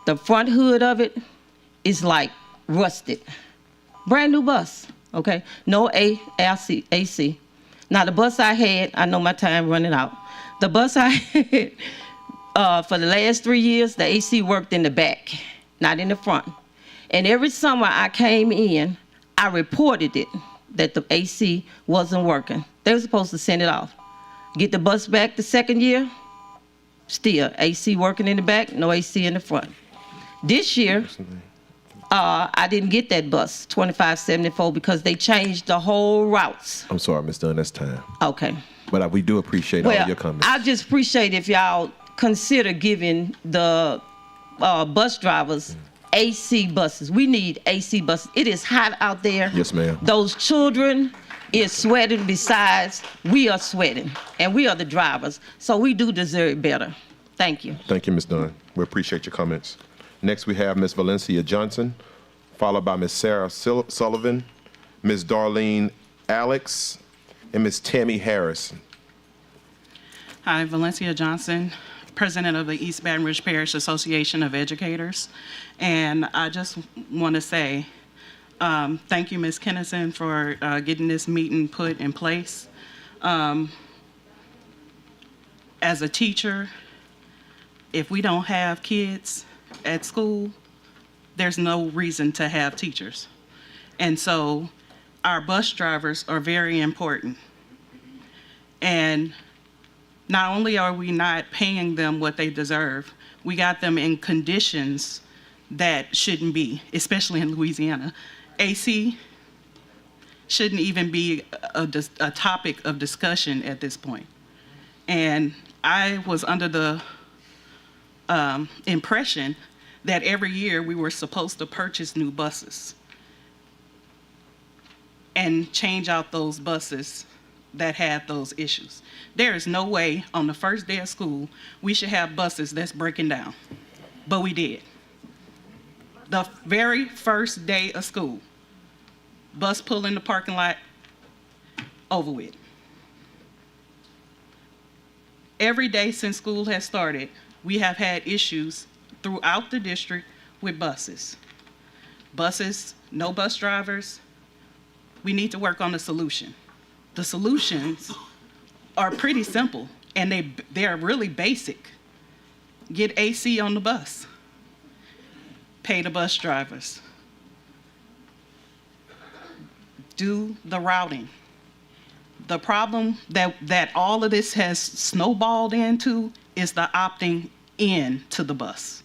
the front hood of it is like rusted. Brand new bus, okay? No AC. Now, the bus I had, I know my time running out. The bus I had, for the last 3 years, the AC worked in the back, not in the front. And every summer I came in, I reported it, that the AC wasn't working. They were supposed to send it off. Get the bus back the second year, still AC working in the back, no AC in the front. This year, I didn't get that bus, 2574, because they changed the whole routes. I'm sorry, Ms. Dunn, that's time. Okay. But we do appreciate all your comments. I just appreciate if y'all consider giving the bus drivers AC buses. We need AC buses. It is hot out there. Yes, ma'am. Those children is sweating. Besides, we are sweating, and we are the drivers. So we do deserve better. Thank you. Thank you, Ms. Dunn. We appreciate your comments. Next, we have Ms. Valencia Johnson, followed by Ms. Sarah Sullivan, Ms. Darlene Alex, and Ms. Tammy Harrison. Hi, Valencia Johnson, president of the East Baton Rouge Parish Association of Educators. And I just want to say thank you, Ms. Kennison, for getting this meeting put in place. As a teacher, if we don't have kids at school, there's no reason to have teachers. And so our bus drivers are very important. And not only are we not paying them what they deserve, we got them in conditions that shouldn't be, especially in Louisiana. AC shouldn't even be a topic of discussion at this point. And I was under the impression that every year we were supposed to purchase new buses and change out those buses that had those issues. There is no way on the first day of school we should have buses that's breaking down, but we did. The very first day of school, bus pull in the parking lot, over with. Every day since school has started, we have had issues throughout the district with buses. Buses, no bus drivers. We need to work on the solution. The solutions are pretty simple, and they're really basic. Get AC on the bus. Pay the bus drivers. Do the routing. The problem that all of this has snowballed into is the opting in to the bus.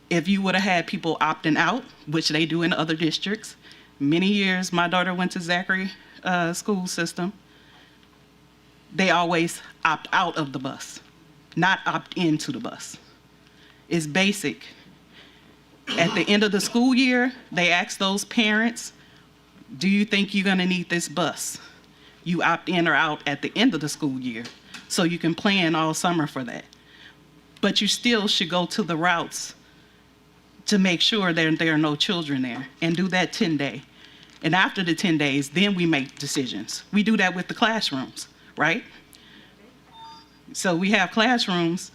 If you would have had people opting out, which they do in other districts, many years my daughter went to Zachary school system, they always opt out of the bus, not opt into the bus. It's basic. At the end of the school year, they ask those parents, do you think you're gonna need this bus? You opt in or out at the end of the school year, so you can plan all summer for that. But you still should go to the routes to make sure there are no children there, and do that 10-day. And after the 10 days, then we make decisions. We do that with the classrooms, right? So we have classrooms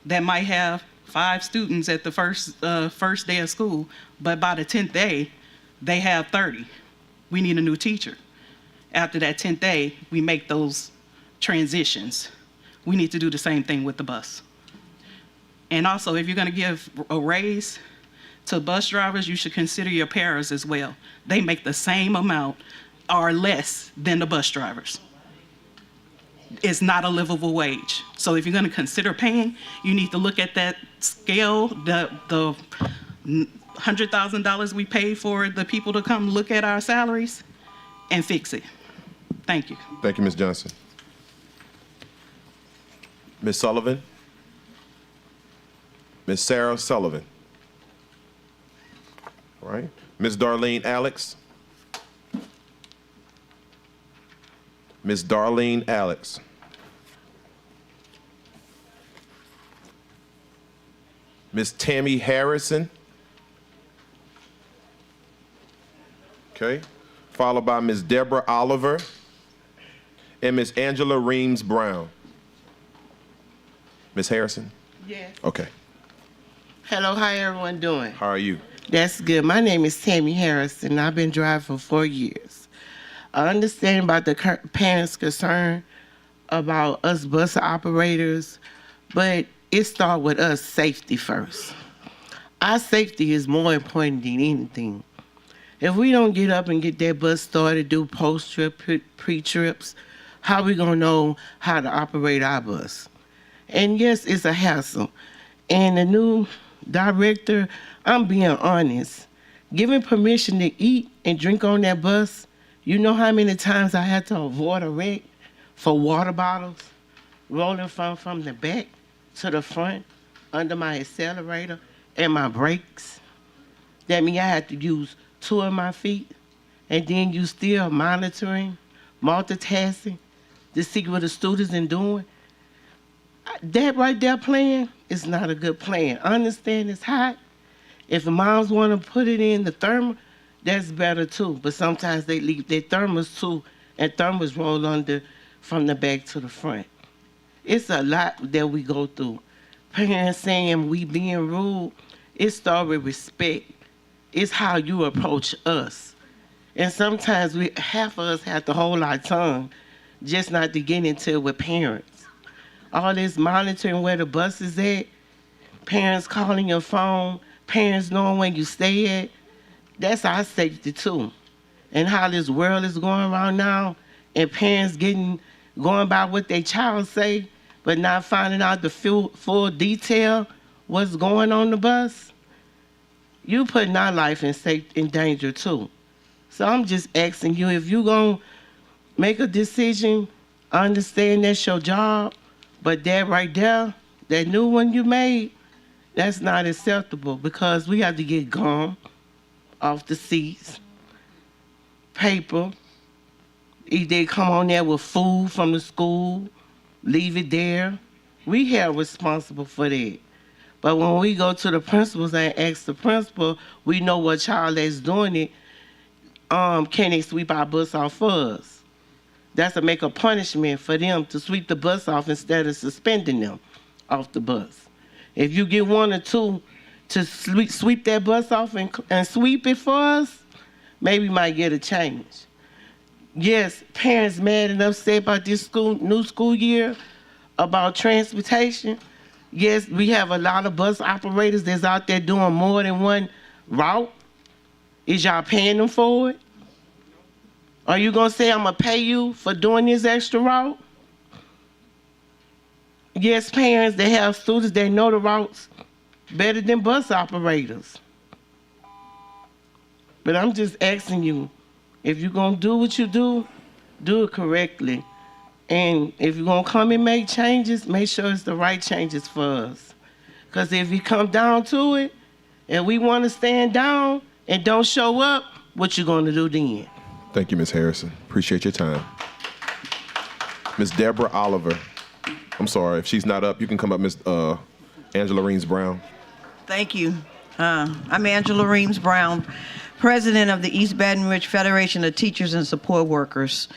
that might have 5 students at the first day of school, but by the 10th day, they have 30. We need a new teacher. After that 10th day, we make those transitions. We need to do the same thing with the bus. And also, if you're gonna give a raise to bus drivers, you should consider your paras as well. They make the same amount or less than the bus drivers. It's not a livable wage. So if you're gonna consider paying, you need to look at that scale, the $100,000 we pay for the people to come look at our salaries, and fix it. Thank you. Thank you, Ms. Johnson. Ms. Sullivan? Ms. Sarah Sullivan? All right. Ms. Darlene Alex? Ms. Darlene Alex? Ms. Tammy Harrison? Okay. Followed by Ms. Deborah Oliver and Ms. Angela Reams Brown. Ms. Harrison? Yes. Okay. Hello, how everyone doing? How are you? That's good. My name is Tammy Harrison. I've been driving for 4 years. I understand about the parents' concern about us bus operators, but it starts with us safety first. Our safety is more important than anything. If we don't get up and get that bus started, do post-trip, pre-trips, how we gonna know how to operate our bus? And yes, it's a hassle. And the new director, I'm being honest, giving permission to eat and drink on that bus, you know how many times I had to avoid a wreck for water bottles rolling from the back to the front under my accelerator and my brakes? That means I had to use 2 of my feet, and then you still monitoring, multitasking to see what the students are doing. That right there plan is not a good plan. I understand it's hot. If the moms want to put it in the thermal, that's better too. But sometimes they leave their thermos too, and thermos roll under from the back to the front. It's a lot that we go through. Parents saying we being rude, it starts with respect. It's how you approach us. And sometimes half of us have to hold our tongue just not to get into it with parents. All this monitoring where the bus is at, parents calling your phone, parents knowing where you stay at, that's our safety too. And how this world is going around now, and parents going by what their child say, but not finding out the full detail what's going on the bus. You putting our life in danger too. So I'm just asking you, if you gonna make a decision, understand that's your job, but that right there, that new one you made, that's not acceptable, because we have to get gum off the seats, paper. If they come on there with food from the school, leave it there. We are responsible for that. But when we go to the principals and ask the principal, we know what child that's doing it, can they sweep our bus off for us? That's to make a punishment for them to sweep the bus off instead of suspending them off the bus. If you get 1 or 2 to sweep that bus off and sweep it for us, maybe we might get a change. yes, parents mad and upset about this new school year, about transportation. Yes, we have a lot of bus operators that's out there doing more than one route. Is y'all paying them for it? Are you gonna say I'm gonna pay you for doing this extra route? Yes, parents, they have students that know the routes better than bus operators. But I'm just asking you, if you're gonna do what you do it correctly. And if you're gonna come and make changes, make sure it's the right changes for us. Because if you come down to it, and we wanna stand down and don't show up, what you gonna do then? Thank you, Ms. Harrison. Appreciate your time. Ms. Deborah Oliver. I'm sorry, if she's not up, you can come up, Ms. Angela Reams Brown. Thank you. I'm Angela Reams Brown, president of the East Baton Rouge Federation of Teachers and Support Workers.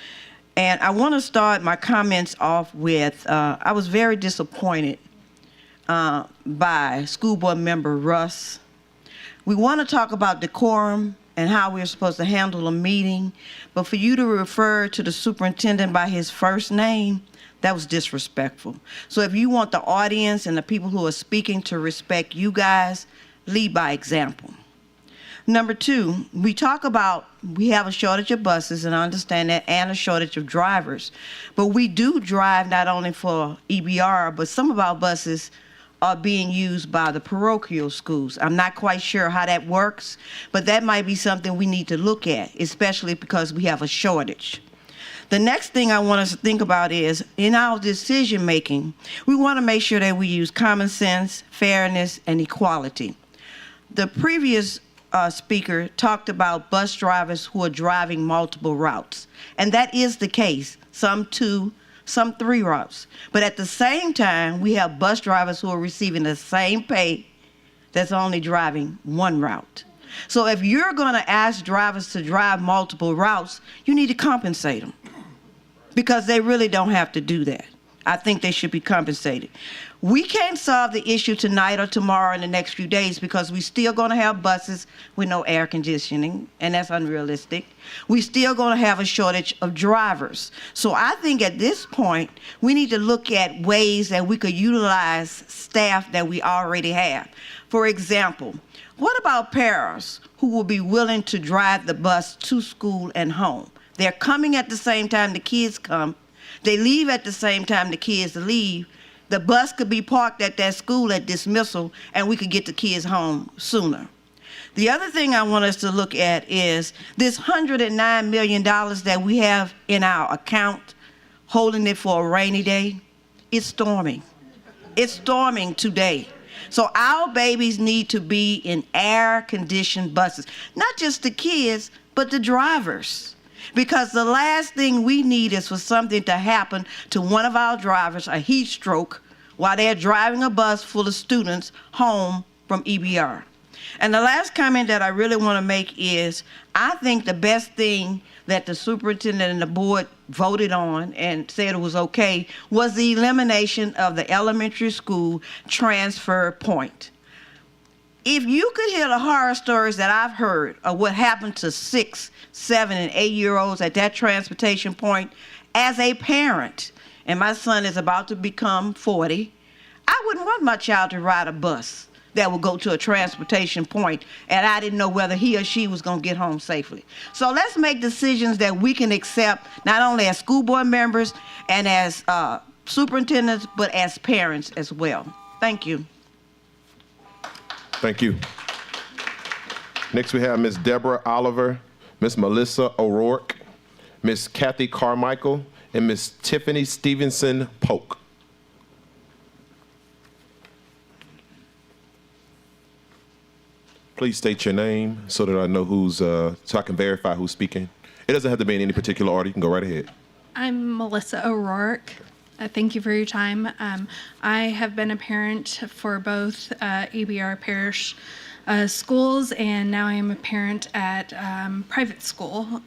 And I want to start my comments off with, I was very disappointed by school board member Russ. We want to talk about decorum and how we're supposed to handle a meeting, but for you to refer to the superintendent by his first name, that was disrespectful. So if you want the audience and the people who are speaking to respect you guys, lead by example. Number two, we talk about we have a shortage of buses, and I understand that, and a shortage of drivers. But we do drive not only for EBR, but some of our buses are being used by the parochial schools. I'm not quite sure how that works, but that might be something we need to look at, especially because we have a shortage. The next thing I want us to think about is, in our decision making, we want to make sure that we use common sense, fairness, and equality. The previous speaker talked about bus drivers who are driving multiple routes, and that is the case, some 2, some 3 routes. But at the same time, we have bus drivers who are receiving the same pay that's only driving 1 route. So if you're going to ask drivers to drive multiple routes, you need to compensate them, because they really don't have to do that. I think they should be compensated. We can't solve the issue tonight or tomorrow in the next few days, because we're still going to have buses with no air conditioning, and that's unrealistic. We're still going to have a shortage of drivers. So I think at this point, we need to look at ways that we could utilize staff that we already have. For example, what about parents who will be willing to drive the bus to school and home? They're coming at the same time the kids come. They leave at the same time the kids leave. The bus could be parked at that school at dismissal, and we could get the kids home sooner. The other thing I want us to look at is this $109 million that we have in our account, holding it for a rainy day. It's storming. It's storming today. So our babies need to be in air-conditioned buses, not just the kids, but the drivers. Because the last thing we need is for something to happen to one of our drivers, a heat stroke, while they're driving a bus full of students home from EBR. And the last comment that I really want to make is, I think the best thing that the superintendent and the board voted on and said it was okay was the elimination of the elementary school transfer point. If you could hear the horror stories that I've heard of what happened to 6, 7, and 8-year-olds at that transportation point, as a parent, and my son is about to become 40, I wouldn't want my child to ride a bus that would go to a transportation point, and I didn't know whether he or she was going to get home safely. So let's make decisions that we can accept, not only as school board members and as superintendents, but as parents as well. Thank you. Thank you. Next we have Ms. Deborah Oliver, Ms. Melissa O'Rourke, Ms. Kathy Carmichael, and Ms. Tiffany Stevenson Polk. Please state your name so that I know who's, so I can verify who's speaking. It doesn't have to be in any particular order. You can go right ahead. I'm Melissa O'Rourke. Thank you for your time. I have been a parent for both EBR parish schools, and now I am a parent at private school.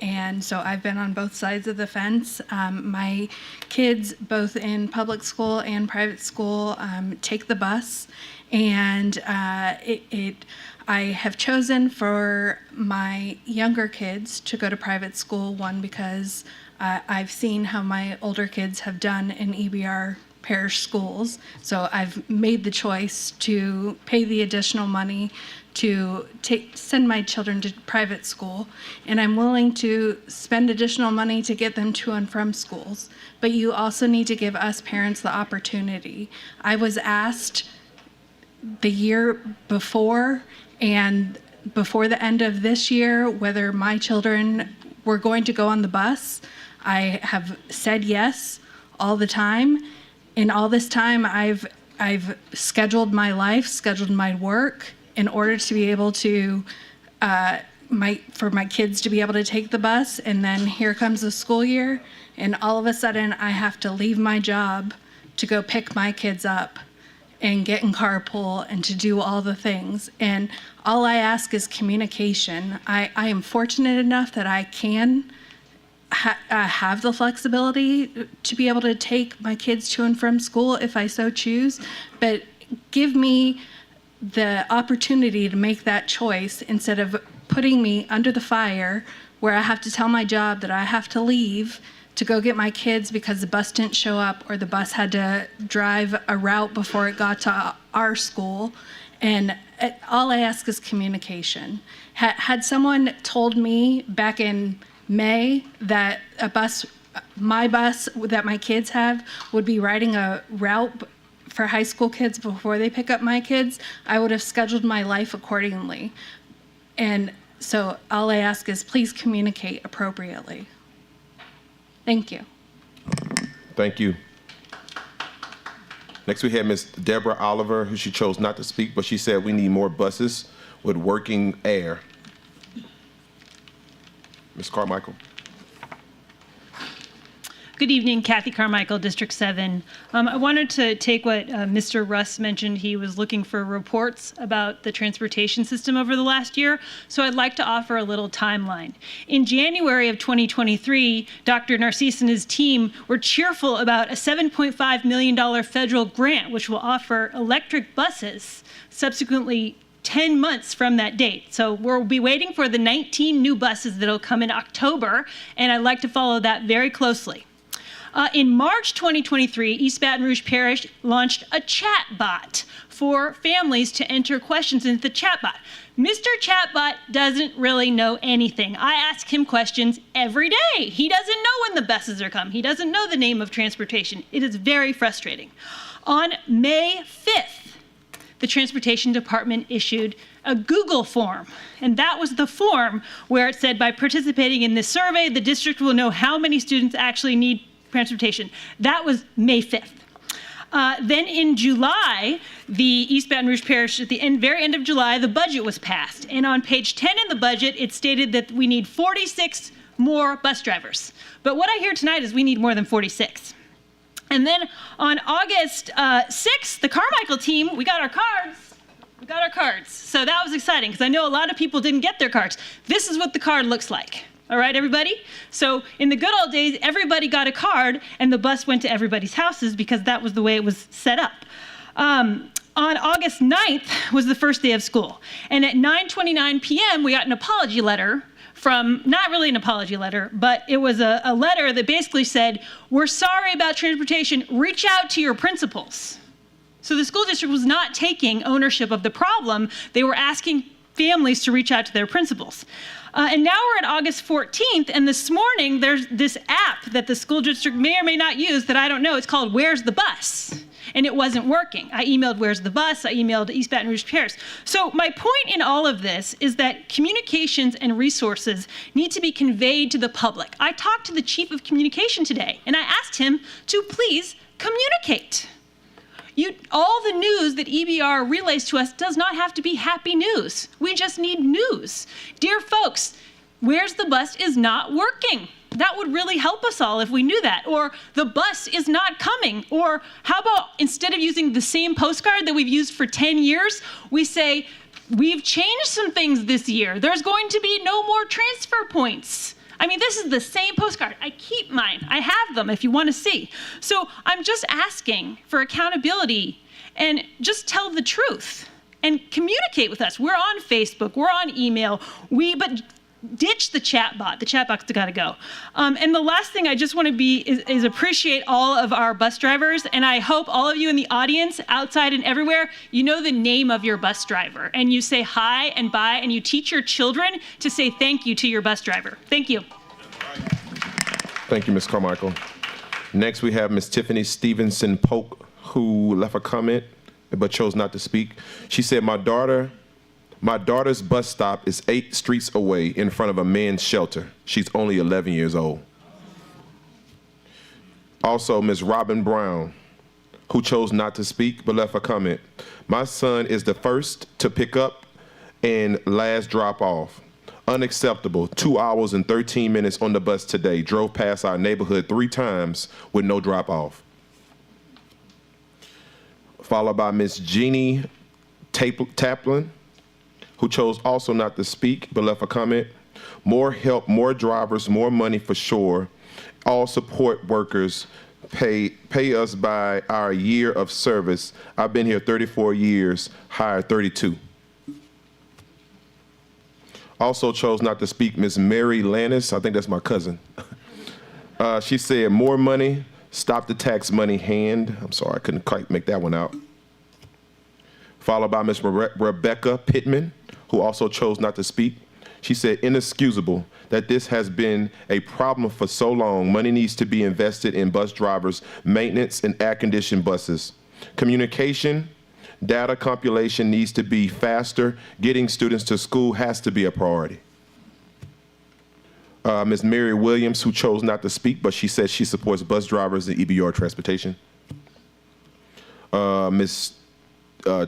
And so I've been on both sides of the fence. My kids, both in public school and private school, take the bus. And I have chosen for my younger kids to go to private school, one, because I've seen how my older kids have done in EBR parish schools. So I've made the choice to pay the additional money to send my children to private school, and I'm willing to spend additional money to get them to and from schools. But you also need to give us parents the opportunity. I was asked the year before and before the end of this year whether my children were going to go on the bus. I have said yes all the time. In all this time, I've scheduled my life, scheduled my work, in order to be able to, for my kids to be able to take the bus. And then here comes the school year, and all of a sudden I have to leave my job to go pick my kids up and get in carpool and to do all the things. And all I ask is communication. I am fortunate enough that I can have the flexibility to be able to take my kids to and from school if I so choose, but give me the opportunity to make that choice instead of putting me under the fire where I have to tell my job that I have to leave to go get my kids because the bus didn't show up or the bus had to drive a route before it got to our school. And all I ask is communication. Had someone told me back in May that my bus that my kids have would be riding a route for high school kids before they pick up my kids, I would have scheduled my life accordingly. And so all I ask is please communicate appropriately. Thank you. Thank you. Next we have Ms. Deborah Oliver, who she chose not to speak, but she said we need more buses with working air. Ms. Carmichael. Good evening, Kathy Carmichael, District 7. I wanted to take what Mr. Russ mentioned. He was looking for reports about the transportation system over the last year, so I'd like to offer a little timeline. In January of 2023, Dr. Narcisse and his team were cheerful about a $7.5 million federal grant, which will offer electric buses subsequently 10 months from that date. So we'll be waiting for the 19 new buses that'll come in October, and I'd like to follow that very closely. In March 2023, East Baton Rouge Parish launched a chatbot for families to enter questions into the chatbot. Mr. Chatbot doesn't really know anything. I ask him questions every day. He doesn't know when the buses are coming. He doesn't know the name of transportation. It is very frustrating. On May 5th, the Transportation Department issued a Google form. And that was the form where it said, by participating in this survey, the district will know how many students actually need transportation. That was May 5th. Then in July, the East Baton Rouge Parish, at the very end of July, the budget was passed. And on page 10 in the budget, it stated that we need 46 more bus drivers. But what I hear tonight is we need more than 46. And then on August 6th, the Carmichael team, we got our cards. We got our cards. So that was exciting because I know a lot of people didn't get their cards. This is what the card looks like. All right, everybody? So in the good old days, everybody got a card and the bus went to everybody's houses because that was the way it was set up. On August 9th was the first day of school. And at 9:29 p.m., we got an apology letter from, not really an apology letter, but it was a letter that basically said, we're sorry about transportation, reach out to your principals. So the school district was not taking ownership of the problem. They were asking families to reach out to their principals. And now we're at August 14th, and this morning there's this app that the school district may or may not use that I don't know. It's called Where's the Bus? And it wasn't working. I emailed Where's the Bus? I emailed East Baton Rouge Parish. So my point in all of this is that communications and resources need to be conveyed to the public. I talked to the chief of communication today, and I asked him to please communicate. All the news that EBR relays to us does not have to be happy news. We just need news. Dear folks, Where's the Bus is not working. That would really help us all if we knew that. Or the bus is not coming. Or how about instead of using the same postcard that we've used for 10 years, we say, we've changed some things this year. There's going to be no more transfer points. I mean, this is the same postcard. I keep mine. I have them if you want to see. So I'm just asking for accountability and just tell the truth and communicate with us. We're on Facebook. We're on email. But ditch the chat bot. The chat bot's got to go. And the last thing I just want to be is appreciate all of our bus drivers. And I hope all of you in the audience, outside and everywhere, you know the name of your bus driver. And you say hi and bye, and you teach your children to say thank you to your bus driver. Thank you. Thank you, Ms. Carmichael. Next, we have Ms. Tiffany Stevenson Polk, who left a comment but chose not to speak. She said, my daughter's bus stop is 8 streets away in front of a men's shelter. She's only 11 years old. Also, Ms. Robin Brown, who chose not to speak but left a comment. My son is the first to pick up and last drop off. Unacceptable. 2 hours and 13 minutes on the bus today. Drove past our neighborhood 3 times with no drop off. Followed by Ms. Jeannie Taplin, who chose also not to speak but left a comment. More help, more drivers, more money for sure. All support workers pay us by our year of service. I've been here 34 years, hired 32. Also chose not to speak Ms. Mary Lannis, I think that's my cousin. She said more money, stop the tax money hand. I'm sorry, I couldn't quite make that one out. Followed by Ms. Rebecca Pittman, who also chose not to speak. She said, inexcusable that this has been a problem for so long. Money needs to be invested in bus drivers, maintenance, and air-conditioned buses. Communication, data compilation needs to be faster. Getting students to school has to be a priority. Ms. Mary Williams, who chose not to speak, but she said she supports bus drivers and EBR transportation. Ms.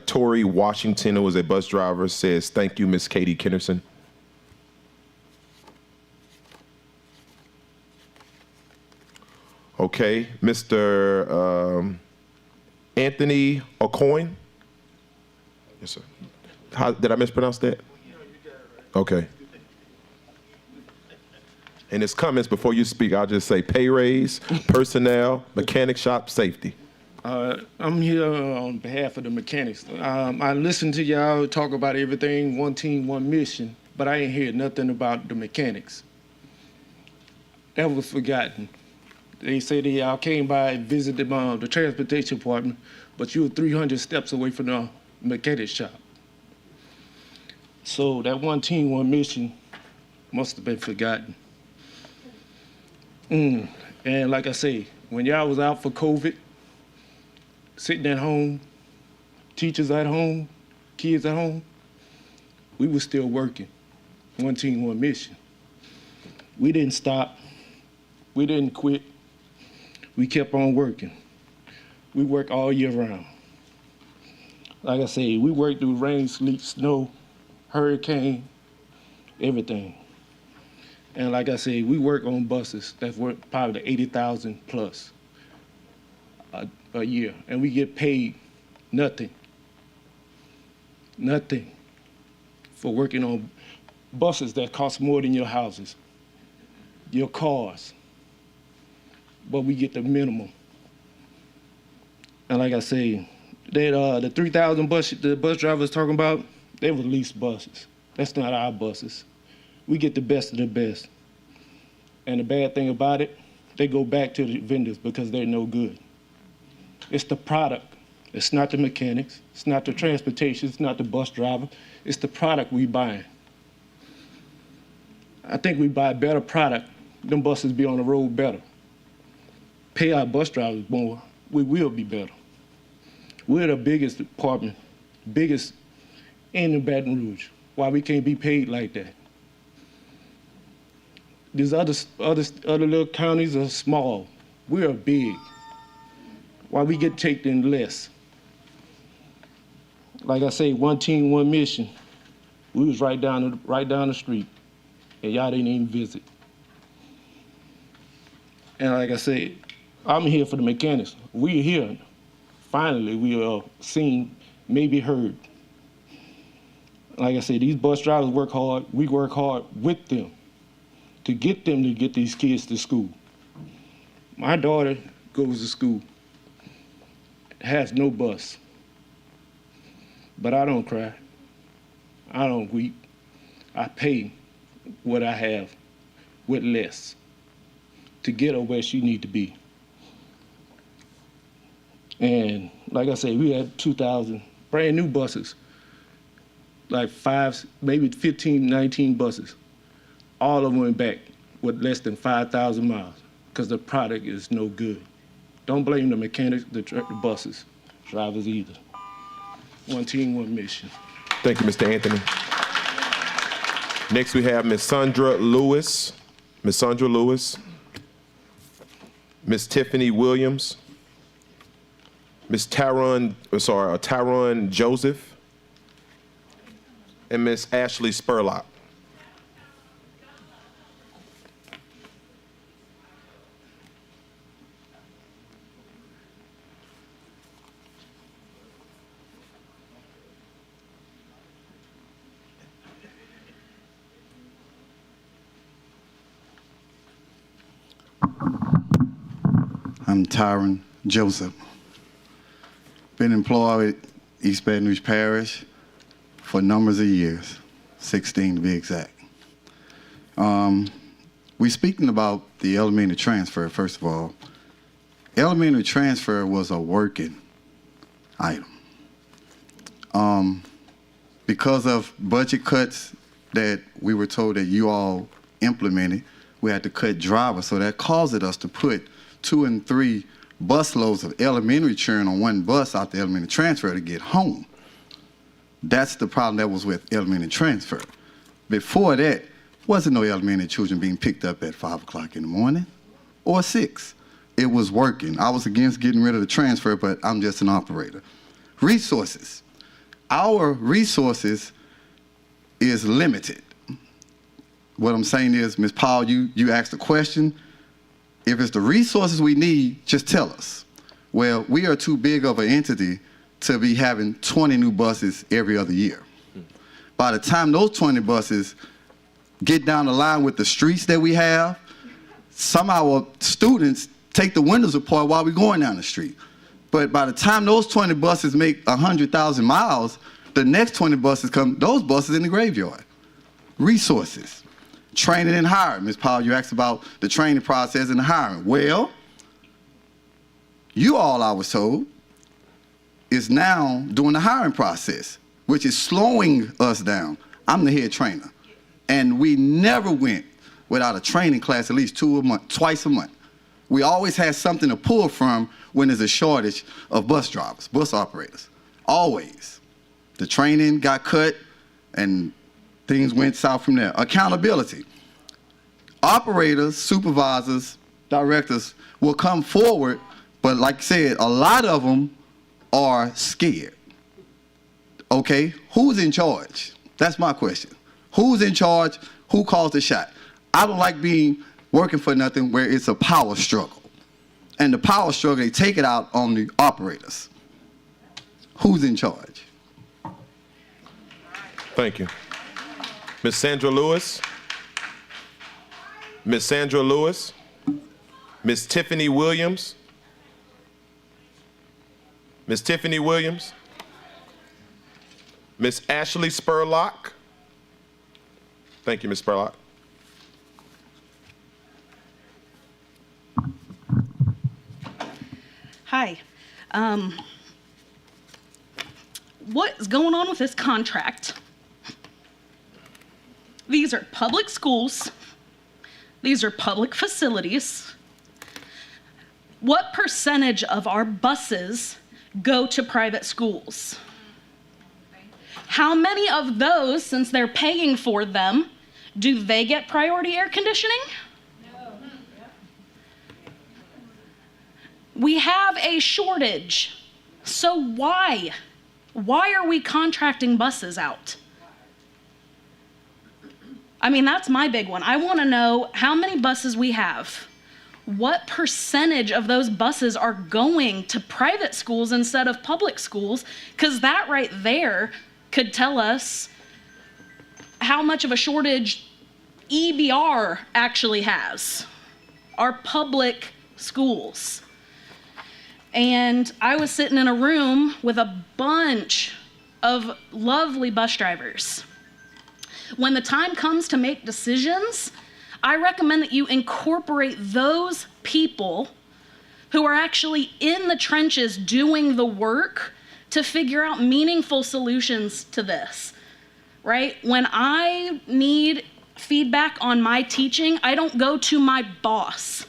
Tori Washington, who is a bus driver, says, thank you, Ms. Katie Kennerson. Okay, Mr. Anthony O'Coin. Yes, sir. Did I mispronounce that? Okay. In his comments before you speak, I'll just say pay raise, personnel, mechanic shop, safety. I'm here on behalf of the mechanics. I listened to y'all talk about everything, one team, one mission, but I ain't heard nothing about the mechanics. That was forgotten. They said y'all came by and visited the transportation department, but you were 300 steps away from the mechanic shop. So that one team, one mission must have been forgotten. And like I say, when y'all was out for COVID, sitting at home, teachers at home, kids at home, we were still working. One team, one mission. We didn't stop. We didn't quit. We kept on working. We work all year round. Like I say, we work through rain, sleet, snow, hurricane, everything. And like I say, we work on buses that's worth probably 80,000 plus a year, and we get paid nothing for working on buses that cost more than your houses, your cars, but we get the minimum. And like I say, the 3,000 the bus drivers talking about, they were leased buses. That's not our buses. We get the best of the best. And the bad thing about it, they go back to the vendors because they're no good. It's the product. It's not the mechanics. It's not the transportation. It's not the bus driver. It's the product we buying. I think we buy a better product, them buses be on the road better. Pay our bus drivers more, we will be better. We're the biggest department, biggest in the Baton Rouge. Why we can't be paid like that? These other little counties are small. We are big. Why we get taken less? Like I say, one team, one mission. We was right down the street, and y'all didn't even visit. And like I say, I'm here for the mechanics. We're here. Finally, we are seen, maybe heard. Like I say, these bus drivers work hard. We work hard with them. to get them to get these kids to school. My daughter goes to school, has no bus. But I don't cry. I don't weep. I pay what I have with less to get her where she need to be. And like I say, we had 2,000 brand new buses, like 5, maybe 15, 19 buses. All of them went back with less than 5,000 miles because the product is no good. Don't blame the mechanics, the buses, drivers either. One team, one mission. Thank you, Mr. Anthony. Next we have Ms. Sandra Lewis. Ms. Sandra Lewis. Ms. Tiffany Williams. Ms. Tyron Joseph. And Ms. Ashley Spurlock. I'm Tyron Joseph. Been employed at East Baton Rouge Parish for numbers of years, 16 to be exact. We're speaking about the elementary transfer, first of all. Elementary transfer was a working item. Because of budget cuts that we were told that you all implemented, we had to cut drivers, so that caused us to put 2 and 3 bus loads of elementary children on one bus out the elementary transfer to get home. That's the problem that was with elementary transfer. Before that, wasn't no elementary children being picked up at 5 o'clock in the morning or 6. It was working. I was against getting rid of the transfer, but I'm just an operator. Resources. Our resources is limited. What I'm saying is, Ms. Powell, you asked a question. If it's the resources we need, just tell us. Well, we are too big of an entity to be having 20 new buses every other year. By the time those 20 buses get down the line with the streets that we have, some of our students take the windows apart while we're going down the street. But by the time those 20 buses make 100,000 miles, the next 20 buses come, those buses in the graveyard. Resources. Training and hiring. Ms. Powell, you asked about the training process and the hiring. Well, you all, I was told, is now doing the hiring process, which is slowing us down. I'm the head trainer. And we never went without a training class at least twice a month. We always had something to pull from when there's a shortage of bus drivers, bus operators. Always. The training got cut and things went south from there. Accountability. Operators, supervisors, directors will come forward, but like I said, a lot of them are scared. Okay, who's in charge? That's my question. Who's in charge? Who calls the shot? I don't like working for nothing where it's a power struggle. And the power struggle, they take it out on the operators. Who's in charge? Thank you. Ms. Sandra Lewis. Ms. Sandra Lewis. Ms. Tiffany Williams. Ms. Tiffany Williams. Ms. Ashley Spurlock. Thank you, Ms. Spurlock. Hi. What is going on with this contract? These are public schools. These are public facilities. What percentage of our buses go to private schools? How many of those, since they're paying for them, do they get priority air conditioning? No. We have a shortage. So why? Why are we contracting buses out? I mean, that's my big one. I want to know how many buses we have. What percentage of those buses are going to private schools instead of public schools? Because that right there could tell us how much of a shortage EBR actually has, our public schools. And I was sitting in a room with a bunch of lovely bus drivers. When the time comes to make decisions, I recommend that you incorporate those people who are actually in the trenches doing the work to figure out meaningful solutions to this, right? When I need feedback on my teaching, I don't go to my boss.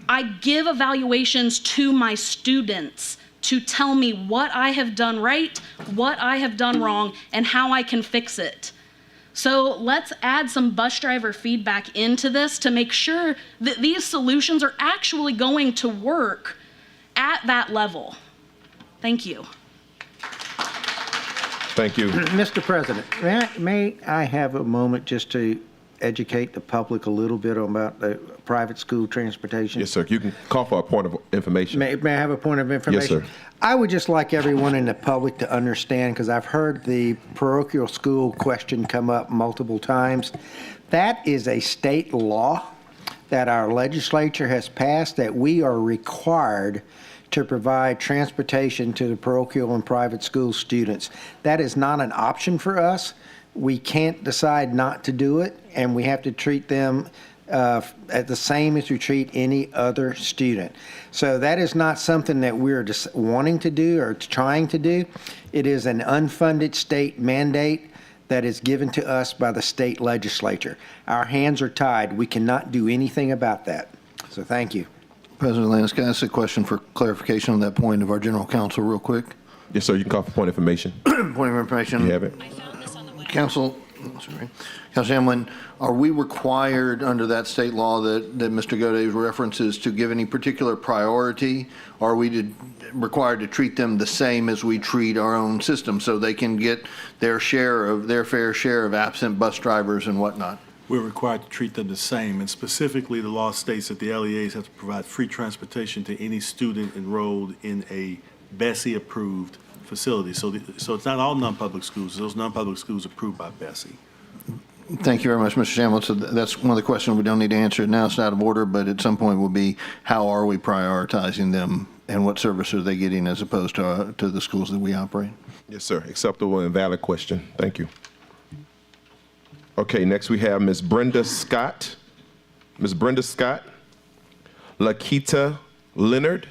I give evaluations to my students to tell me what I have done right, what I have done wrong, and how I can fix it. So let's add some bus driver feedback into this to make sure that these solutions are actually going to work at that level. Thank you. Thank you. Mr. President, may I have a moment just to educate the public a little bit about the private school transportation? Yes, sir. You can call for a point of information. May I have a point of information? Yes, sir. I would just like everyone in the public to understand, because I've heard the parochial school question come up multiple times. That is a state law that our legislature has passed, that we are required to provide transportation to the parochial and private school students. That is not an option for us. We can't decide not to do it, and we have to treat them at the same as we treat any other student. So that is not something that we're just wanting to do or trying to do. It is an unfunded state mandate that is given to us by the state legislature. Our hands are tied. We cannot do anything about that. So thank you. President Landis, can I ask a question for clarification on that point of our general counsel real quick? Yes, sir. You can call for point of information. Point of information. You have it. Council Hamlin, are we required under that state law that Mr. Godez references to give any particular priority? Or are we required to treat them the same as we treat our own system so they can get their fair share of absent bus drivers and whatnot? We're required to treat them the same, and specifically the law states that the LEAs have to provide free transportation to any student enrolled in a BESI-approved facility. So it's not all non-public schools. Those non-public schools approved by BESI. Thank you very much, Mr. Shamlin. So that's one of the questions we don't need to answer now. It's out of order, but at some point will be, how are we prioritizing them and what service are they getting as opposed to the schools that we operate? Yes, sir. Acceptable and valid question. Thank you. Okay, next we have Ms. Brenda Scott. Ms. Brenda Scott, Lakita Leonard,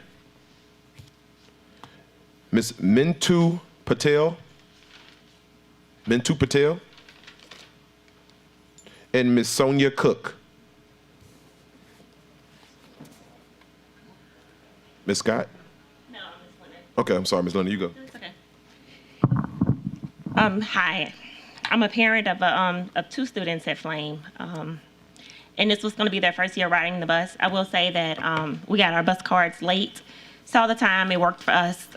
Ms. Mintu Patel, and Ms. Sonia Cook. Ms. Scott? No, Ms. Leonard. Okay, I'm sorry, Ms. Leonard, you go. It's okay. Hi. I'm a parent of two students at Flame, and this was going to be their first year riding the bus. I will say that we got our bus cards late, so all the time it worked for us.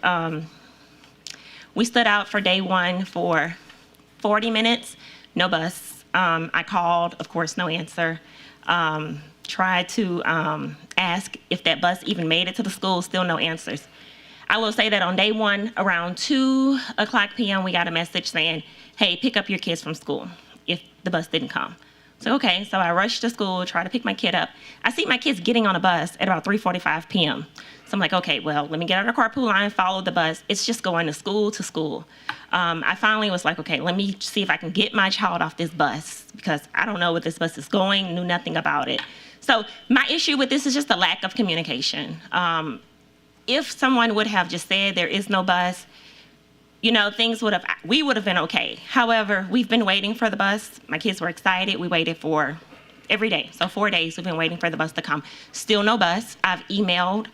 We stood out for day one for 40 minutes, no bus. I called, of course, no answer. Tried to ask if that bus even made it to the school, still no answers. I will say that on day one, around 2:00 p.m., we got a message saying, hey, pick up your kids from school if the bus didn't come. So, okay, so I rushed to school, try to pick my kid up. I see my kids getting on a bus at about 3:45 p.m. So I'm like, okay, well, let me get out of the carpool line, follow the bus. It's just going to school. I finally was like, okay, let me see if I can get my child off this bus because I don't know where this bus is going, knew nothing about it. So my issue with this is just the lack of communication. If someone would have just said there is no bus, you know, we would have been okay. However, we've been waiting for the bus. My kids were excited. We waited for every day. So 4 days we've been waiting for the bus to come. Still no bus. I've emailed,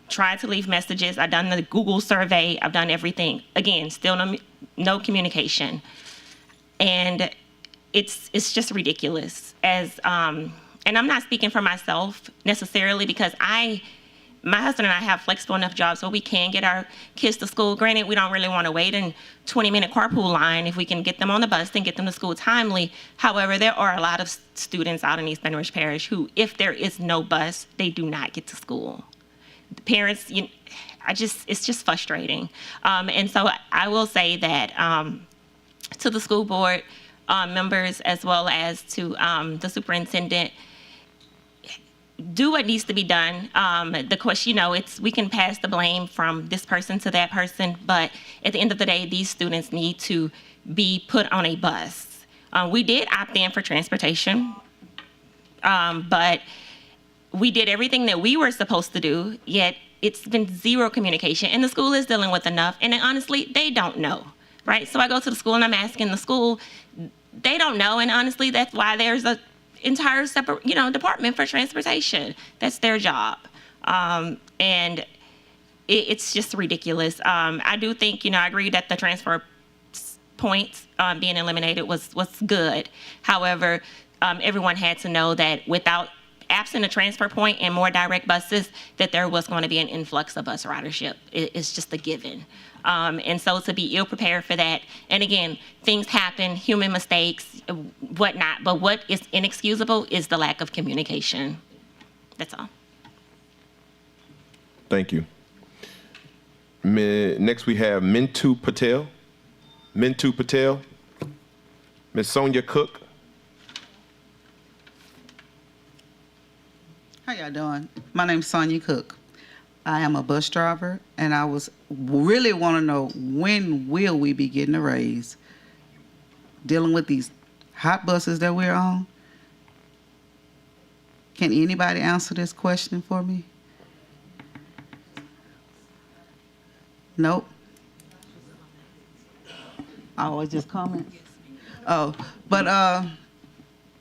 tried to leave messages. I've done the Google survey. I've done everything. Again, still no communication. And it's just ridiculous. And I'm not speaking for myself necessarily because my husband and I have flexible enough jobs so we can get our kids to school. Granted, we don't really want to wait in 20-minute carpool line. If we can get them on the bus and get them to school timely. However, there are a lot of students out in East Baton Rouge Parish who, if there is no bus, they do not get to school. The parents, it's just frustrating. And so I will say that to the school board, members as well as to the superintendent, do what needs to be done. The question, we can pass the blame from this person to that person, but at the end of the day, these students need to be put on a bus. We did opt in for transportation, but we did everything that we were supposed to do, yet it's been zero communication, and the school is dealing with enough, and honestly, they don't know, right? So I go to the school and I'm asking the school, they don't know, and honestly, that's why there's a entire separate, department for transportation. That's their job. And it's just ridiculous. I do think, I agree that the transfer points being eliminated was good. However, everyone had to know that absent a transfer point and more direct buses, that there was going to be an influx of bus ridership. It's just a given. And so to be ill prepared for that, and again, things happen, human mistakes, whatnot, but what is inexcusable is the lack of communication. That's all. Thank you. Next we have Mintu Patel. Mintu Patel. Ms. Sonia Cook. How y'all doing? My name's Sonia Cook. I am a bus driver, and I really want to know, when will we be getting a raise? Dealing with these hot buses that we're on. Can anybody answer this question for me? Nope. Oh, it's just comments? Oh, but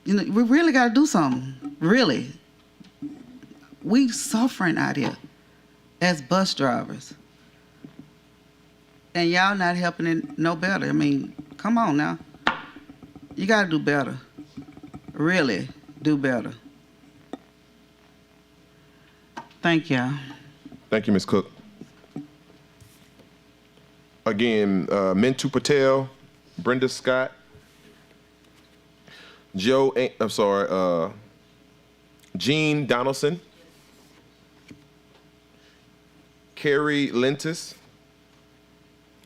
we really got to do something. Really. We suffering out here as bus drivers. And y'all not helping it no better. I mean, come on now. You got to do better. Really do better. Thank y'all. Thank you, Ms. Cook. Again, Mintu Patel, Brenda Scott, Jean Donaldson, Carrie Lentis,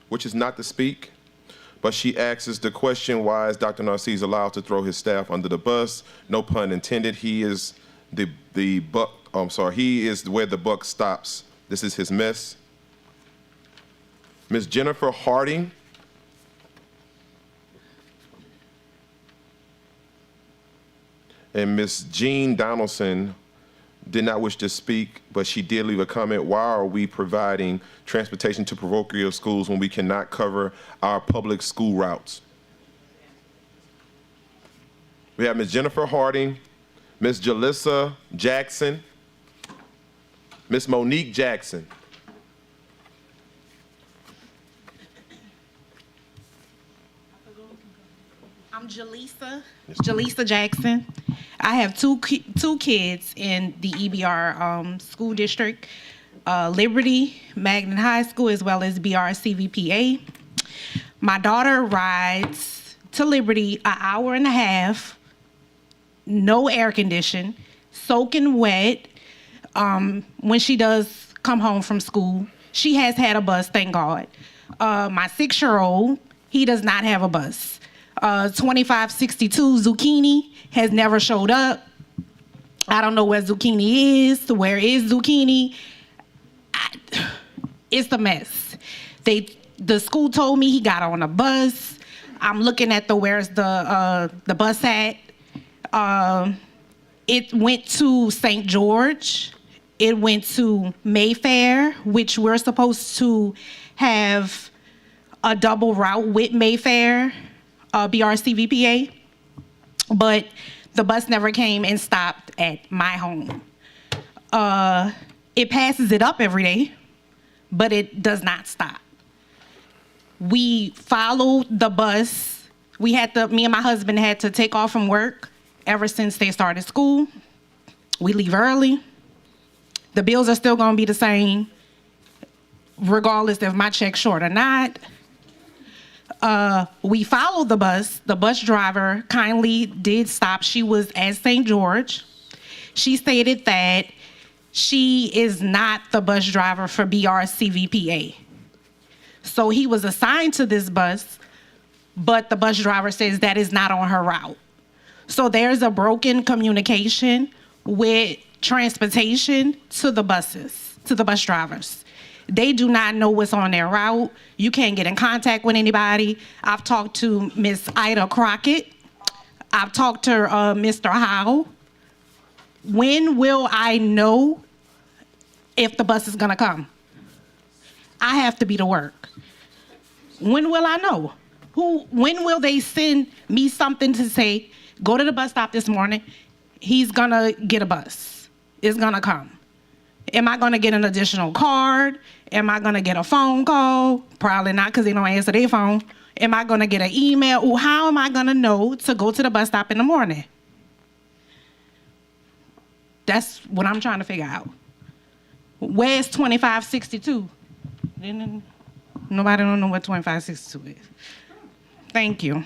which is not to speak, but she asks the question, why is Dr. Narcisse allowed to throw his staff under the bus? No pun intended. He is he is where the buck stops. This is his mess. Ms. Jennifer Harding. And Ms. Jean Donaldson did not wish to speak, but she did leave a comment. Why are we providing transportation to parochial schools when we cannot cover our public school routes? We have Ms. Jennifer Harding, Ms. Jalissa Jackson, Ms. Monique Jackson. I'm Jalissa Jackson. I have two kids in the EBR school district, Liberty Magnet High School, as well as BR CVPA. My daughter rides to Liberty an hour and a half, no air condition, soaking wet. When she does come home from school, she has had a bus, thank God. My 6-year-old, he does not have a bus. 2562 Zucchini has never showed up. I don't know where Zucchini is. Where is Zucchini? It's a mess. The school told me he got on a bus. I'm looking at where's the bus at. It went to St. George. It went to Mayfair, which we're supposed to have a double route with Mayfair. BRCVPA, but the bus never came and stopped at my home. It passes it up every day, but it does not stop. We followed the bus. Me and my husband had to take off from work ever since they started school. We leave early. The bills are still gonna be the same, regardless if my check's short or not. We followed the bus. The bus driver kindly did stop. She was at St. George. She stated that she is not the bus driver for BRCVPA. So he was assigned to this bus, but the bus driver says that is not on her route. So there's a broken communication with transportation to the buses, to the bus drivers. They do not know what's on their route. You can't get in contact with anybody. I've talked to Miss Ida Crockett. I've talked to Mr. Howe. When will I know if the bus is gonna come? I have to be to work. When will I know? When will they send me something to say, go to the bus stop this morning, he's gonna get a bus, it's gonna come? Am I gonna get an additional card? Am I gonna get a phone call? Probably not, because they don't answer their phone. Am I gonna get an email? Or how am I gonna know to go to the bus stop in the morning? That's what I'm trying to figure out. Where's 2562? Nobody don't know what 2562 is. Thank you.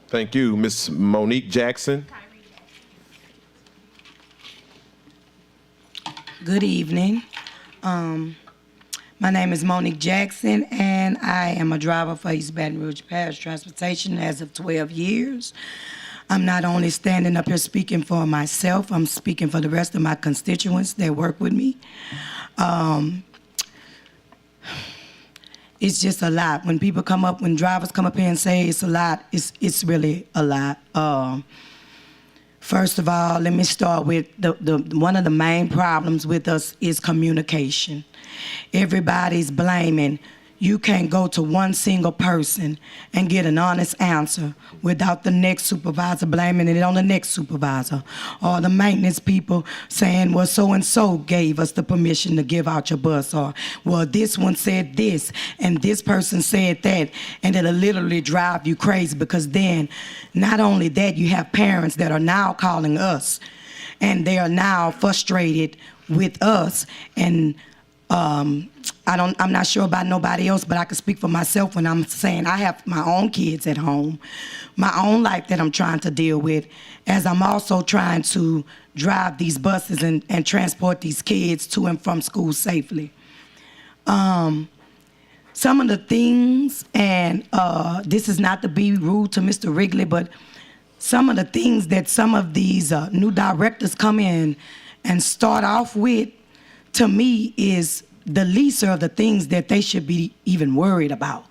Thank you. Ms. Monique Jackson. Good evening. My name is Monique Jackson, and I am a driver for East Baton Rouge Parish Transportation as of 12 years. I'm not only standing up here speaking for myself, I'm speaking for the rest of my constituents that work with me. It's just a lot. When people come up, when drivers come up here and say it's a lot, it's really a lot. First of all, let me start with one of the main problems with us is communication. Everybody's blaming. You can't go to one single person and get an honest answer without the next supervisor blaming it on the next supervisor, or the maintenance people saying, well, so-and-so gave us the permission to give out your bus, or, well, this one said this, and this person said that, and it'll literally drive you crazy, because then, not only that, you have parents that are now calling us, and they are now frustrated with us, and I'm not sure about nobody else, but I can speak for myself when I'm saying I have my own kids at home, my own life that I'm trying to deal with, as I'm also trying to drive these buses and transport these kids to and from school safely. Some of the things, and this is not to be rude to Mr. Wrigley, but some of the things that some of these new directors come in and start off with, to me, is the least of the things that they should be even worried about.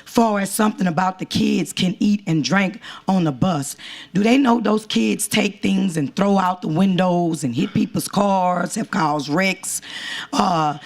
Far as something about the kids can eat and drink on the bus. Do they know those kids take things and throw out the windows and hit people's cars, have caused wrecks? As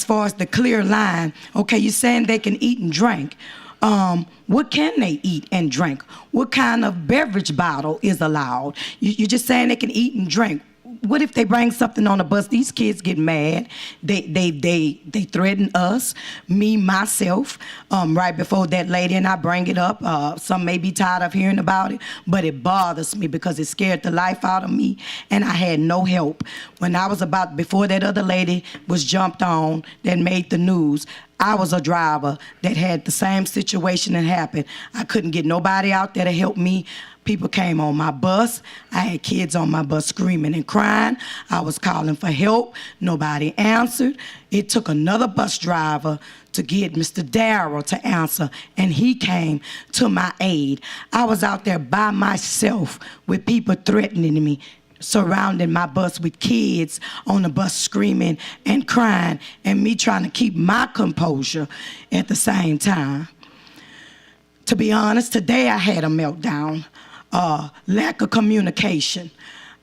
far as the clear line, okay, you're saying they can eat and drink. What can they eat and drink? What kind of beverage bottle is allowed? You're just saying they can eat and drink. What if they bring something on the bus? These kids get mad. They threaten us, me, myself, right before that lady, and I bring it up. Some may be tired of hearing about it, but it bothers me because it scared the life out of me, and I had no help. When I was before that other lady was jumped on that made the news, I was a driver that had the same situation that happened. I couldn't get nobody out there to help me. People came on my bus. I had kids on my bus screaming and crying. I was calling for help. Nobody answered. It took another bus driver to get Mr. Darrell to answer, and he came to my aid. I was out there by myself with people threatening me, surrounding my bus with kids on the bus screaming and crying, and me trying to keep my composure at the same time. To be honest, today I had a meltdown. Lack of communication.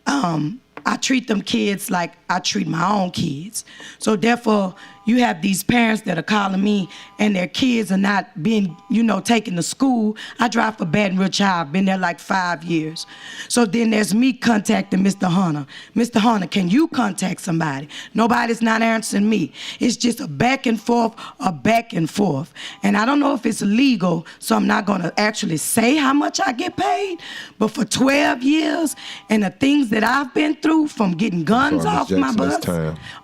I treat them kids like I treat my own kids. So therefore, you have these parents that are calling me and their kids are not being, taken to school. I drive for Baton Rouge High. I've been there like 5 years. So then there's me contacting Mr. Hunter. Mr. Hunter, can you contact somebody? Nobody's not answering me. It's just a back and forth, And I don't know if it's legal, so I'm not gonna actually say how much I get paid, but for 12 years and the things that I've been through, from getting guns off my bus,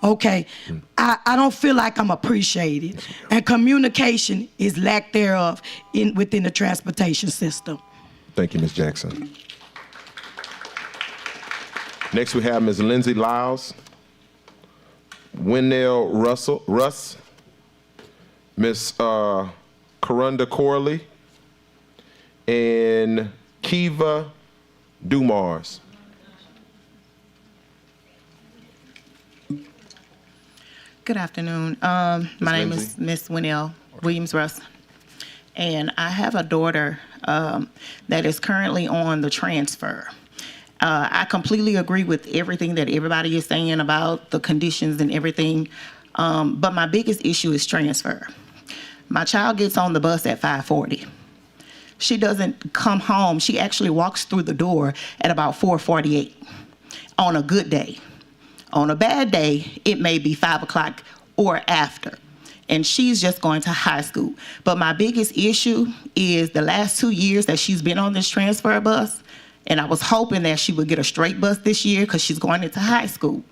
okay, I don't feel like I'm appreciated. And communication is lack thereof within the transportation system. Thank you, Ms. Jackson. Next, we have Ms. Lindsay Lyles, Wendell Russ, Miss Corunda Corley, and Kiva Dumars. Good afternoon. My name Lindsay. is Miss Winnell Williams-Russ, and I have a daughter that is currently on the transfer. I completely agree with everything that everybody is saying about the conditions and everything, but my biggest issue is transfer. My child gets on the bus at 5:40. She doesn't come home. She actually walks through the door at about 4:48 on a good day. On a bad day, it may be 5 o'clock or after. And she's just going to high school. But my biggest issue is the last 2 years that she's been on this transfer bus, and I was hoping that she would get a straight bus this year because she's going into high school.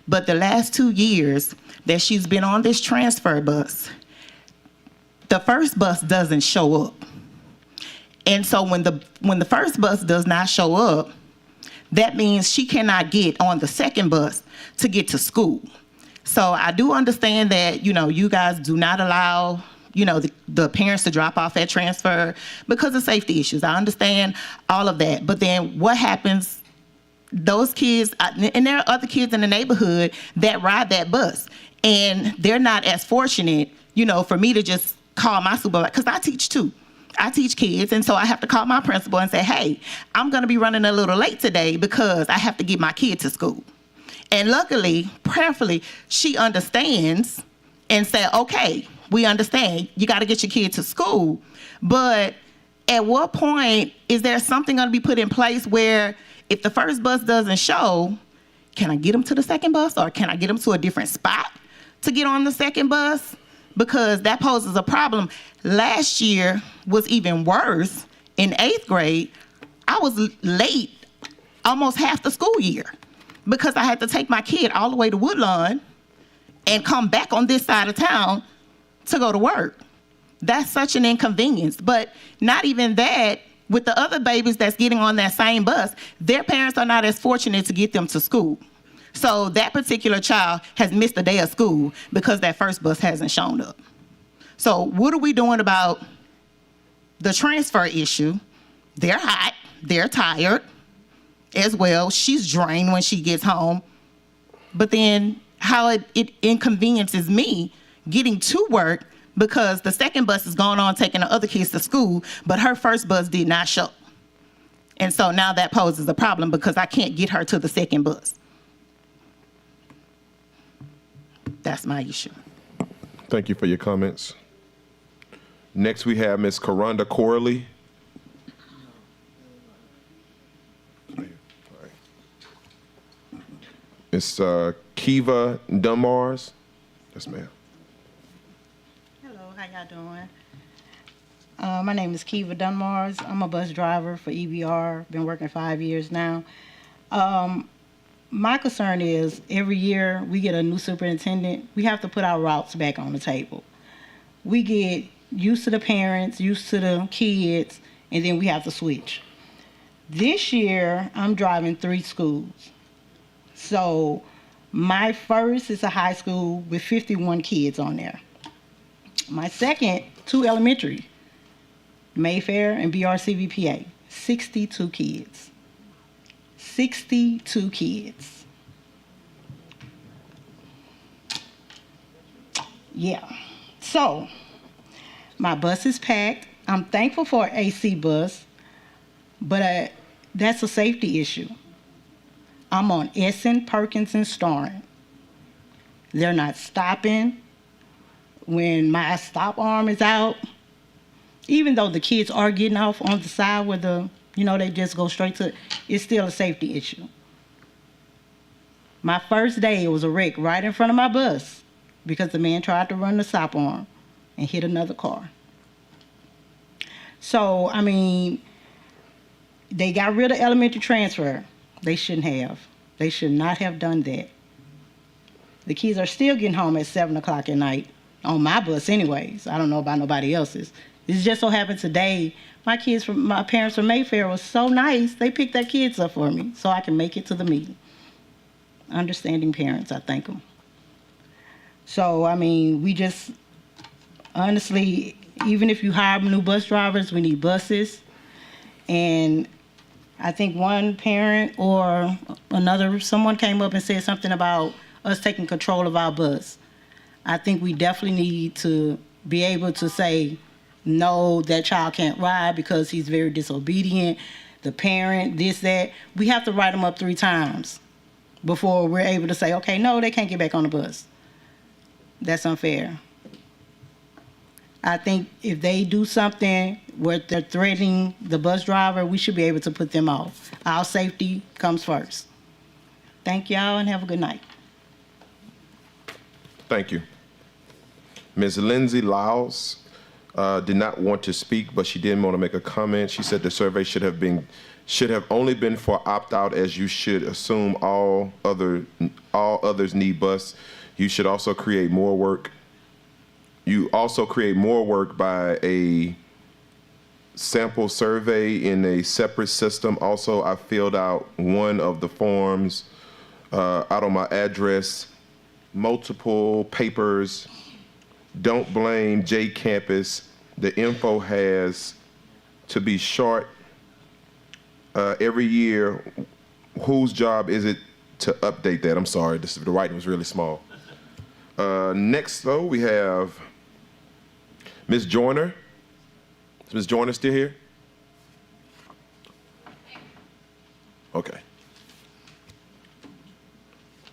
But the last 2 years that she's been on this transfer bus, the first bus doesn't show up. And so when the first bus does not show up, that means she cannot get on the second bus to get to school. So I do understand that, you guys do not allow, the parents to drop off at transfer because of safety issues. I understand all of that. But then what happens, those kids, and there are other kids in the neighborhood that ride that bus, and they're not as fortunate, for me to just call my supervisor, because I teach too. I teach kids, and so I have to call my principal and say, hey, I'm going to be running a little late today because I have to get my kid to school. And luckily, prayerfully, she understands and said, okay, we understand. You got to get your kid to school. But at what point is there something going to be put in place where if the first bus doesn't show, can I get them to the second bus, or can I get them to a different spot to get on the second bus? Because that poses a problem. Last year was even worse. In 8th grade, I was late almost half the school year because I had to take my kid all the way to Woodlawn and come back on this side of town to go to work. That's such an inconvenience. But not even that, with the other babies that's getting on that same bus, their parents are not as fortunate to get them to school. So that particular child has missed a day of school because that first bus hasn't shown up. So what are we doing about the transfer issue? They're hot, they're tired as well. She's drained when she gets home. But then how it inconveniences me getting to work because the second bus is going on taking the other kids to school, but her first bus did not show. And so now that poses a problem because I can't get her to the second bus. That's my issue. Thank you for your comments. Next, we have Ms. Corunda Corley. Ms. Kiva Dumars. Yes, ma'am. Hello, how y'all doing? My name is Kiva Dunmars. I'm a bus driver for EBR. Been working 5 years now. My concern is every year we get a new superintendent, we have to put our routes back on the table. We get used to the parents, used to the kids, and then we have to switch. This year, I'm driving 3 schools. So my first is a high school with 51 kids on there. My second, 2 elementary, Mayfair and BRCVPA, 62 kids. 62 kids. Yeah. So my bus is packed. I'm thankful for an AC bus, but that's a safety issue. I'm on Essen, Perkins, and Starring. They're not stopping when my stop arm is out. Even though the kids are getting off on the side where they just go straight to, it's still a safety issue. My first day, it was a wreck right in front of my bus because the man tried to run the stop arm and hit another car. So, they got rid of elementary transfer. They shouldn't have. They should not have done that. The kids are still getting home at 7 o'clock at night on my bus anyways. I don't know about nobody else's. It just so happened today, my parents from Mayfair was so nice, they picked their kids up for me so I can make it to the meeting. Understanding parents, I thank them. So, honestly, even if you hire new bus drivers, we need buses. And I think one parent or someone came up and said something about us taking control of our bus. I think we definitely need to be able to say, no, that child can't ride because he's very disobedient. The parent, this, that. We have to write them up 3 times before we're able to say, okay, no, they can't get back on the bus. That's unfair. I think if they do something where they're threatening the bus driver, we should be able to put them off. Our safety comes first. Thank y'all and have a good night. Thank you. Ms. Lindsay Lyles did not want to speak, but she did want to make a comment. She said the survey should have only been for opt-out, as you should assume all others need bus. You should also create more work. You also create more work by a sample survey in a separate system. Also, I filled out one of the forms out on my address, multiple papers. Don't blame J Campus. The info has to be short. Every year, whose job is it to update that? I'm sorry, the writing was really small. Next, though, we have Ms. Joyner. Is Ms. Joyner still here? Okay.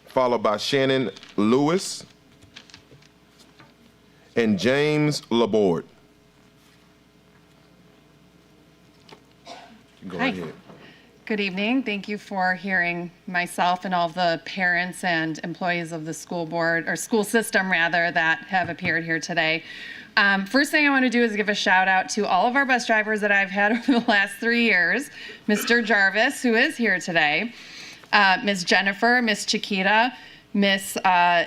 Followed by Shannon Lewis and James Laborde. Go Hi. ahead. Good evening. Thank you for hearing myself and all of the parents and employees of the school board, or school system rather, that have appeared here today. First thing I want to do is give a shout out to all of our bus drivers that I've had over the last 3 years. Mr. Jarvis, who is here today, Ms. Jennifer, Ms. Chiquita, Miss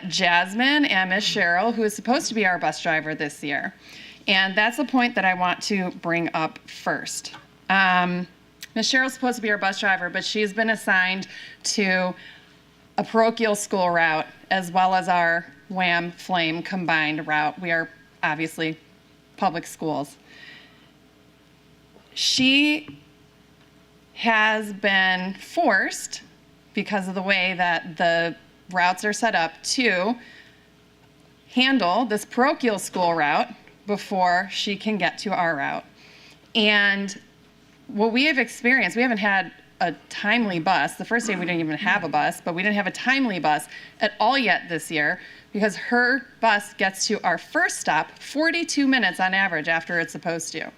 Jasmine, and Miss Cheryl, who is supposed to be our bus driver this year. And that's the point that I want to bring up first. Miss Cheryl's supposed to be our bus driver, but she's been assigned to a parochial school route as well as our WHAM Flame combined route. We are obviously public schools. She has been forced, because of the way that the routes are set up, to handle this parochial school route before she can get to our route. And what we have experienced, we haven't had a timely bus. The first day we didn't even have a bus, but we didn't have a timely bus at all yet this year, because her bus gets to our first stop 42 minutes on average after it's supposed to.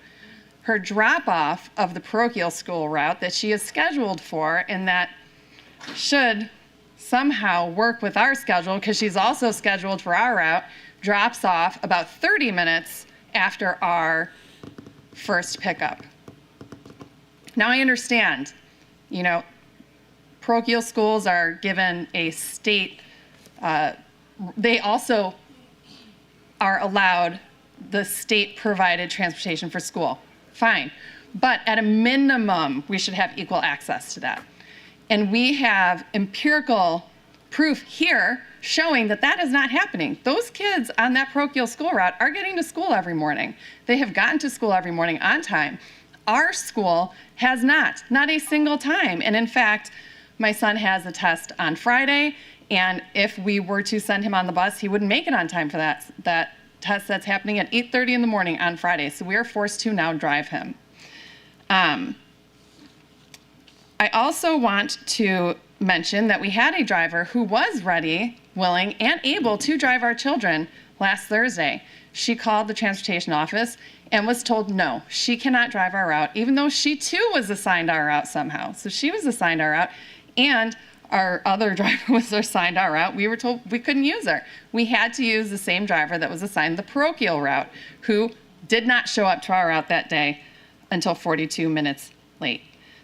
Her drop-off of the parochial school route that she is scheduled for, and that should somehow work with our schedule, because she's also scheduled for our route, drops off about 30 minutes after our first pickup. Now I understand, parochial schools are given a state, they also are allowed the state-provided transportation for school. Fine. But at a minimum, we should have equal access to that. And we have empirical proof here showing that that is not happening. Those kids on that parochial school route are getting to school every morning. They have gotten to school every morning on time. Our school has not a single time. And in fact, my son has a test on Friday, and if we were to send him on the bus, he wouldn't make it on time for that test that's happening at 8:30 in the morning on Friday. So we are forced to now drive him. I also want to mention that we had a driver who was ready, willing, and able to drive our children last Thursday. She called the transportation office and was told no, she cannot drive our route, even though she too was assigned our route somehow. So she was assigned our route, and our other driver was assigned our route. We were told we couldn't use her. We had to use the same driver that was assigned the parochial route, who did not show up to our route that day until 42 minutes late.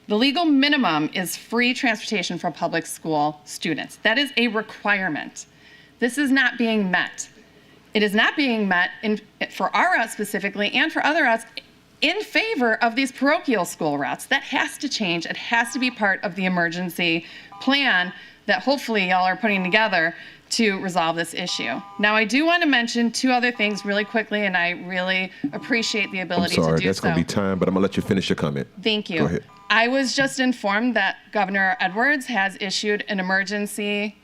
The legal minimum is free transportation for public school students. That is a requirement. This is not being met. It is not being met for our route specifically, and for other routes, in favor of these parochial school routes. That has to change. It has to be part of the emergency plan that hopefully y'all are putting together to resolve this issue. Now, I do want to mention two other things really quickly, and I really appreciate the I'm ability to sorry, do that's so. going to be time, but I'm going to let you finish your comment. Thank you. Go ahead. I was just informed that Governor Edwards has issued an emergency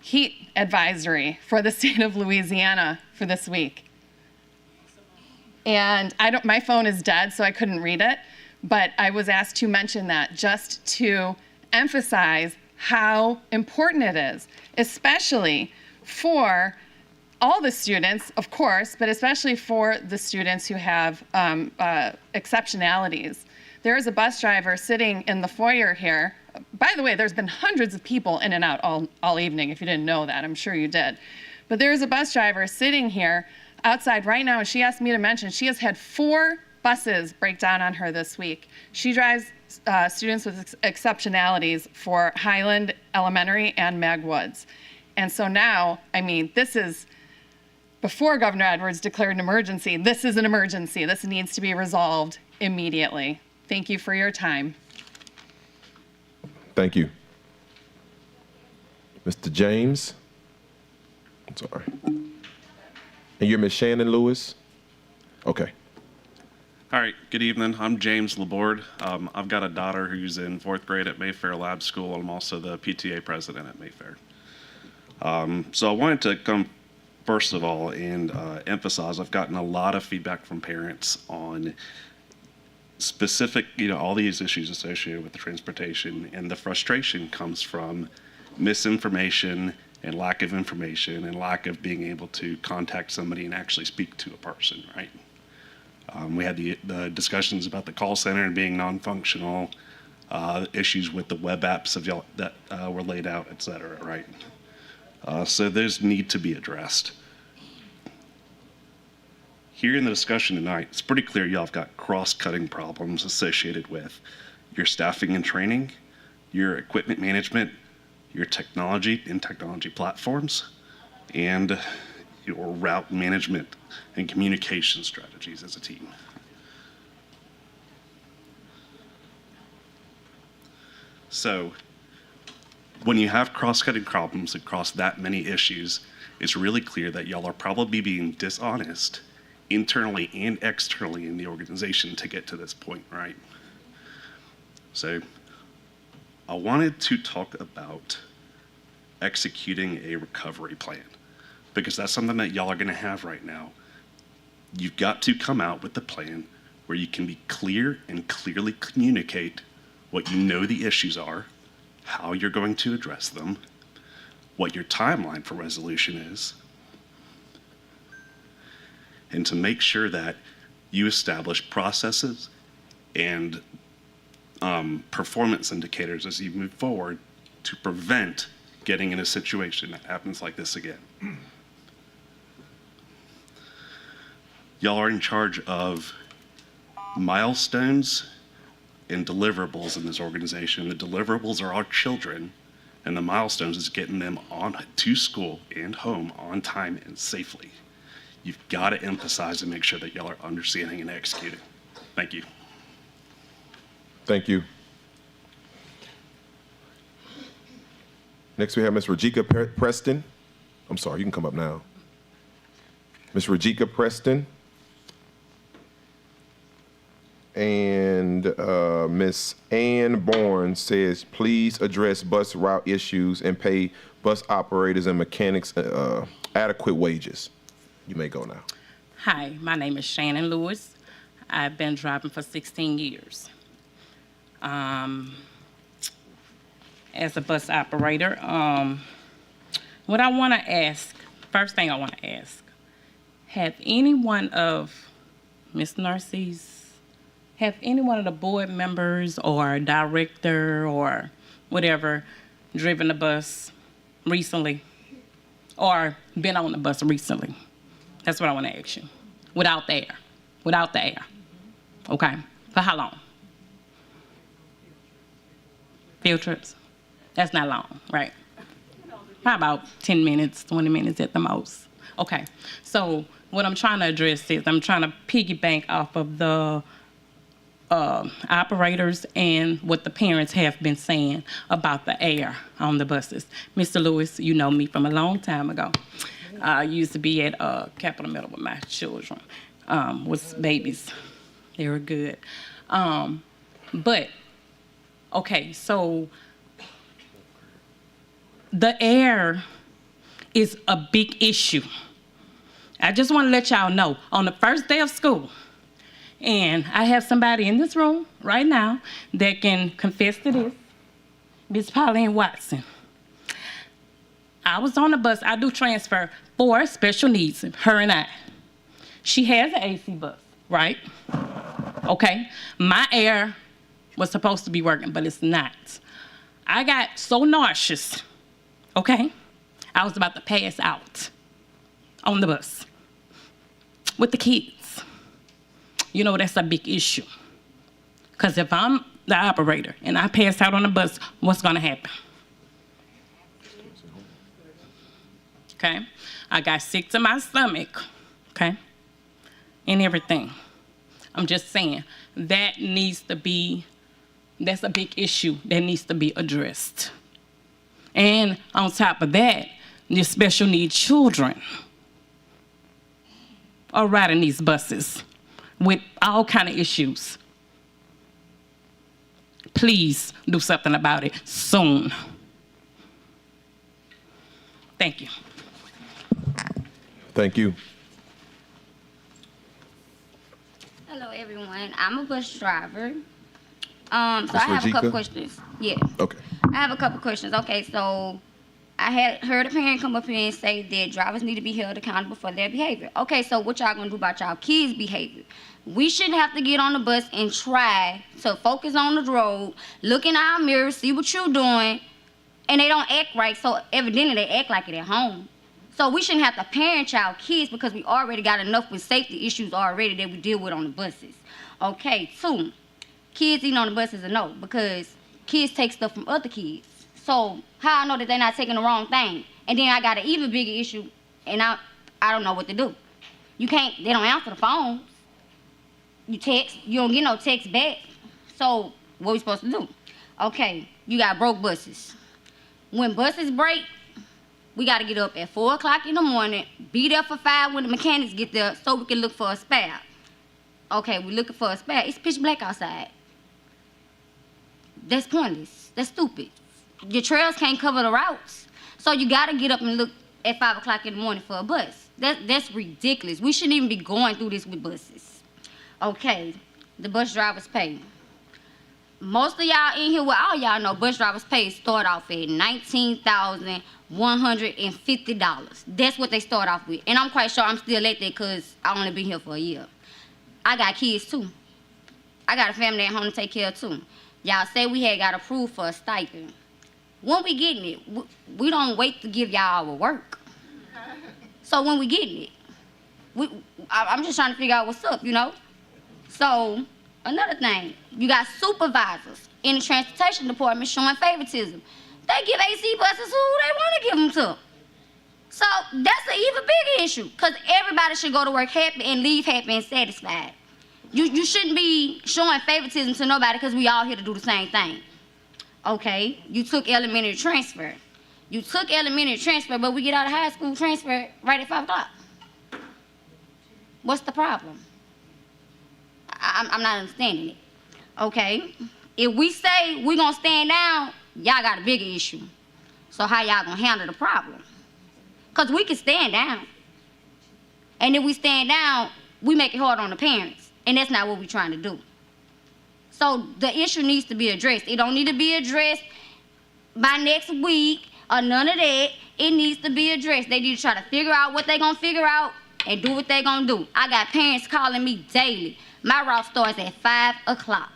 heat advisory for the state of Louisiana for this week. And my phone is dead, so I couldn't read it, but I was asked to mention that just to emphasize how important it is, especially for all the students, of course, but especially for the students who have exceptionalities. There is a bus driver sitting in the foyer here. By the way, there's been hundreds of people in and out all evening, if you didn't know that. I'm sure you did. But there is a bus driver sitting here outside right now, and she asked me to mention she has had 4 buses break down on her this week. She drives students with exceptionalities for Highland Elementary and Mag Woods. And so now, I mean, this is, before Governor Edwards declared an emergency, this is an emergency. This needs to be resolved immediately. Thank you for your time. Thank you. Mr. James? I'm sorry. And you're Ms. Shannon Lewis? Okay. All right, good evening. I'm James Laborde. I've got a daughter who's in 4th grade at Mayfair Lab School, and I'm also the PTA president at Mayfair. So I wanted to come first of all and emphasize I've gotten a lot of feedback from parents on specific, all these issues associated with the transportation, and the frustration comes from misinformation and lack of information and lack of being able to contact somebody and actually speak to a person, right? We had the discussions about the call center and being non-functional, issues with the web apps that were laid out, et cetera, right? So those need to be addressed. Here in the discussion tonight, it's pretty clear y'all have got cross-cutting problems associated with your staffing and training, your equipment management, your technology and technology platforms, and your route management and communication strategies as a team. So when you have cross-cutting problems across that many issues, it's really clear that y'all are probably being dishonest internally and externally in the organization to get to this point, right? So I wanted to talk about executing a recovery plan, because that's something that y'all are going to have right now. You've got to come out with a plan where you can be clear and clearly communicate what you know the issues are, how you're going to address them, what your timeline for resolution is, and to make sure that you establish processes and performance indicators as you move forward to prevent getting in a situation that happens like this again. Y'all are in charge of milestones and deliverables in this organization. The deliverables are our children, and the milestones is getting them on to school and home on time and safely. You've got to emphasize and make sure that y'all are understanding and executing. Thank you. Thank you. Next we have Ms. Regika Preston. I'm sorry, you can come up now. Ms. Regika Preston. And Ms. Ann Bourne says, please address bus route issues and pay bus operators and mechanics adequate wages. You may go now. Hi, my name is Shannon Lewis. I've been driving for 16 years. As a bus operator, what I want to ask, first thing I want to ask, have any one of Ms. Narcisse, have any one of the board members or director or whatever driven the bus recently or been on the bus recently? That's what I want to ask you. Without the air. Without the air. Okay. For how long? Field trips? That's not long, right? How about 10 minutes, 20 minutes at the most? Okay. So what I'm trying to address is I'm trying to piggyback off of the operators and what the parents have been saying about the air on the buses. Mr. Lewis, you know me from a long time ago. I used to be at Capitol Middle with my children, with babies. They were good. But, okay, so the air is a big issue. I just want to let y'all know, on the first day of school, and I have somebody in this room right now that can confess to this, Miss Pauline Watson. I was on the bus, I do transfer for special needs, her and I. She has an AC bus, right? Okay, my air was supposed to be working, but it's not. I got so nauseous, okay? I was about to pass out on the bus with the kids. You know, that's a big issue. Because if I'm the operator and I pass out on the bus, what's gonna happen? Okay, I got sick to my stomach, okay, and everything. I'm just saying, that's a big issue that needs to be addressed. And on top of that, the special needs children are riding these buses with all kind of issues. Please do something about it soon. Thank you. Thank you. Hello, everyone. I'm a bus driver. So I have a couple questions. Yeah. Okay. I have a couple questions. Okay, so I had heard a parent come up here and say that drivers need to be held accountable for their behavior. Okay, so what y'all gonna do about y'all kids' behavior? We shouldn't have to get on the bus and try to focus on the road, look in our mirror, see what you're doing, and they don't act right, so evidently they act like it at home. So we shouldn't have to parent y'all kids because we already got enough with safety issues already that we deal with on the buses. Okay, 2, kids eating on the bus is a no because kids take stuff from other kids. So how I know that they're not taking the wrong thing? And then I got an even bigger issue, and I don't know what to do. They don't answer the phones. You text, you don't get no text back. So what we supposed to do? Okay, you got broke buses. When buses break, we got to get up at 4 o'clock in the morning, be there for 5 when the mechanics get there so we can look for a spare. Okay, we're looking for a spare. It's pitch black outside. That's pointless. That's stupid. Your trails can't cover the routes. So you got to get up and look at 5 o'clock in the morning for a bus. That's ridiculous. We shouldn't even be going through this with buses. Okay, the bus drivers pay. Most of y'all in here, well, all y'all know bus drivers pay start off at $19,150. That's what they start off with. And I'm quite sure I'm still at that because I only been here for a year. I got kids too. I got a family at home to take care of too. Y'all say we had got approved for a stipend. When we getting it, we don't wait to give y'all our work. So when we getting it, I'm just trying to figure out what's up, you know? So, another thing, you got supervisors in the transportation department showing favoritism. They give AC buses who they want to give them to. So, that's an even bigger issue, because everybody should go to work happy and leave happy and satisfied. You shouldn't be showing favoritism to nobody because we all here to do the same thing. Okay, you took elementary transfer. You took elementary transfer, but we get out of high school transfer right at 5 o'clock. What's the problem? I'm not understanding it. Okay, if we say we're gonna stand down, y'all got a bigger issue. So how y'all gonna handle the problem? Because we can stand down. And if we stand down, we make it hard on the parents. And that's not what we're trying to do. So the issue needs to be addressed. It don't need to be addressed by next week or none of that. It needs to be addressed. They need to try to figure out what they're gonna figure out and do what they're gonna do. I got parents calling me daily. My route starts at 5 o'clock.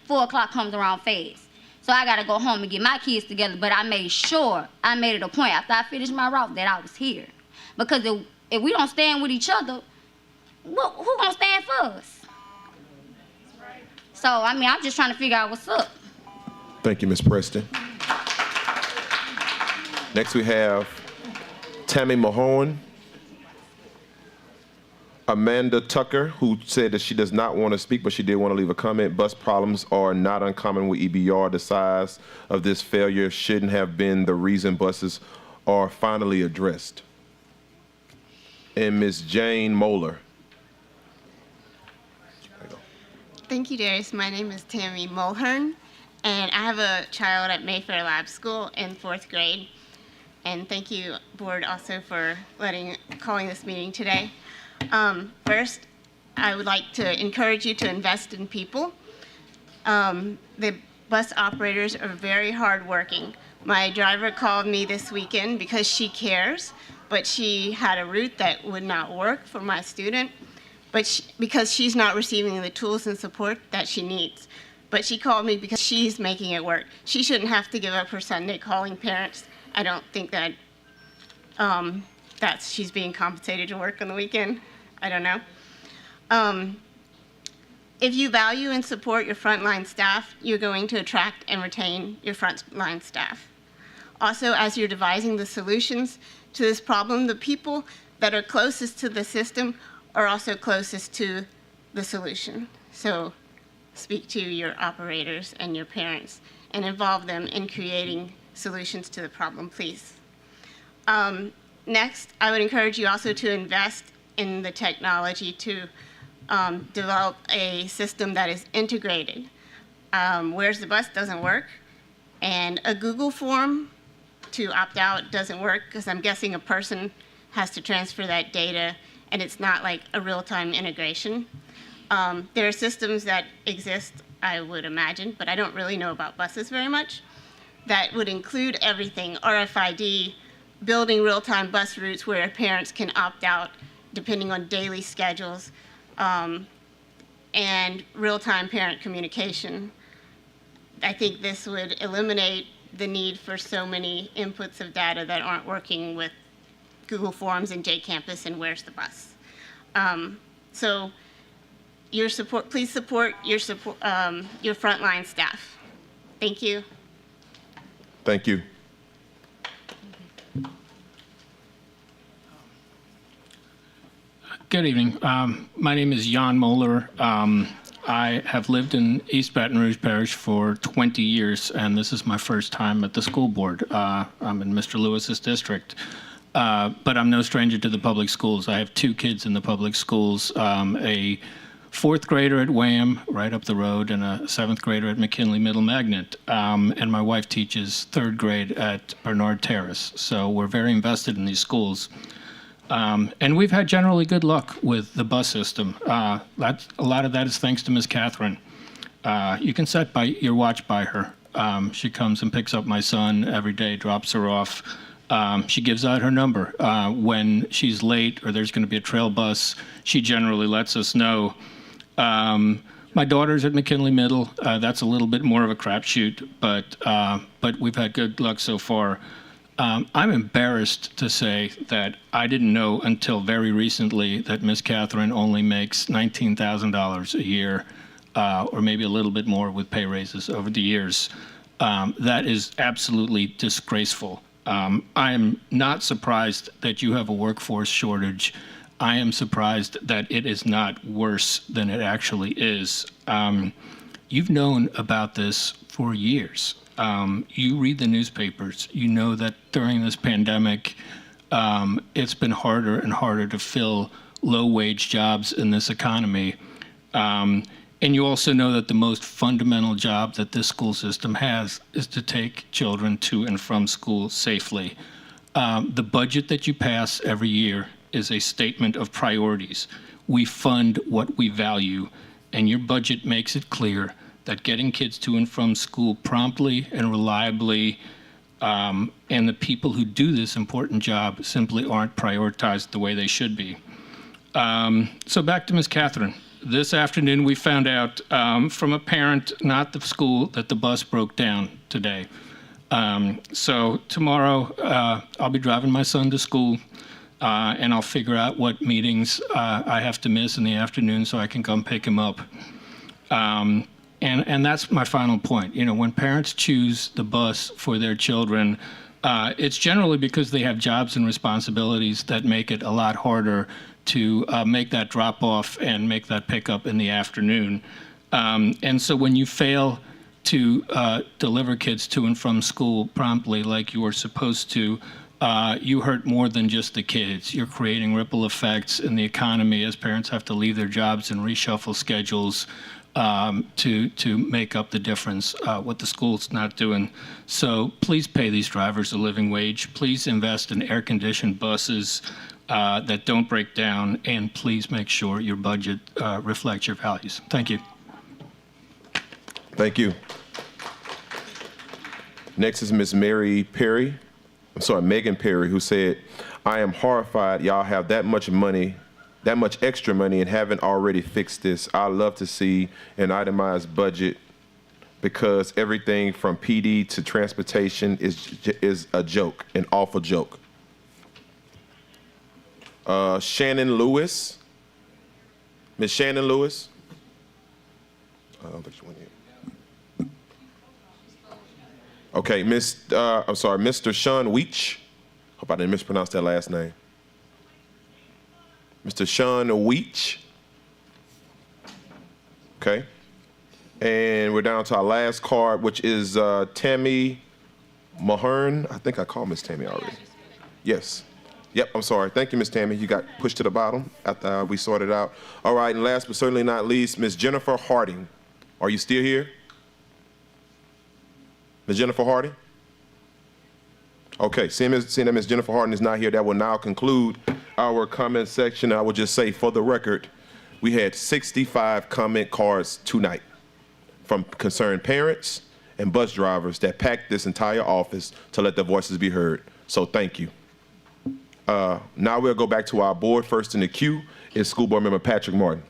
4 o'clock comes around fast. So I gotta go home and get my kids together, but I made sure, I made it a point after I finished my route that I was here. Because if we don't stand with each other, who gonna stand for us? So, I mean, I'm just trying to figure out what's up. Thank you, Ms. Preston. Next we have Tammy Mahone. Amanda Tucker, who said that she does not want to speak, but she did want to leave a comment. Bus problems are not uncommon with EBR. The size of this failure shouldn't have been the reason buses are finally addressed. And Ms. Jane Moeller. Thank you, Darius. My name is Tammy Mulhern, and I have a child at Mayfair Lab School in 4th grade. And thank you, board, also for calling this meeting today. First, I would like to encourage you to invest in people. The bus operators are very hardworking. My driver called me this weekend because she cares, but she had a route that would not work for my student, because she's not receiving the tools and support that she needs. But she called me because she's making it work. She shouldn't have to give up her Sunday calling parents. I don't think that she's being compensated to work on the weekend. I don't know. If you value and support your frontline staff, you're going to attract and retain your frontline staff. Also, as you're devising the solutions to this problem, the people that are closest to the system are also closest to the solution. So speak to your operators and your parents and involve them in creating solutions to the problem, please. Next, I would encourage you also to invest in the technology to develop a system that is integrated. Where's the bus doesn't work, and a Google form to opt out doesn't work, because I'm guessing a person has to transfer that data, and it's not like a real-time integration. There are systems that exist, I would imagine, but I don't really know about buses very much, that would include everything: RFID, building real-time bus routes where parents can opt out depending on daily schedules, and real-time parent communication. I think this would eliminate the need for so many inputs of data that aren't working with Google Forms and JCampus and Where's the Bus. So your support, please support your frontline staff. Thank you. Thank you. Good evening. My name is Jan Moeller. I have lived in East Baton Rouge Parish for 20 years, and this is my first time at the school board. I'm in Mr. Lewis's district, but I'm no stranger to the public schools. I have 2 kids in the public schools, a 4th grader at Wham, right up the road, and a 7th grader at McKinley Middle Magnet. And my wife teaches 3rd grade at Bernard Terrace. So we're very invested in these schools. And we've had generally good luck with the bus system. A lot of that is thanks to Ms. Catherine. You can set your watch by her. She comes and picks up my son every day, drops her off. She gives out her number. When she's late or there's going to be a trail bus, she generally lets us know. My daughter's at McKinley Middle. That's a little bit more of a crapshoot, but we've had good luck so far. I'm embarrassed to say that I didn't know until very recently that Ms. Catherine only makes $19,000 a year, or maybe a little bit more with pay raises over the years. That is absolutely disgraceful. I am not surprised that you have a workforce shortage. I am surprised that it is not worse than it actually is. You've known about this for years. You read the newspapers. You know that during this pandemic, it's been harder and harder to fill low-wage jobs in this economy. And you also know that the most fundamental job that this school system has is to take children to and from school safely. The budget that you pass every year is a statement of priorities. We fund what we value, and your budget makes it clear that getting kids to and from school promptly and reliably, and the people who do this important job simply aren't prioritized the way they should be. So back to Ms. Catherine. This afternoon we found out from a parent, not the school, that the bus broke down today. So tomorrow I'll be driving my son to school, and I'll figure out what meetings I have to miss in the afternoon so I can come pick him up. And that's my final point. You know, when parents choose the bus for their children, it's generally because they have jobs and responsibilities that make it a lot harder to make that drop off and make that pickup in the afternoon. And so when you fail to deliver kids to and from school promptly like you were supposed to, you hurt more than just the kids. You're creating ripple effects in the economy as parents have to leave their jobs and reshuffle schedules to make up the difference, what the school's not doing. So please pay these drivers a living wage. Please invest in air-conditioned buses that don't break down, and please make sure your budget reflects your values. Thank you. Thank you. Next is Ms. Megan Perry, who said, I am horrified y'all have that much money, that much extra money, and haven't already fixed this. I'd love to see an itemized budget because everything from PD to transportation is a joke, an awful joke. Shannon Lewis. Ms. Shannon Lewis. I don't think she went in. Okay, Mr. Sean Weech. Hope I didn't mispronounce that last name. Mr. Sean Weech. Okay. And we're down to our last card, which is Tammy Mahern. I think I called Miss Tammy already. Yes. Yep, I'm sorry. Thank you, Miss Tammy. You got pushed to the bottom after we sorted out. All right, and last but certainly not least, Miss Jennifer Harding. Are you still here? Ms. Jennifer Harding? Okay, seeing that Ms. Jennifer Harding is not here, that will now conclude our comment section. I will just say, for the record, we had 65 comment cards tonight from concerned parents and bus drivers that packed this entire office to let their voices be heard. So thank you. Now we'll go back to our board. First in the queue is School Board Member Patrick Martin.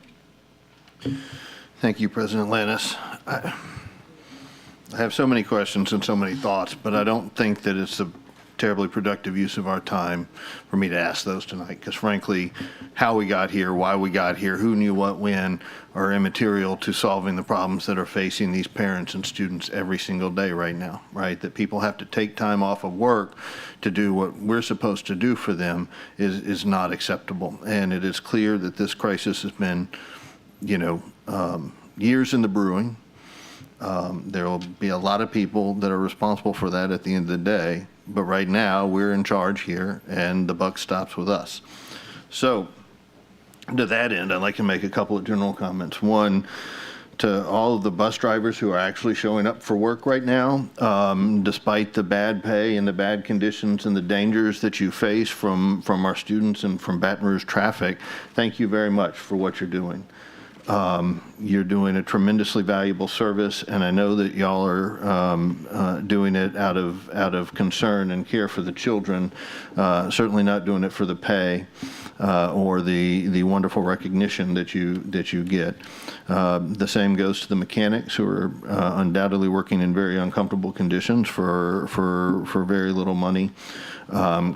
Thank you, President Lannis. I have so many questions and so many thoughts, but I don't think that it's a terribly productive use of our time for me to ask those tonight, because frankly, how we got here, why we got here, who knew what when, are immaterial to solving the problems that are facing these parents and students every single day right now, right? That people have to take time off of work to do what we're supposed to do for them is not acceptable. And it is clear that this crisis has been, years in the brewing. There will be a lot of people that are responsible for that at the end of the day, but right now we're in charge here and the buck stops with us. So to that end, I'd like to make a couple of general comments. One, to all of the bus drivers who are actually showing up for work right now, despite the bad pay and the bad conditions and the dangers that you face from our students and from Baton Rouge traffic, thank you very much for what you're doing. You're doing a tremendously valuable service, and I know that y'all are doing it out of concern and care for the children. Certainly not doing it for the pay or the wonderful recognition that you get. The same goes to the mechanics, who are undoubtedly working in very uncomfortable conditions for very little money,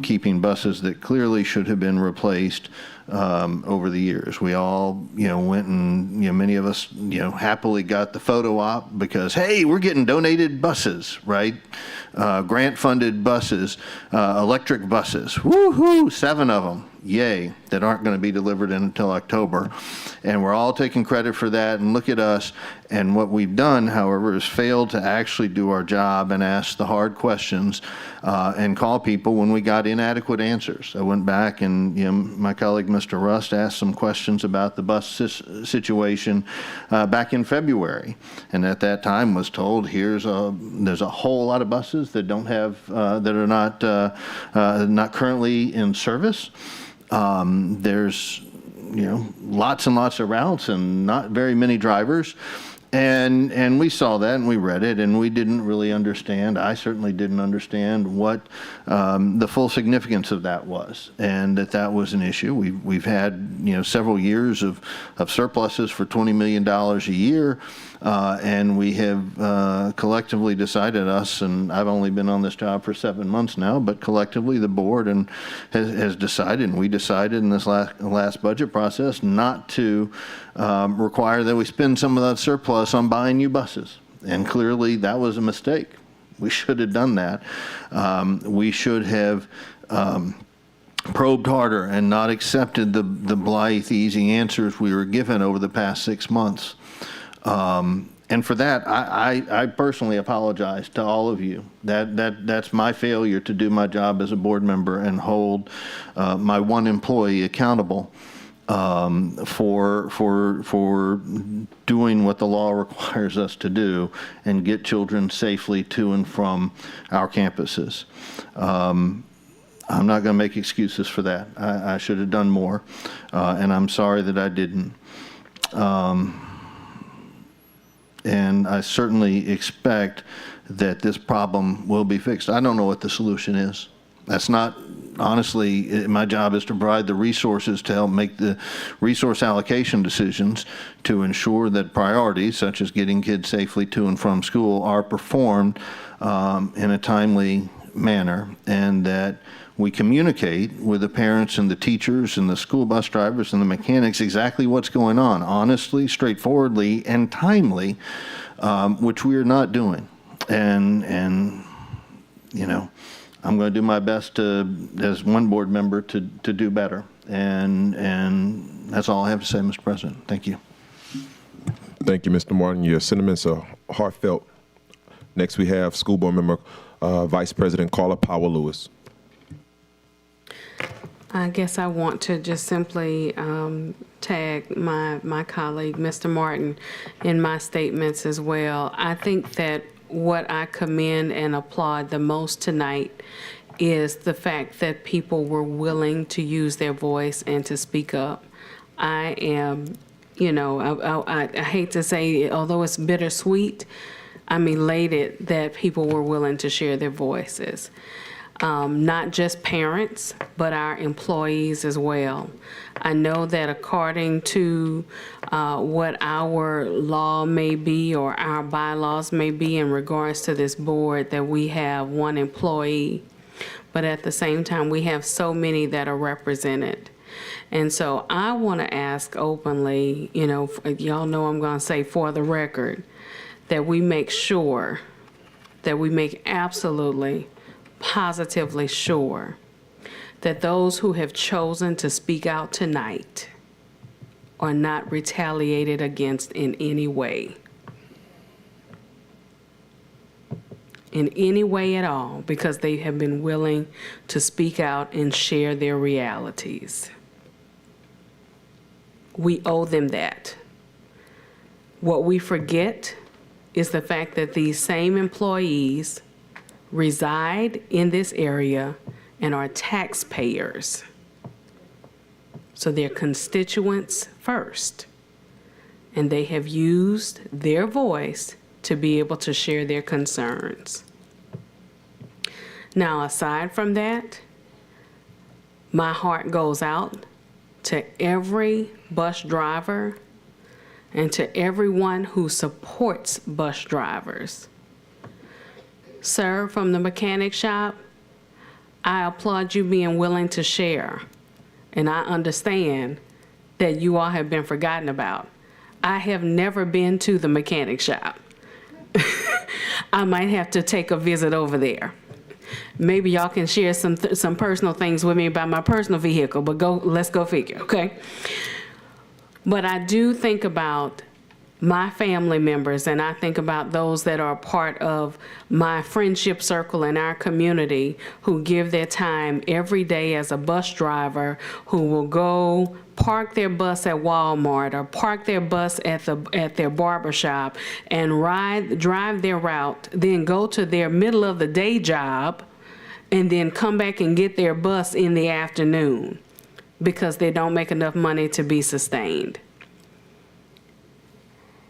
keeping buses that clearly should have been replaced over the years. We all, went and, many of us, happily got the photo op because, hey, we're getting donated buses, right? Grant-funded buses, electric buses, woohoo, 7 of them. Yay, that aren't going to be delivered until October. And we're all taking credit for that, and look at us. And what we've done, however, is failed to actually do our job and ask the hard questions and call people when we got inadequate answers. I went back and my colleague, Mr. Rust, asked some questions about the bus situation back in February. And at that time was told, there's a whole lot of buses that don't have, that are not currently in service. There's, lots and lots of routes and not very many drivers. And we saw that and we read it and we didn't really understand. I certainly didn't understand what the full significance of that was, and that was an issue. We've had several years of surpluses for $20 million a year, and we have collectively decided, and I've only been on this job for 7 months now, but collectively the board has decided, and we decided in this last budget process not to require that we spend some of that surplus on buying new buses. And clearly that was a mistake. We should have done that. We should have probed harder and not accepted the blithe, easy answers we were given over the past 6 months. And for that, I personally apologize to all of you. That's my failure to do my job as a board member and hold my one employee accountable for doing what the law requires us to do and get children safely to and from our campuses. I'm not going to make excuses for that. I should have done more, and I'm sorry that I didn't. And I certainly expect that this problem will be fixed. I don't know what the solution is. That's not, honestly, my job is to provide the resources to help make the resource allocation decisions to ensure that priorities, such as getting kids safely to and from school, are performed in a timely manner, and that we communicate with the parents and the teachers and the school bus drivers and the mechanics exactly what's going on, honestly, straightforwardly, and timely, which we are not doing. And you know, I'm going to do my best to, as one board member, to do better. And that's all I have to say, Mr. President. Thank you. Thank you, Mr. Martin. Your sentiments are heartfelt. Next, we have School Board Member Vice President Carla Powell-Lewis. I guess I want to just simply tag my colleague, Mr. Martin, in my statements as well. I think that what I commend and applaud the most tonight is the fact that people were willing to use their voice and to speak up. I am, you know, I hate to say, although it's bittersweet, I'm elated that people were willing to share their voices. Not just parents, but our employees as well. I know that according to what our law may be or our bylaws may be in regards to this board, that we have one employee, but at the same time, we have so many that are represented. And so I want to ask openly, you know, y'all know I'm going to say for the record, that we make sure, that we make absolutely positively sure that those who have chosen to speak out tonight are not retaliated against in any way. In any way at all, because they have been willing to speak out and share their realities. We owe them that. What we forget is the fact that these same employees reside in this area and are taxpayers. So they're constituents first. And they have used their voice to be able to share their concerns. Now, aside from that, my heart goes out to every bus driver and to everyone who supports bus drivers. Sir, from the mechanic shop, I applaud you being willing to share. And I understand that you all have been forgotten about. I have never been to the mechanic shop. I might have to take a visit over there. Maybe y'all can share some personal things with me about my personal vehicle, but let's go figure, okay? But I do think about my family members, and I think about those that are part of my friendship circle in our community who give their time every day as a bus driver, who will go park their bus at Walmart or park their bus at their barbershop and drive their route, then go to their middle of the day job and then come back and get their bus in the afternoon because they don't make enough money to be sustained.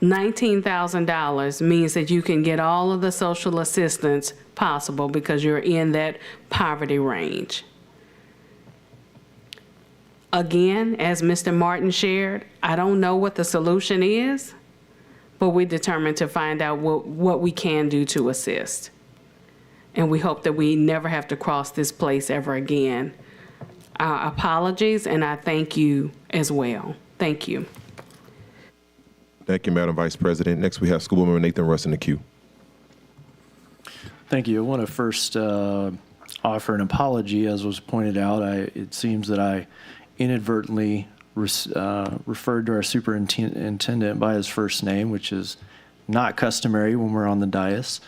$19,000 means that you can get all of the social assistance possible because you're in that poverty range. Again, as Mr. Martin shared, I don't know what the solution is, but we're determined to find out what we can do to assist. And we hope that we never have to cross this place ever again. Our apologies, and I thank you as well. Thank you. Thank you, Madam Vice President. Next, we have School Board Member Nathan Russ in the queue. Thank you. I want to first offer an apology. As was pointed out, it seems that I inadvertently referred to our superintendent by his first name, which is not customary when we're on the dais.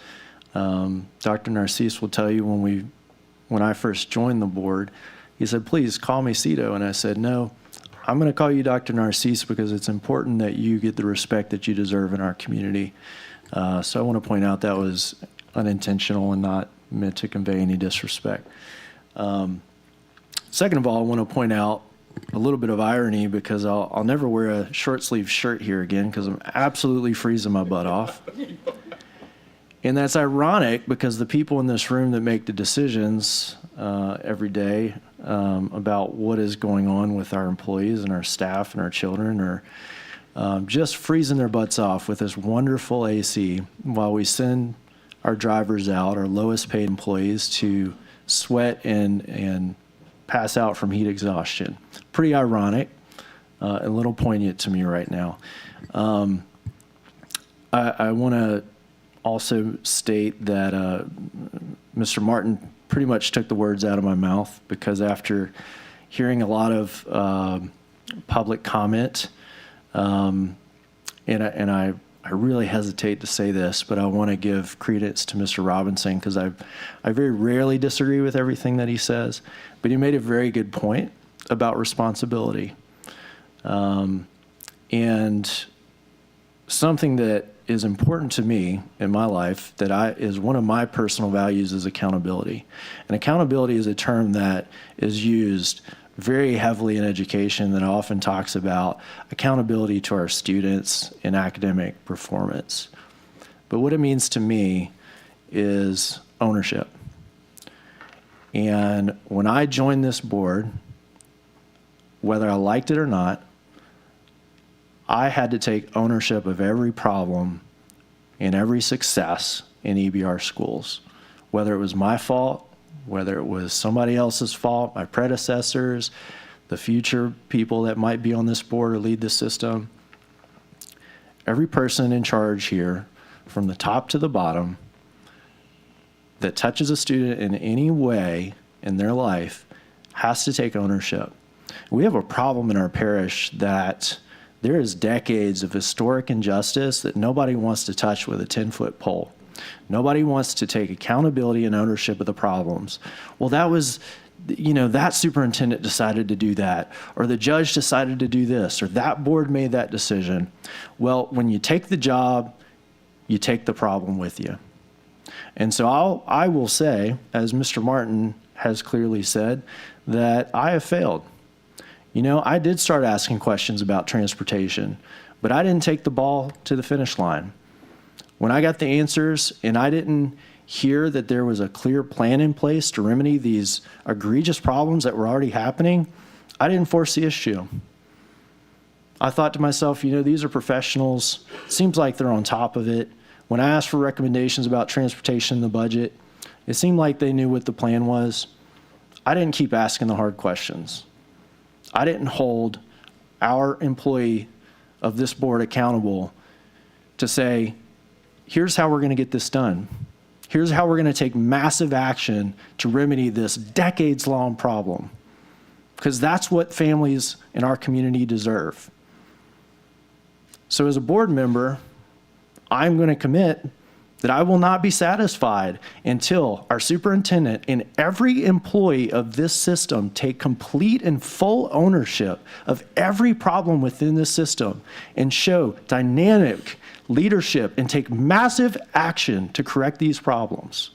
Dr. Narcisse will tell you when I first joined the board, he said, "Please call me Cito." And I said, "No, I'm going to call you Dr. Narcisse because it's important that you get the respect that you deserve in our community." So I want to point out that was unintentional and not meant to convey any disrespect. Second of all, I want to point out a little bit of irony because I'll never wear a short sleeve shirt here again because I'm absolutely freezing my butt off. And that's ironic because the people in this room that make the decisions every day about what is going on with our employees and our staff and our children are just freezing their butts off with this wonderful AC while we send our drivers out, our lowest paid employees, to sweat and pass out from heat exhaustion. Pretty ironic, a little poignant to me right now. I want to also state that Mr. Martin pretty much took the words out of my mouth because after hearing a lot of public comment, and I really hesitate to say this, but I want to give credence to Mr. Robinson because I very rarely disagree with everything that he says, but he made a very good point about responsibility. And something that is important to me in my life that is one of my personal values is accountability. And accountability is a term that is used very heavily in education that often talks about accountability to our students in academic performance. But what it means to me is ownership. And when I joined this board, whether I liked it or not, I had to take ownership of every problem and every success in EBR schools, whether it was my fault, whether it was somebody else's fault, my predecessors, the future people that might be on this board or lead the system. Every person in charge here, from the top to the bottom, that touches a student in any way in their life has to take ownership. We have a problem in our parish that there is decades of historic injustice that nobody wants to touch with a 10-foot pole. Nobody wants to take accountability and ownership of the problems. Well, that was, that superintendent decided to do that, or the judge decided to do this, or that board made that decision. Well, when you take the job, you take the problem with you. And so I will say, as Mr. Martin has clearly said, that I have failed. I did start asking questions about transportation, but I didn't take the ball to the finish line. When I got the answers and I didn't hear that there was a clear plan in place to remedy these egregious problems that were already happening, I didn't force the issue. I thought to myself, these are professionals. Seems like they're on top of it. When I asked for recommendations about transportation in the budget, it seemed like they knew what the plan was. I didn't keep asking the hard questions. I didn't hold our employee of this board accountable to say, here's how we're going to get this done. Here's how we're going to take massive action to remedy this decades-long problem. Because that's what families in our community deserve. So as a board member, I'm going to commit that I will not be satisfied until our superintendent and every employee of this system take complete and full ownership of every problem within the system and show dynamic leadership and take massive action to correct these problems.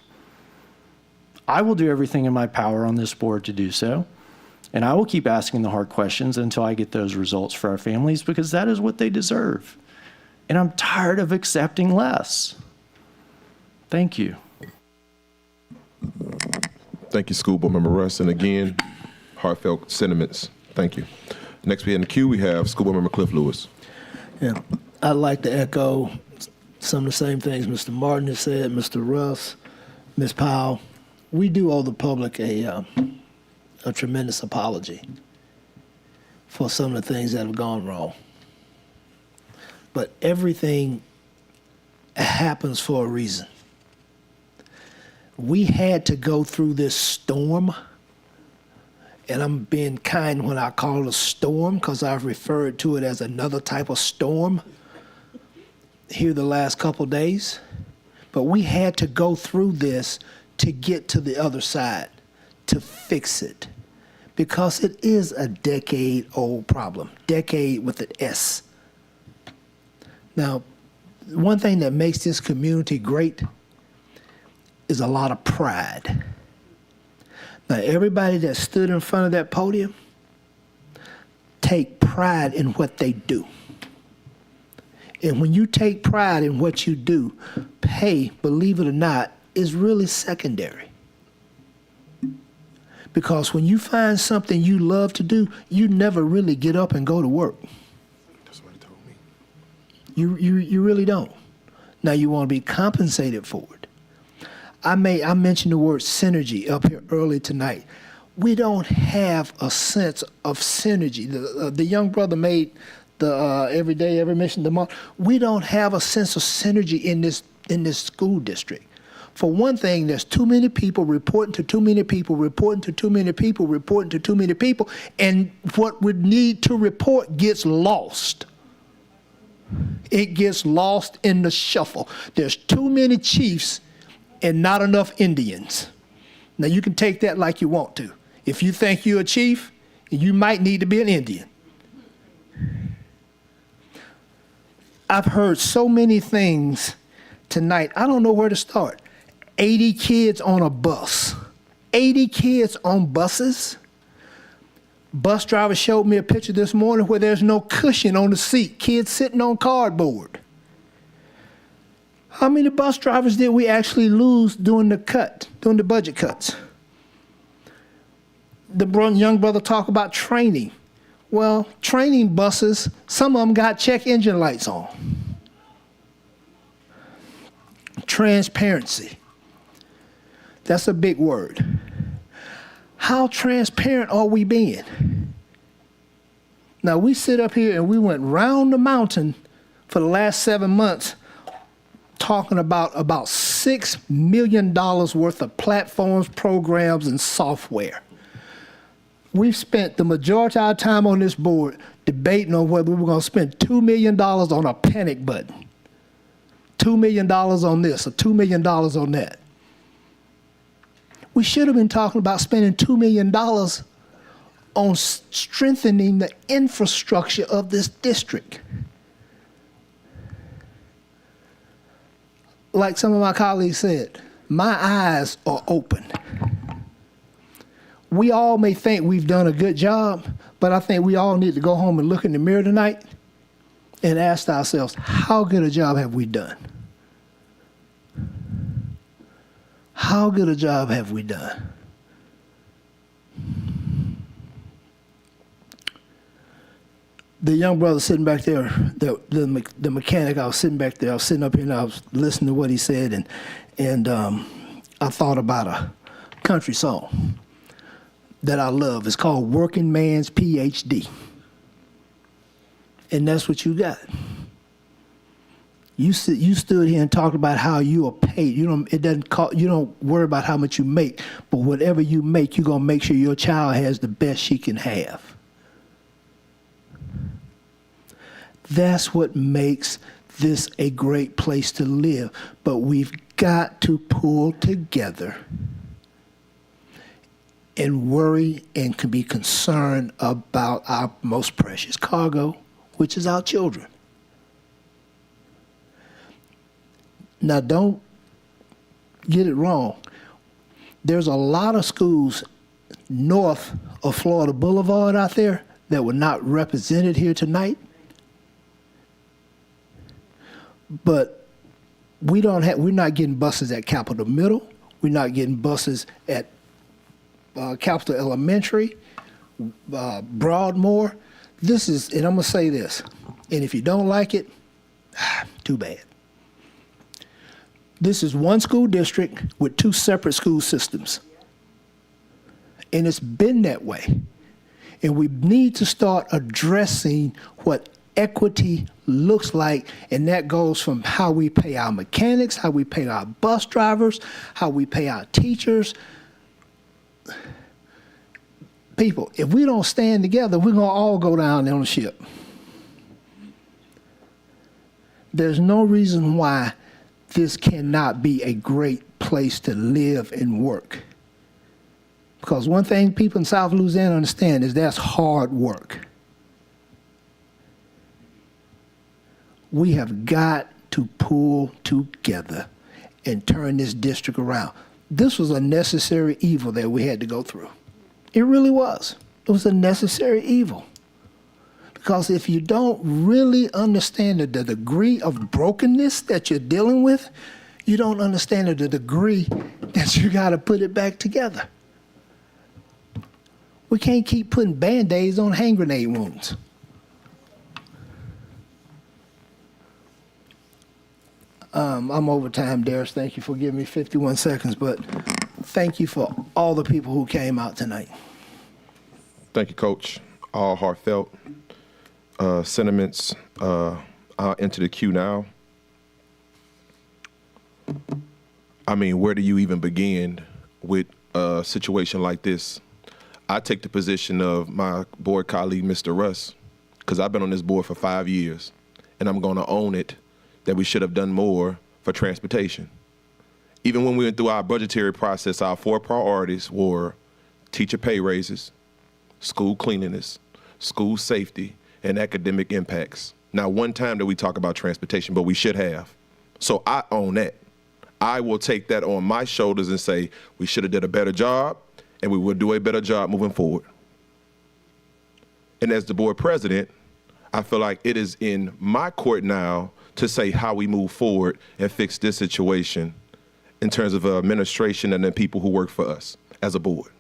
I will do everything in my power on this board to do so, and I will keep asking the hard questions until I get those results for our families because that is what they deserve. And I'm tired of accepting less. Thank you. Thank you, School Board Member Russ. And again, heartfelt sentiments. Thank you. Next we have in the queue, we have School Board Member Cliff Lewis. Yeah, I'd like to echo some of the same things Mr. Martin has said, Mr. Russ, Ms. Powell. We do owe the public a tremendous apology for some of the things that have gone wrong. But everything happens for a reason. We had to go through this storm, and I'm being kind when I call it a storm because I've referred to it as another type of storm here the last couple days. But we had to go through this to get to the other side, to fix it, because it is a decade-old problem, decade with an S. Now, one thing that makes this community great is a lot of pride. Now, everybody that stood in front of that podium take pride in what they do. And when you take pride in what you do, pay, believe it or not, is really secondary. Because when you find something you love to do, you never really get up and go to work. That's what he told me. You really don't. Now you want to be compensated for it. I mentioned the word synergy up here early tonight. We don't have a sense of synergy. The young brother made the every day, every mission, the month. We don't have a sense of synergy in this school district. For one thing, there's too many people reporting to too many people, reporting to too many people, reporting to too many people, and what we need to report gets lost. It gets lost in the shuffle. There's too many chiefs and not enough Indians. Now, you can take that like you want to. If you think you're a chief, you might need to be an Indian. I've heard so many things tonight, I don't know where to start. 80 kids on a bus. 80 kids on buses? Bus driver showed me a picture this morning where there's no cushion on the seat. Kids sitting on cardboard. How many bus drivers did we actually lose during the budget cuts? The young brother talked about training. Well, training buses, some of them got check engine lights on. Transparency. That's a big word. How transparent are we being? Now, we sit up here and we went round the mountain for the last 7 months talking about $6 million worth of platforms, programs, and software. We've spent the majority of our time on this board debating on whether we were going to spend $2 million on a panic button, $2 million on this or $2 million on that. We should have been talking about spending $2 million on strengthening the infrastructure of this district. Like some of my colleagues said, my eyes are open. We all may think we've done a good job, but I think we all need to go home and look in the mirror tonight and ask ourselves, how good a job have we done? How good a job have we done? The young brother sitting back there, the mechanic, I was sitting back there, I was sitting up here and I was listening to what he said, and I thought about a country song that I love. It's called Working Man's PhD. And that's what you got. You stood here and talked about how you are paid. You don't worry about how much you make, but whatever you make, you're gonna make sure your child has the best she can have. That's what makes this a great place to live. But we've got to pull together and worry and can be concerned about our most precious cargo, which is our children. Now, don't get it wrong. There's a lot of schools north of Florida Boulevard out there that were not represented here tonight. But we're not getting buses at Capitol Middle. We're not getting buses at Capitol Elementary, Broadmoor. And I'm gonna say this, and if you don't like it, too bad. This is one school district with two separate school systems. And it's been that way. And we need to start addressing what equity looks like, and that goes from how we pay our mechanics, how we pay our bus drivers, how we pay our teachers. People, if we don't stand together, we're going to all go down on the ship. There's no reason why this cannot be a great place to live and work. Because one thing people in South Louisiana understand is that's hard work. We have got to pull together and turn this district around. This was a necessary evil that we had to go through. It really was. It was a necessary evil. Because if you don't really understand the degree of brokenness that you're dealing with, you don't understand the degree that you got to put it back together. We can't keep putting Band-Aids on hand grenade wounds. I'm over time, Darius. Thank you for giving me 51 seconds, but thank you for all the people who came out tonight. Thank you, Coach. All heartfelt sentiments. I'll enter the queue now. I mean, where do you even begin with a situation like this? I take the position of my board colleague, Mr. Russ, because I've been on this board for 5 years, and I'm going to own it that we should have done more for transportation. Even when we went through our budgetary process, our 4 priorities were teacher pay raises, school cleanliness, school safety, and academic impacts. Not one time did we talk about transportation, but we should have. So I own that. I will take that on my shoulders and say we should have did a better job, and we will do a better job moving forward. And as the board president, I feel like it is in my court now to say how we move forward and fix this situation in terms of administration and the people who work for us as a board.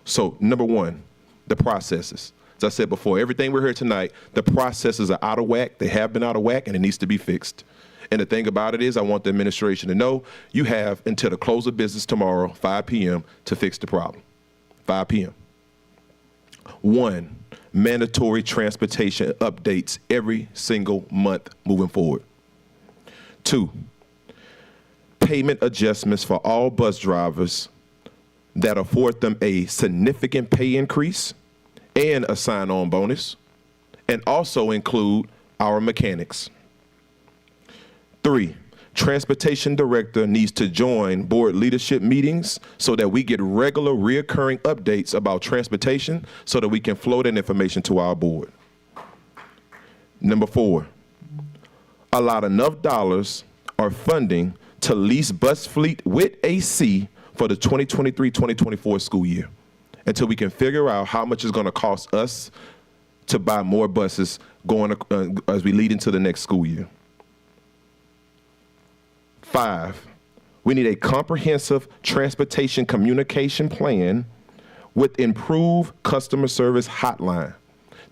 So number one, the processes. As I said before, everything we're here tonight, the processes are out of whack. They have been out of whack, and it needs to be fixed. And the thing about it is, I want the administration to know you have until the close of business tomorrow, 5 p.m., to fix the problem. 5 p.m. 1, mandatory transportation updates every single month moving forward. 2, payment adjustments for all bus drivers that afford them a significant pay increase and a sign-on bonus, and also include our mechanics. 3, transportation director needs to join board leadership meetings so that we get regular, reoccurring updates about transportation so that we can flow that information to our board. Number 4, allot enough dollars or funding to lease bus fleet with AC for the 2023-2024 school year until we can figure out how much it's going to cost us to buy more buses going as we lead into the next school year. 5, we need a comprehensive transportation communication plan with improved customer service hotline.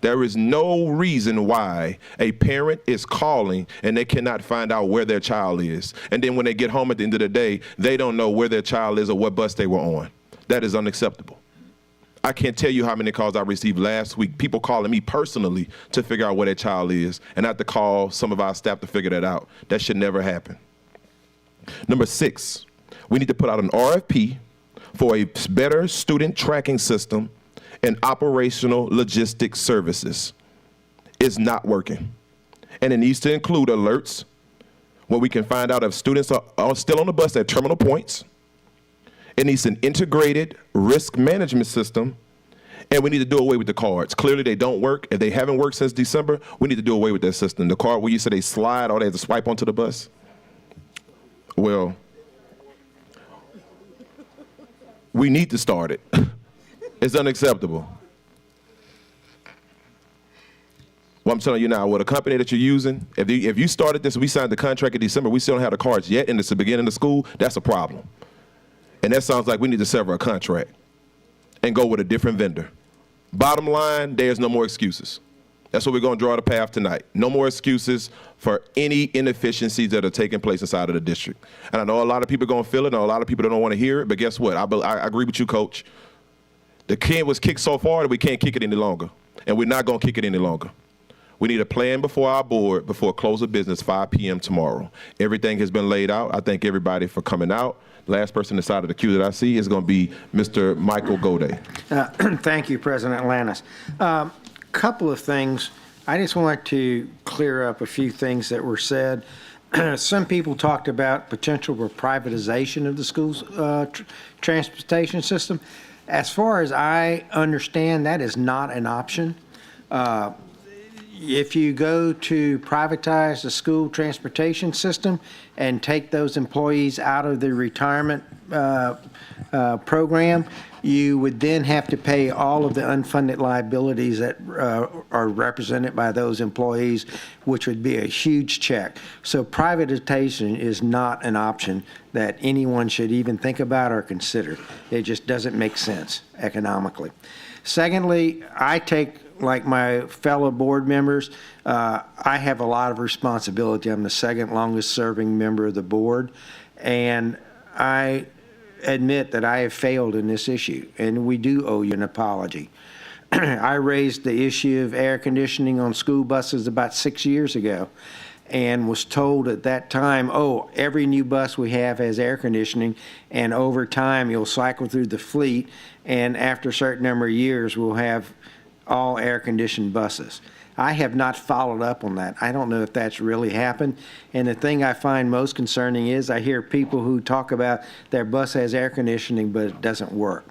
There is no reason why a parent is calling and they cannot find out where their child is. And then when they get home at the end of the day, they don't know where their child is or what bus they were on. That is unacceptable. I can't tell you how many calls I received last week, people calling me personally to figure out where their child is, and I have to call some of our staff to figure that out. That should never happen. Number 6, we need to put out an RFP for a better student tracking system and operational logistics services. It's not working. And it needs to include alerts where we can find out if students are still on the bus at terminal points. It needs an integrated risk management system, and we need to do away with the cards. Clearly they don't work. If they haven't worked since December, we need to do away with that system. The card where you say they slide or they have to swipe onto the bus. Well, we need to start it. It's unacceptable. Well, I'm telling you now, with a company that you're using, if you started this, we signed the contract in December, we still don't have the cards yet, and it's the beginning of school, that's a problem. And that sounds like we need to sever a contract and go with a different vendor. Bottom line, there's no more excuses. That's what we're going to draw the path tonight. No more excuses for any inefficiencies that are taking place inside of the district. And I know a lot of people are going to feel it, and a lot of people don't want to hear it, but guess what? I agree with you, Coach. The can was kicked so far that we can't kick it any longer, and we're not going to kick it any longer. We need a plan before our board before close of business 5 p.m. tomorrow. Everything has been laid out. I thank everybody for coming out. Last person inside of the queue that I see is going to be Mr. Michael Goday. Thank you, President Lannis. Couple of things. I just want to clear up a few things that were said. Some people talked about potential for privatization of the school's transportation system. As far as I understand, that is not an option. If you go to privatize the school transportation system and take those employees out of the retirement program, you would then have to pay all of the unfunded liabilities that are represented by those employees, which would be a huge check. So privatization is not an option that anyone should even think about or consider. It just doesn't make sense economically. Secondly, I take, like my fellow board members, I have a lot of responsibility. I'm the second longest serving member of the board, and I admit that I have failed in this issue, and we do owe you an apology. I raised the issue of air conditioning on school buses about 6 years ago and was told at that time, oh, every new bus we have has air conditioning, and over time you'll cycle through the fleet, and after a certain number of years we'll have all air-conditioned buses. I have not followed up on that. I don't know if that's really happened. And the thing I find most concerning is I hear people who talk about their bus has air conditioning, but it doesn't work.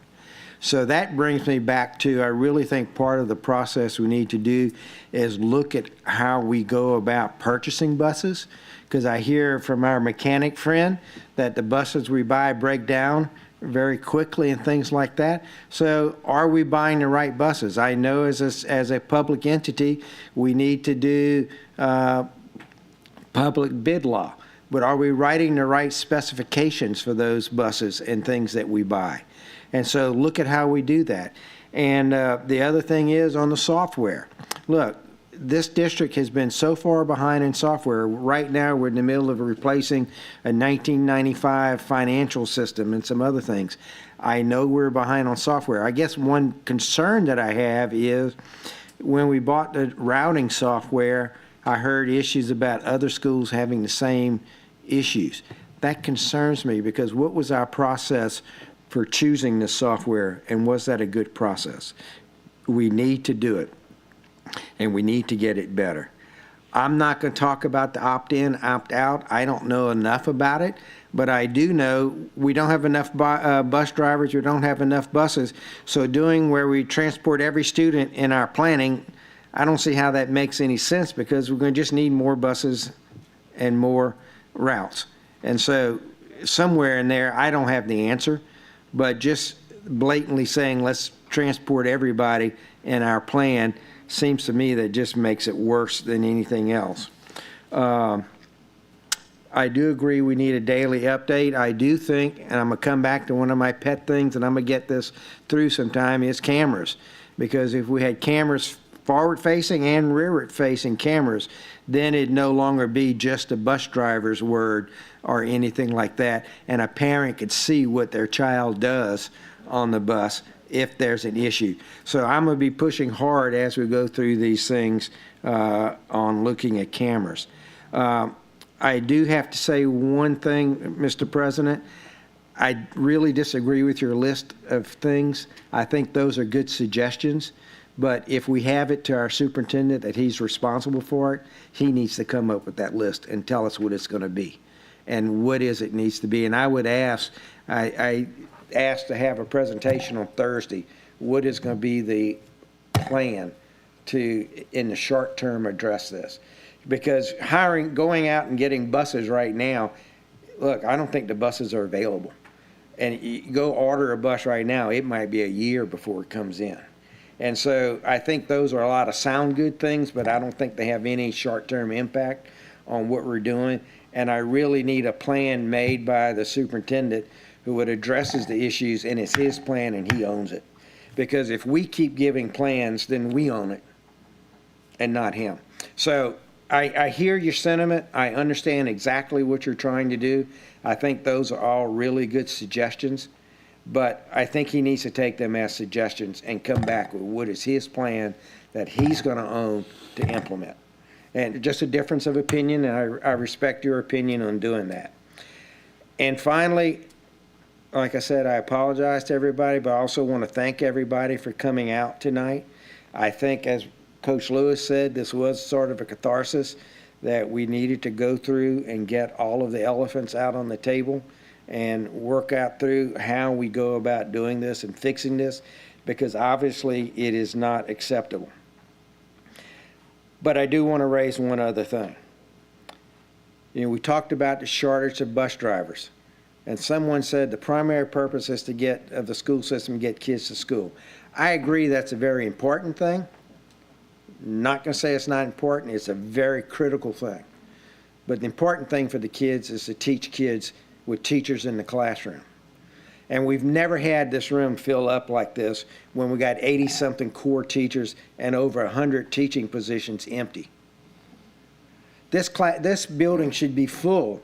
So that brings me back to, I really think part of the process we need to do is look at how we go about purchasing buses, because I hear from our mechanic friend that the buses we buy break down very quickly and things like that. So are we buying the right buses? I know as a public entity, we need to do public bid law, but are we writing the right specifications for those buses and things that we buy? And so look at how we do that. And the other thing is on the software. Look, this district has been so far behind in software. Right now, we're in the middle of replacing a 1995 financial system and some other things. I know we're behind on software. I guess one concern that I have is when we bought the routing software, I heard issues about other schools having the same issues. That concerns me, because what was our process for choosing the software, and was that a good process? We need to do it, and we need to get it better. I'm not going to talk about the opt-in, opt-out. I don't know enough about it, but I do know we don't have enough bus drivers, we don't have enough buses, so doing where we transport every student in our planning, I don't see how that makes any sense, because we're going to just need more buses and more routes. And so somewhere in there, I don't have the answer, but just blatantly saying let's transport everybody in our plan seems to me that just makes it worse than anything else. I do agree we need a daily update. I do think, and I'm going to come back to one of my pet things, and I'm going to get this through sometime, is cameras. Because if we had cameras forward-facing and rearward-facing cameras, then it'd no longer be just a bus driver's word or anything like that, and a parent could see what their child does on the bus if there's an issue. So I'm going to be pushing hard as we go through these things on looking at cameras. I do have to say one thing, Mr. President. I really disagree with your list of things. I think those are good suggestions, but if we have it to our superintendent that he's responsible for it, he needs to come up with that list and tell us what it's going to be and what is it needs to be. And I would ask, I asked to have a presentation on Thursday. What is going to be the plan to, in the short term, address this? Because going out and getting buses right now, look, I don't think the buses are available. And you go order a bus right now, it might be a year before it comes in. And so I think those are a lot of sound good things, but I don't think they have any short-term impact on what we're doing. And I really need a plan made by the superintendent who would addresses the issues, and it's his plan and he owns it. Because if we keep giving plans, then we own it and not him. So I hear your sentiment. I understand exactly what you're trying to do. I think those are all really good suggestions, but I think he needs to take them as suggestions and come back with what is his plan that he's going to own to implement. And just a difference of opinion, and I respect your opinion on doing that. And finally, like I said, I apologize to everybody, but I also want to thank everybody for coming out tonight. I think, as Coach Lewis said, this was sort of a catharsis that we needed to go through and get all of the elephants out on the table and work out through how we go about doing this and fixing this, because obviously it is not acceptable. But I do want to raise one other thing. You know, we talked about the shortage of bus drivers, and someone said the primary purpose is to get of the school system, get kids to school. I agree that's a very important thing. Not going to say it's not important. It's a very critical thing. But the important thing for the kids is to teach kids with teachers in the classroom. And we've never had this room fill up like this when we got 80-something core teachers and over 100 teaching positions empty. This building should be full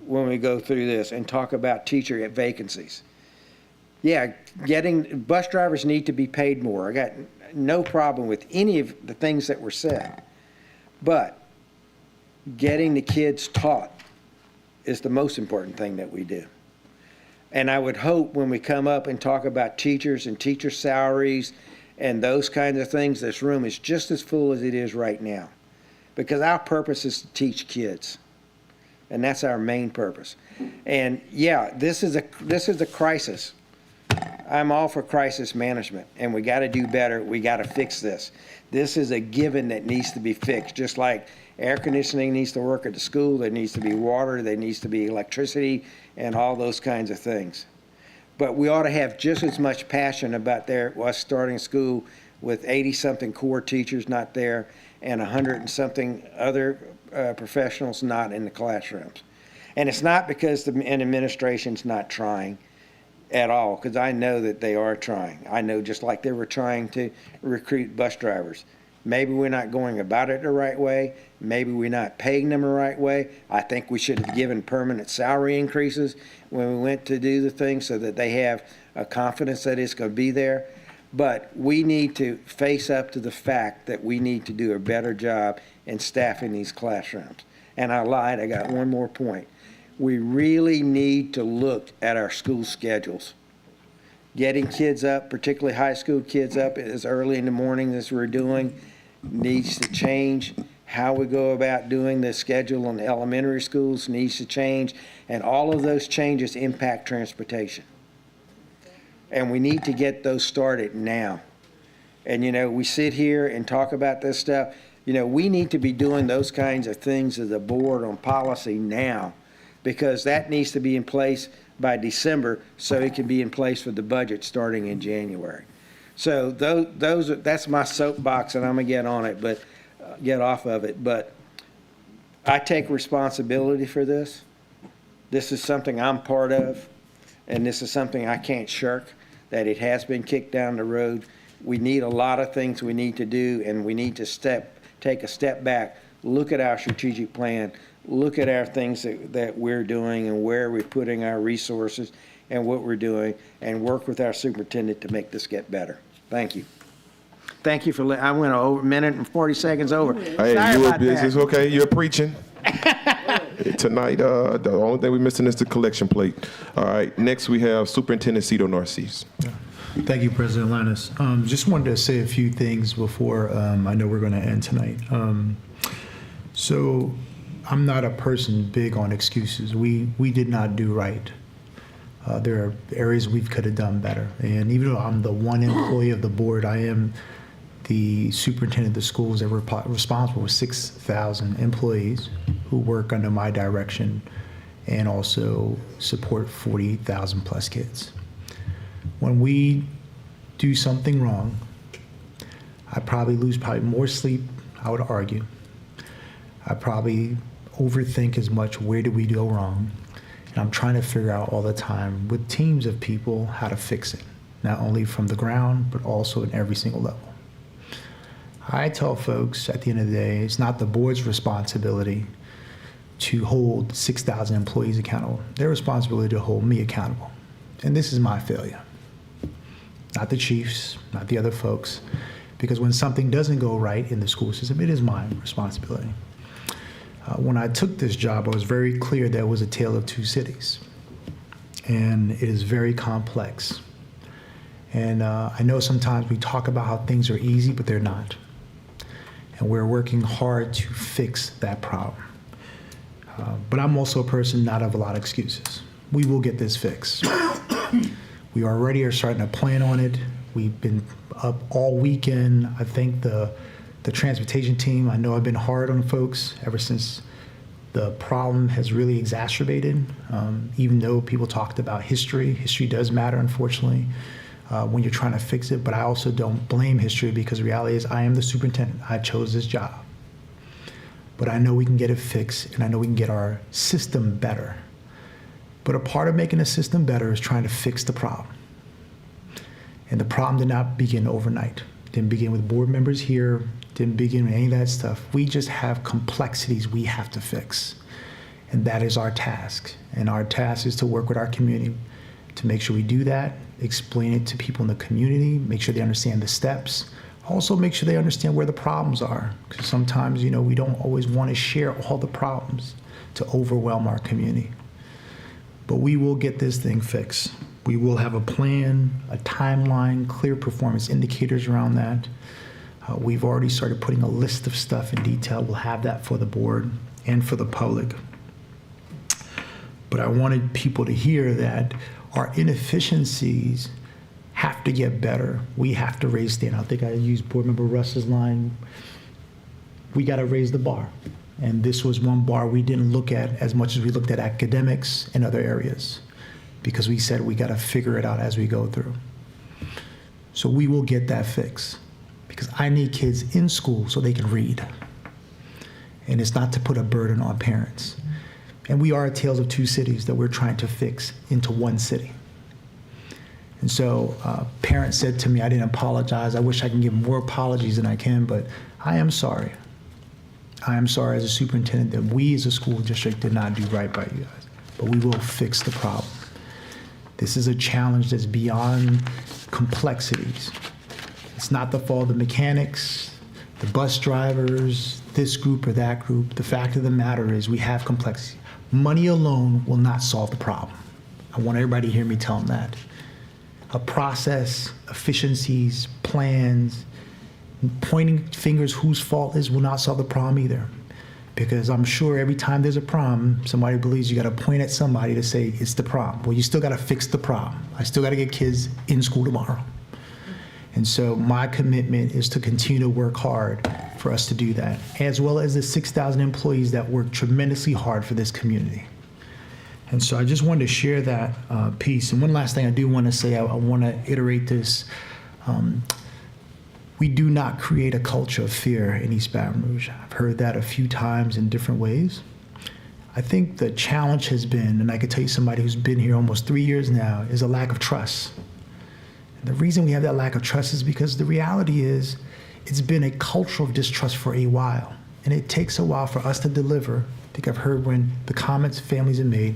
when we go through this and talk about teacher vacancies. Yeah, bus drivers need to be paid more. I got no problem with any of the things that were said. But getting the kids taught is the most important thing that we do. And I would hope when we come up and talk about teachers and teacher salaries and those kinds of things, this room is just as full as it is right now. Because our purpose is to teach kids. And that's our main purpose. And yeah, this is a crisis. I'm all for crisis management, and we got to do better. We got to fix this. This is a given that needs to be fixed, just like air conditioning needs to work at the school, there needs to be water, there needs to be electricity, and all those kinds of things. But we ought to have just as much passion about us starting school with 80-something core teachers not there and 100-something other professionals not in the classrooms. And it's not because the administration's not trying at all, because I know that they are trying. I know, just like they were trying to recruit bus drivers. Maybe we're not going about it the right way. Maybe we're not paying them the right way. I think we should have given permanent salary increases when we went to do the thing so that they have a confidence that it's going to be there. But we need to face up to the fact that we need to do a better job in staffing these classrooms. And I lied, I got one more point. We really need to look at our school schedules. Getting kids up, particularly high school kids up as early in the morning as we're doing, needs to change. How we go about doing the schedule in the elementary schools needs to change, and all of those changes impact transportation. And we need to get those started now. And, you know, we sit here and talk about this stuff. You know, we need to be doing those kinds of things as a board on policy now, because that needs to be in place by December so it can be in place for the budget starting in January. So that's my soapbox, and I'm going to get on it, but get off of it. But I take responsibility for this. This is something I'm part of, and this is something I can't shirk, that it has been kicked down the road. We need a lot of things we need to do, and we need to take a step back, look at our strategic plan, look at our things that we're doing and where we're putting our resources and what we're doing, and work with our superintendent to make this get better. Thank you. Thank you for, I went over a minute and 40 seconds over. Hey, Sorry about that. It's okay, you're preaching. Tonight, the only thing we're missing is the collection plate. All right, next we have Superintendent Cito Narcisse. Thank you, President Lannis. Just wanted to say a few things before I know we're going to end tonight. So I'm not a person big on excuses. We did not do right. There are areas we could have done better. And even though I'm the one employee of the board, I am the superintendent of the schools that were responsible for 6,000 employees who work under my direction and also support 40,000 plus kids. When we do something wrong, I probably lose more sleep, I would argue. I probably overthink as much, where did we go wrong? And I'm trying to figure out all the time with teams of people how to fix it, not only from the ground, but also at every single level. I tell folks at the end of the day, it's not the board's responsibility to hold 6,000 employees accountable. Their responsibility to hold me accountable. And this is my failure. Not the chiefs, not the other folks. because when something doesn't go right in the school system, it is my responsibility. When I took this job, I was very clear that it was a tale of two cities, and it is very complex. And I know sometimes we talk about how things are easy, but they're not. And we're working hard to fix that problem. But I'm also a person not of a lot of excuses. We will get this fixed. We already are starting to plan on it. We've been up all weekend. I think the transportation team, I know I've been hard on folks ever since the problem has really exacerbated. Even though people talked about history does matter, unfortunately, when you're trying to fix it. But I also don't blame history, because the reality is I am the superintendent. I chose this job. But I know we can get it fixed, and I know we can get our system better. But a part of making the system better is trying to fix the problem. And the problem did not begin overnight. Didn't begin with board members here, didn't begin with any of that stuff. We just have complexities we have to fix. And that is our task. And our task is to work with our community to make sure we do that, explain it to people in the community, make sure they understand the steps. Also make sure they understand where the problems are. Because sometimes, we don't always want to share all the problems to overwhelm our community. But we will get this thing fixed. We will have a plan, a timeline, clear performance indicators around that. We've already started putting a list of stuff in detail. We'll have that for the board and for the public. But I wanted people to hear that our inefficiencies have to get better. We have to raise the standard. I think I used Board Member Russ's line. We got to raise the bar. And this was one bar we didn't look at as much as we looked at academics and other areas, because we said we got to figure it out as we go through. So we will get that fixed, because I need kids in school so they can read. And it's not to put a burden on parents. And we are a tales of two cities that we're trying to fix into one city. And so parents said to me, I didn't apologize. I wish I can give more apologies than I can, but I am sorry. I am sorry as a superintendent that we as a school district did not do right by you guys, but we will fix the problem. This is a challenge that's beyond complexities. It's not the fault of the mechanics, the bus drivers, this group or that group. The fact of the matter is we have complexity. Money alone will not solve the problem. I want everybody to hear me tell them that. A process, efficiencies, plans, pointing fingers whose fault is will not solve the problem either. Because I'm sure every time there's a problem, somebody believes you got to point at somebody to say it's the problem. Well, you still got to fix the problem. I still got to get kids in school tomorrow. And so my commitment is to continue to work hard for us to do that, as well as the 6,000 employees that work tremendously hard for this community. And so I just wanted to share that piece. And one last thing I do want to say, I want to iterate this. We do not create a culture of fear in East Baton Rouge. I've heard that a few times in different ways. I think the challenge has been, and I can tell you somebody who's been here almost 3 years now, is a lack of trust. And the reason we have that lack of trust is because the reality is it's been a culture of distrust for a while. And it takes a while for us to deliver. I think I've heard when the comments families have made,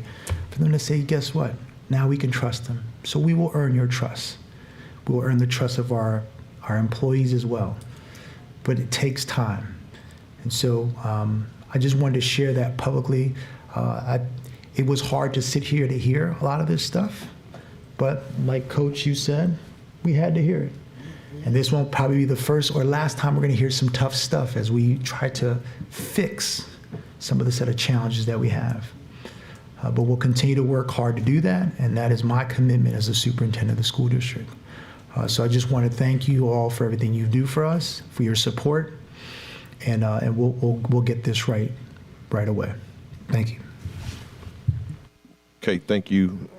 for them to say, guess what? Now we can trust them. So we will earn your trust. We will earn the trust of our employees as well. But it takes time. And so I just wanted to share that publicly. It was hard to sit here to hear a lot of this stuff. But like Coach, you said, we had to hear it. And this won't probably be the first or last time we're going to hear some tough stuff as we try to fix some of the set of challenges that we have. But we'll continue to work hard to do that, and that is my commitment as the superintendent of the school district. So I just want to thank you all for everything you do for us, for your support, and we'll get this right away. Thank you. Okay, thank you,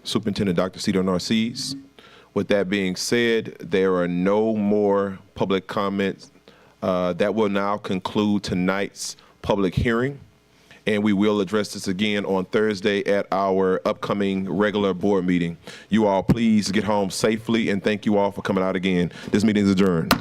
Superintendent Dr. Cito Narcisse. With that being said, there are no more public comments. That will now conclude tonight's public hearing, and we will address this again on Thursday at our upcoming regular board meeting. You all please get home safely, and thank you all for coming out again. This meeting is adjourned.